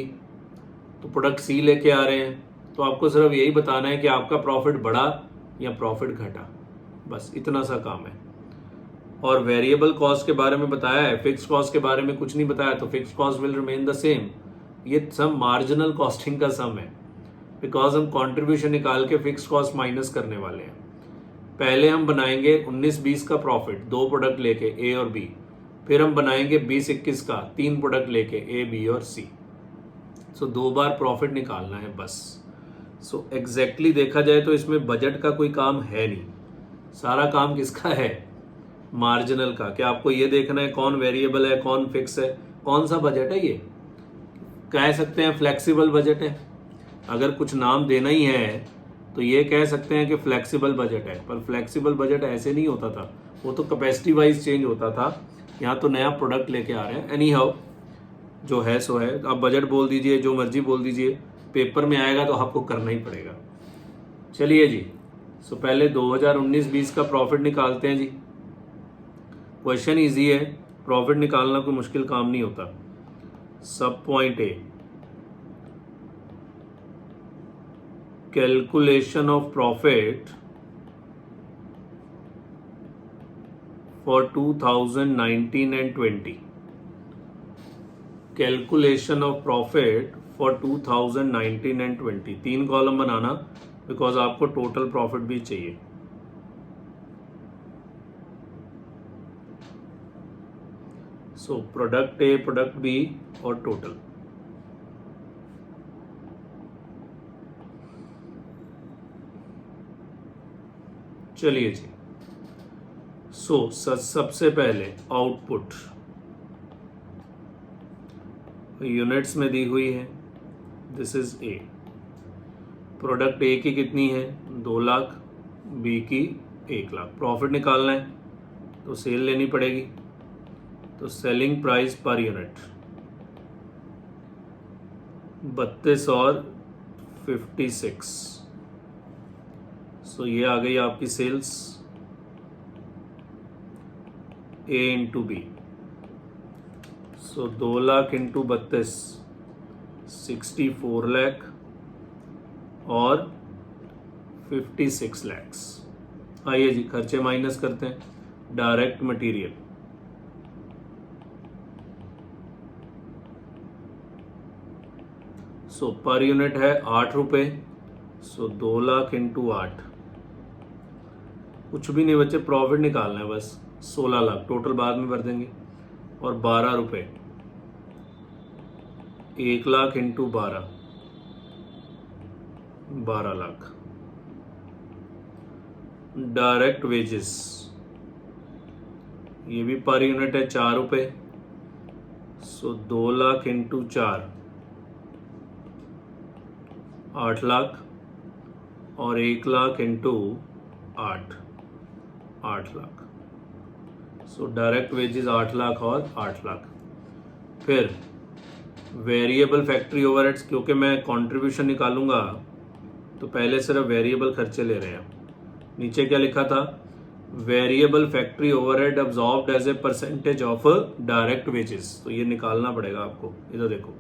तो प्रोडक्ट सी लेके आ रहे हैं, तो आपको सिर्फ यही बताना है कि आपका प्रॉफिट बढ़ा या प्रॉफिट घटा, बस इतना सा काम है। और वेरिएबल कॉस्ट के बारे में बताया है, फिक्स कॉस्ट के बारे में कुछ नहीं बताया, तो fix cost will remain the same. ये सम मार्जिनल कॉस्टिंग का सम है, बिकॉज हम कंट्रीब्यूशन निकाल के फिक्स कॉस्ट माइनस करने वाले हैं। पहले हम बनाएंगे 19-20 का प्रॉफिट 2 प्रोडक्ट लेके ए और बी, फिर हम बनाएंगे 20-21 का 3 प्रोडक्ट लेके ए बी और सी। सो 2 बार प्रॉफिट निकालना है बस। सो एग्जैक्टली देखा जाए तो इसमें बजट का कोई काम है नहीं, सारा काम किसका है? मार्जिनल का। क्या आपको ये देखना है कौन वेरिएबल है कौन फिक्स है? कौन सा बजट है ये? कह सकते हैं फ्लेक्सिबल बजट है। अगर कुछ नाम देना ही है तो ये कह सकते हैं कि फ्लेक्सिबल बजट है, पर फ्लेक्सिबल बजट ऐसे नहीं होता था, वो तो कैपेसिटी वाइज चेंज होता था। यहाँ तो नया प्रोडक्ट लेके आ रहे हैं। एनी हाउ, जो है सो है। आप बजट बोल दीजिए, जो मर्जी बोल दीजिए, पेपर में आएगा तो आपको करना ही पड़ेगा। चलिए जी, सो पहले 2019-20 का प्रॉफिट निकालते हैं जी। क्वेश्चन इजी है, प्रॉफिट निकालना कोई मुश्किल काम नहीं होता। Sub point A, calculation of profit for 2019 and 20, calculation of profit for 2019 and 20, 3 column बनाना बिकॉज आपको टोटल प्रॉफिट भी चाहिए। So product A product B और टोटल। चलिए जी, सो सबसे पहले आउटपुट यूनिट्स में दी हुई है, दिस इज ए। प्रोडक्ट ए की कितनी है? 2 लाख, बी की 1 लाख। प्रॉफिट निकालना है तो सेल लेनी पड़ेगी, तो सेलिंग प्राइस पर यूनिट 32 और 56। सो ये आ गई आपकी सेल्स ए इंटू बी। सो 2 लाख इंटू 32 64 लाख और 56 लैक्स। आइए जी खर्चे माइनस करते हैं। Direct material so per unit है 8 रुपये। सो 2 लाख इंटू 8, कुछ भी नहीं बच्चे, प्रॉफिट निकालना है बस। 16 लाख, टोटल बाद में भर देंगे। और 12 रुपये, 1 lakh into 12, 12 lakh. Direct wages ये भी पर यूनिट है 4 रुपये, सो 2 लाख इंटू 4 8 लाख, और 1 lakh into 8 lakh. So direct wages 8 lakh और 8 लाख। फिर वेरिएबल फैक्ट्री ओवरहेड्स, क्योंकि मैं कंट्रीब्यूशन निकालूंगा तो पहले सिर्फ वेरिएबल खर्चे ले रहे हैं। नीचे क्या लिखा था, variable factory overhead absorbed as a percentage of direct wages. तो ये निकालना पड़ेगा आपको। इधर देखो,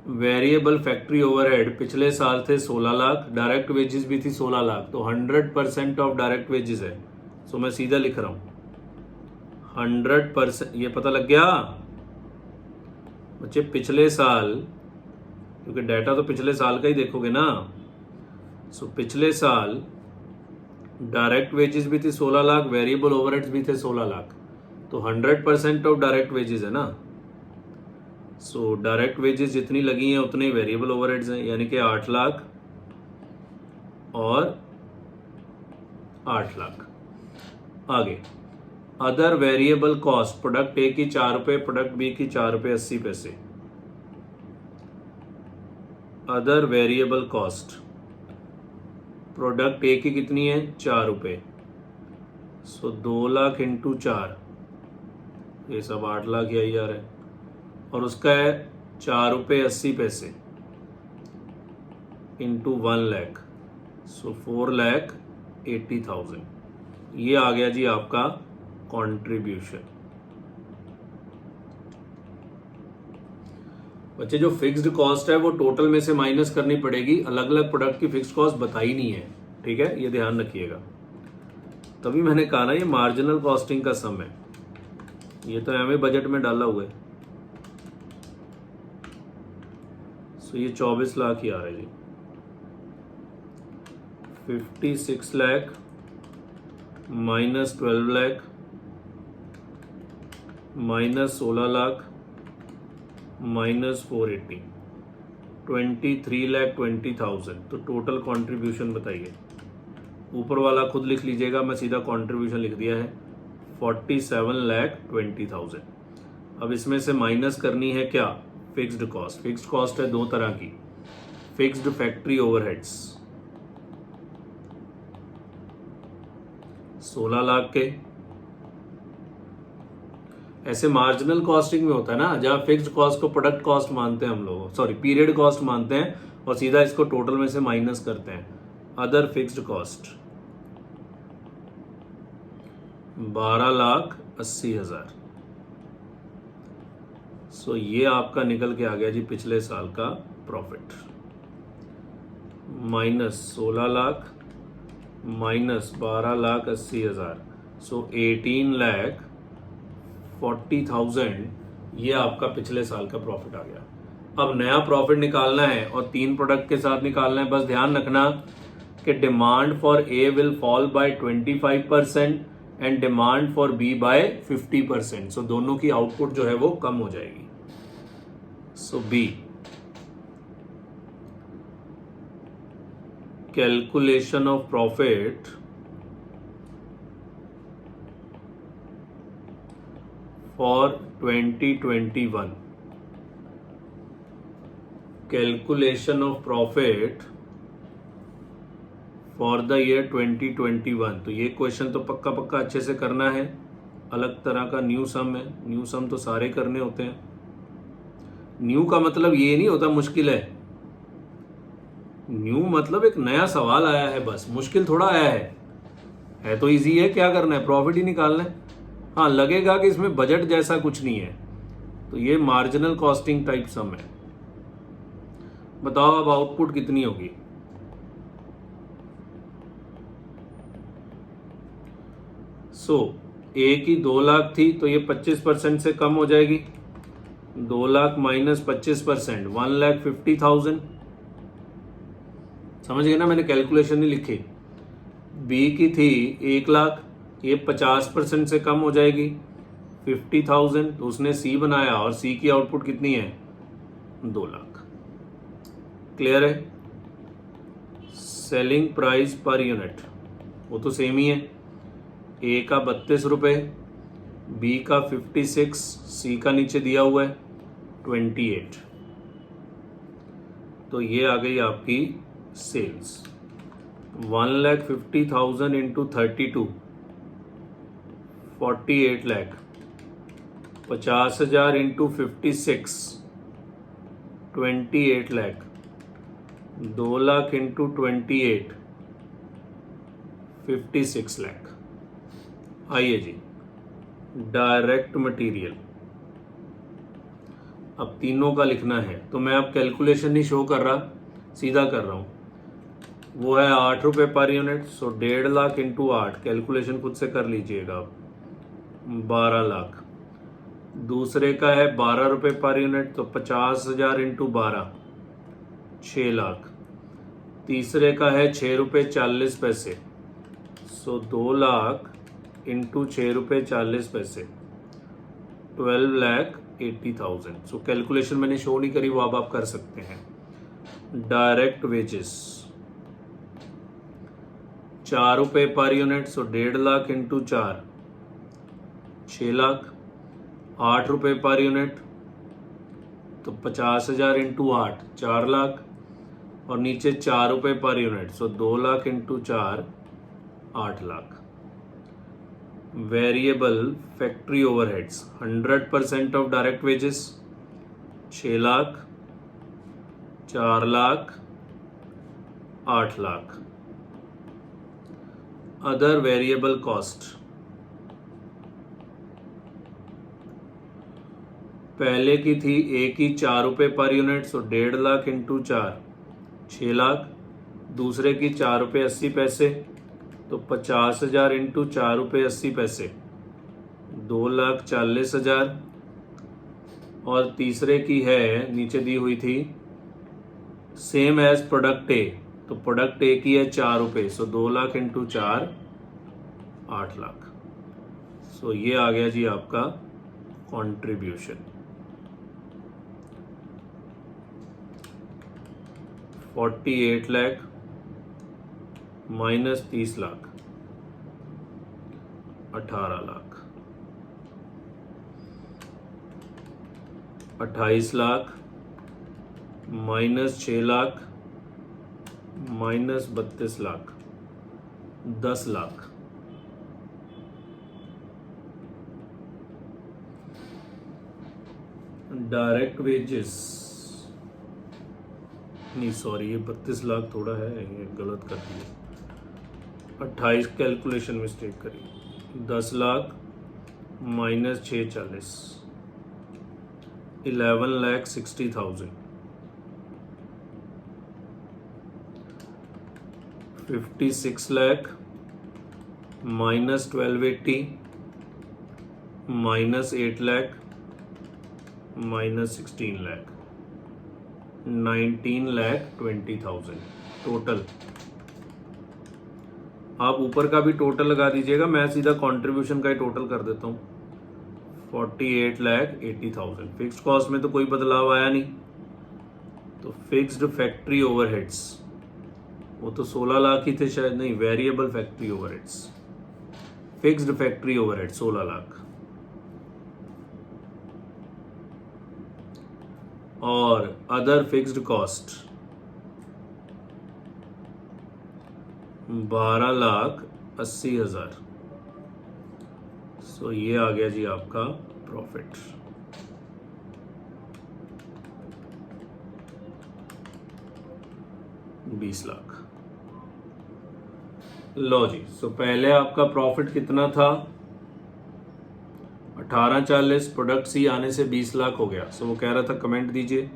वेरिएबल फैक्ट्री ओवरहेड पिछले साल थे 16 लाख, डायरेक्ट वेजेस भी थी 16 लाख, तो 100% ऑफ डायरेक्ट वेजेस है। सो मैं सीधा लिख रहा हूं 100%। ये पता लग गया बच्चे? पिछले साल, क्योंकि डाटा तो पिछले साल का ही देखोगे ना। सो पिछले साल डायरेक्ट वेजेस भी थी 16 लाख, वेरिएबल ओवरहेड्स भी थे 16 लाख, तो 100% ऑफ डायरेक्ट वेजेस है ना। सो डायरेक्ट वेजेस जितनी लगी हैं उतने ही वेरिएबल ओवरहेड्स हैं, यानी कि 8 लाख और 8 लाख। आगे अदर वेरिएबल कॉस्ट, प्रोडक्ट ए की 4 रुपये, प्रोडक्ट बी की 4 रुपये 80 पैसे। अदर वेरिएबल कॉस्ट, प्रोडक्ट ए की कितनी है 4 रुपये, सो 2 लाख इंटू 4, ये सब 8 लाख ही आई आ रहा है, और उसका है 4 रुपये 80 पैसे इंटू 1 लाख, सो 4,80,000। ये आ गया जी आपका कंट्रीब्यूशन। बच्चे जो फिक्स्ड कॉस्ट है वो टोटल में से माइनस करनी पड़ेगी, अलग अलग प्रोडक्ट की फिक्स्ड कॉस्ट बताई नहीं है, ठीक है, ये ध्यान रखिएगा। तभी मैंने कहा ना ये मार्जिनल कॉस्टिंग का सम है, ये तो हमें बजट में डाला हुआ है। सो ये 24 लाख ही आ रहा है जी। 56 lakh minus 12 lakh minus 16 lakh minus 480, 23,20,000। तो टोटल कंट्रीब्यूशन बताइए। ऊपर वाला खुद लिख लीजिएगा, मैं सीधा कंट्रीब्यूशन लिख दिया है 47,20,000। अब इसमें से माइनस करनी है क्या, फिक्स्ड कॉस्ट। फिक्स्ड कॉस्ट है दो तरह की, फिक्स्ड फैक्ट्री ओवरहेड्स 16 लाख के, ऐसे मार्जिनल कॉस्टिंग में होता है ना, जहां फिक्स्ड कॉस्ट को प्रोडक्ट कॉस्ट मानते हैं हम लोग, सॉरी पीरियड कॉस्ट मानते हैं, और सीधा इसको टोटल में से माइनस करते हैं। Other fixed cost 12,80,000। सो ये आपका निकल के आ गया जी पिछले साल का प्रॉफिट, माइनस 16 लाख माइनस 12,80,000, सो 18,40,000। ये आपका पिछले साल का प्रॉफिट आ गया। अब नया प्रॉफिट निकालना है और 3 प्रोडक्ट के साथ निकालना है। बस ध्यान रखना कि demand for A will fall by 25% and demand for B by 50%। So दोनों की आउटपुट जो है वो कम हो जाएगी। So B, calculation of profit for 2021, calculation of profit for the year 2021। तो ये क्वेश्चन तो पक्का पक्का अच्छे से करना है, अलग तरह का न्यू सम है। न्यू सम तो सारे करने होते हैं। न्यू का मतलब ये नहीं होता मुश्किल है, न्यू मतलब एक नया सवाल आया है, बस मुश्किल थोड़ा आया है तो इजी है। क्या करना है, प्रॉफिट ही निकालना है। हाँ, लगेगा कि इसमें बजट जैसा कुछ नहीं है, तो ये मार्जिनल कॉस्टिंग टाइप सम है। बताओ अब आउटपुट कितनी होगी। सो ए की 2 लाख थी, तो ये 25% से कम हो जाएगी। 2 लाख माइनस 25%, 1,50,000। समझ गए ना, मैंने कैलकुलेशन नहीं लिखी। बी की थी 1 लाख, ये 50% से कम हो जाएगी 50,000, तो उसने सी बनाया और सी की आउटपुट कितनी है 2 लाख। क्लियर है। सेलिंग प्राइस पर यूनिट वो तो सेम ही है, ए का 32 रुपये, बी का 56, सी का नीचे दिया हुआ है 28। तो ये आ गई आपकी sales. 1,50,000 into 32 48 lakh. 50,000 into 56 28 lakh. 2 lakh into 28 56 lakh. आइए जी, डायरेक्ट मटेरियल अब तीनों का लिखना है, तो मैं अब कैलकुलेशन नहीं शो कर रहा, सीधा कर रहा हूँ। वो है 8 रुपये पर यूनिट, सो 1.5 लाख इंटू 8, कैलकुलेशन खुद से कर लीजिएगा आप, 12 लाख। दूसरे का है 12 रुपये पर यूनिट, तो 50,000 इंटू 12 6 लाख। तीसरे का है 6 रुपये 40 पैसे, सो 2 लाख इंटू 6 रुपये 40 पैसे 12,80,000। सो कैलकुलेशन मैंने शो नहीं करी, वो अब आप कर सकते हैं। डायरेक्ट वेजेस 4 रुपये पर यूनिट, सो 1.5 लाख इंटू 4 6 लाख। 8 रुपये पर यूनिट, तो 50,000 इंटू 8 4 लाख। और नीचे 4 रुपये per unit, so 2 lakh into 4 8 lakh. Variable factory overheads 100% of direct wages 6 lakh 4 lakh 8 lakh. Other variable cost पहले की थी ए की 4 रुपये पर यूनिट, सो 1.5 लाख इंटू 4 6 लाख। दूसरे की 4 रुपये 80 पैसे, तो 50,000 इंटू 4 रुपये 80 पैसे 2,40,000। और तीसरे की है नीचे दी हुई थी सेम एज प्रोडक्ट ए, तो प्रोडक्ट ए की है 4 रुपये, सो 2 लाख इंटू 4 8 लाख। सो ये आ गया जी आपका contribution. 48 lakh minus 30 lakh 18 lakh. 28 lakh minus 6 lakh minus 32 lakh 10 lakh. Direct wages नहीं, सॉरी, ये 32 लाख थोड़ा है, ये गलत कर दिया, 28 कैलकुलेशन मिस्टेक करी। 10 lakh minus 640 11,60,000। 56 lakh minus 1280 minus 8 lakh minus 16 lakh 19,20,000 total. आप ऊपर का भी टोटल लगा दीजिएगा, मैं सीधा कंट्रीब्यूशन का ही टोटल कर देता हूँ। 48,80,000। फिक्स्ड कॉस्ट में तो कोई बदलाव आया नहीं, तो फिक्स्ड फैक्ट्री ओवरहेड्स वो तो 16 लाख ही थे शायद, नहीं, variable factory overheads, fixed factory overhead 16 lakh. और अदर फिक्स्ड कॉस्ट 12,80,000। सो ये आ गया जी आपका प्रॉफिट। $20 लाख। लो जी, सो पहले आपका प्रॉफिट कितना था? 1840, प्रोडक्ट सी आने से 20 लाख हो गया। सो वो कह रहा था कमेंट दीजिए,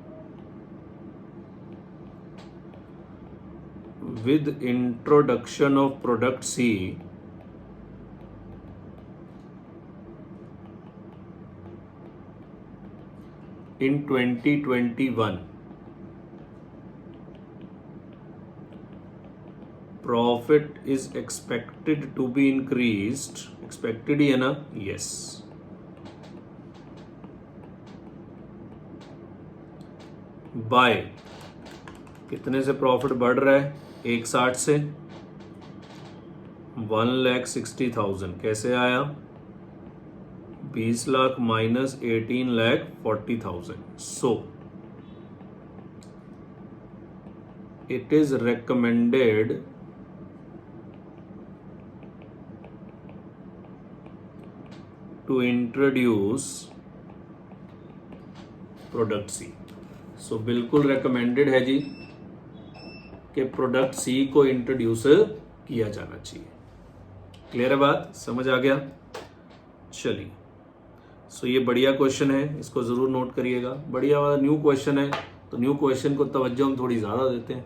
with introduction of product C in 2021 profit is expected to be increased, expected ही है ना? yes, by कितने से प्रॉफिट बढ़ रहा है? 160 से 1,60,000 कैसे आया? 20 लाख minus 18,40,000. So it is recommended to introduce product C. So बिल्कुल रेकमेंडेड है जी कि प्रोडक्ट सी को इंट्रोड्यूस किया जाना चाहिए. क्लियर है बात? समझ आ गया? चलिए. सो ये बढ़िया क्वेश्चन है, इसको ज़रूर नोट करिएगा. बढ़िया वाला न्यू क्वेश्चन है, तो न्यू क्वेश्चन को तवज्जो हम थोड़ी ज़्यादा देते हैं.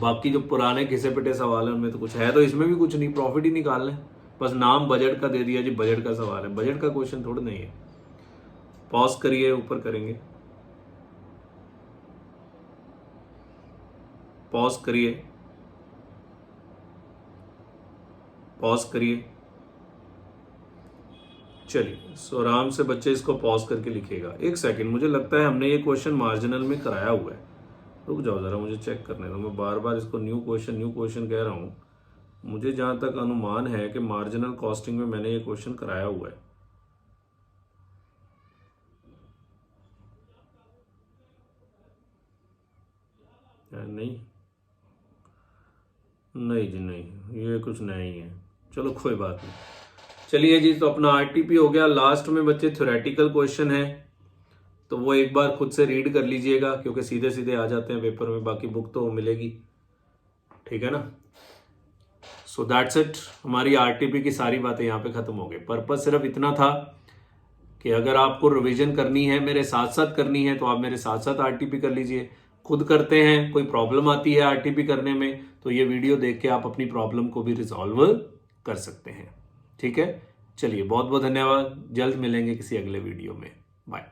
बाकी जो पुराने घिसे पिटे सवाल हैं उनमें तो कुछ है, तो इसमें भी कुछ नहीं, प्रॉफिट ही निकालना है. बस नाम बजट का दे दिया जी, बजट का सवाल है, बजट का क्वेश्चन थोड़ा नहीं है. पॉज करिए, ऊपर करेंगे. पॉज करिए, पॉज करिए. चलिए. सो आराम से बच्चे इसको पॉज करके लिखिएगा. एक सेकंड, मुझे लगता है हमने ये क्वेश्चन मार्जिनल में कराया हुआ है. रुक जाओ ज़रा, मुझे चेक करने दो. मैं बार बार इसको न्यू क्वेश्चन कह रहा हूँ. मुझे जहाँ तक अनुमान है कि मार्जिनल कॉस्टिंग में मैंने ये क्वेश्चन कराया हुआ है. नहीं जी नहीं, ये कुछ नहीं है. चलो कोई बात नहीं. चलिए जी, तो अपना आरटीपी हो गया. लास्ट में बच्चे थ्योरेटिकल क्वेश्चन है, तो वो एक बार खुद से रीड कर लीजिएगा, क्योंकि सीधे सीधे आ जाते हैं पेपर में. बाकी बुक तो मिलेगी, ठीक है ना? So that's it. हमारी आरटीपी की सारी बातें यहाँ पे खत्म हो गई. पर्पस सिर्फ इतना था कि अगर आपको रिवीजन करनी है, मेरे साथ साथ करनी है, तो आप मेरे साथ साथ आरटीपी कर लीजिए. खुद करते हैं, कोई प्रॉब्लम आती है आरटीपी करने में, तो ये वीडियो देख के आप अपनी प्रॉब्लम को भी रिजॉल्व कर सकते हैं. ठीक है. चलिए, बहुत बहुत धन्यवाद. जल्द मिलेंगे किसी अगले वीडियो में. बाय.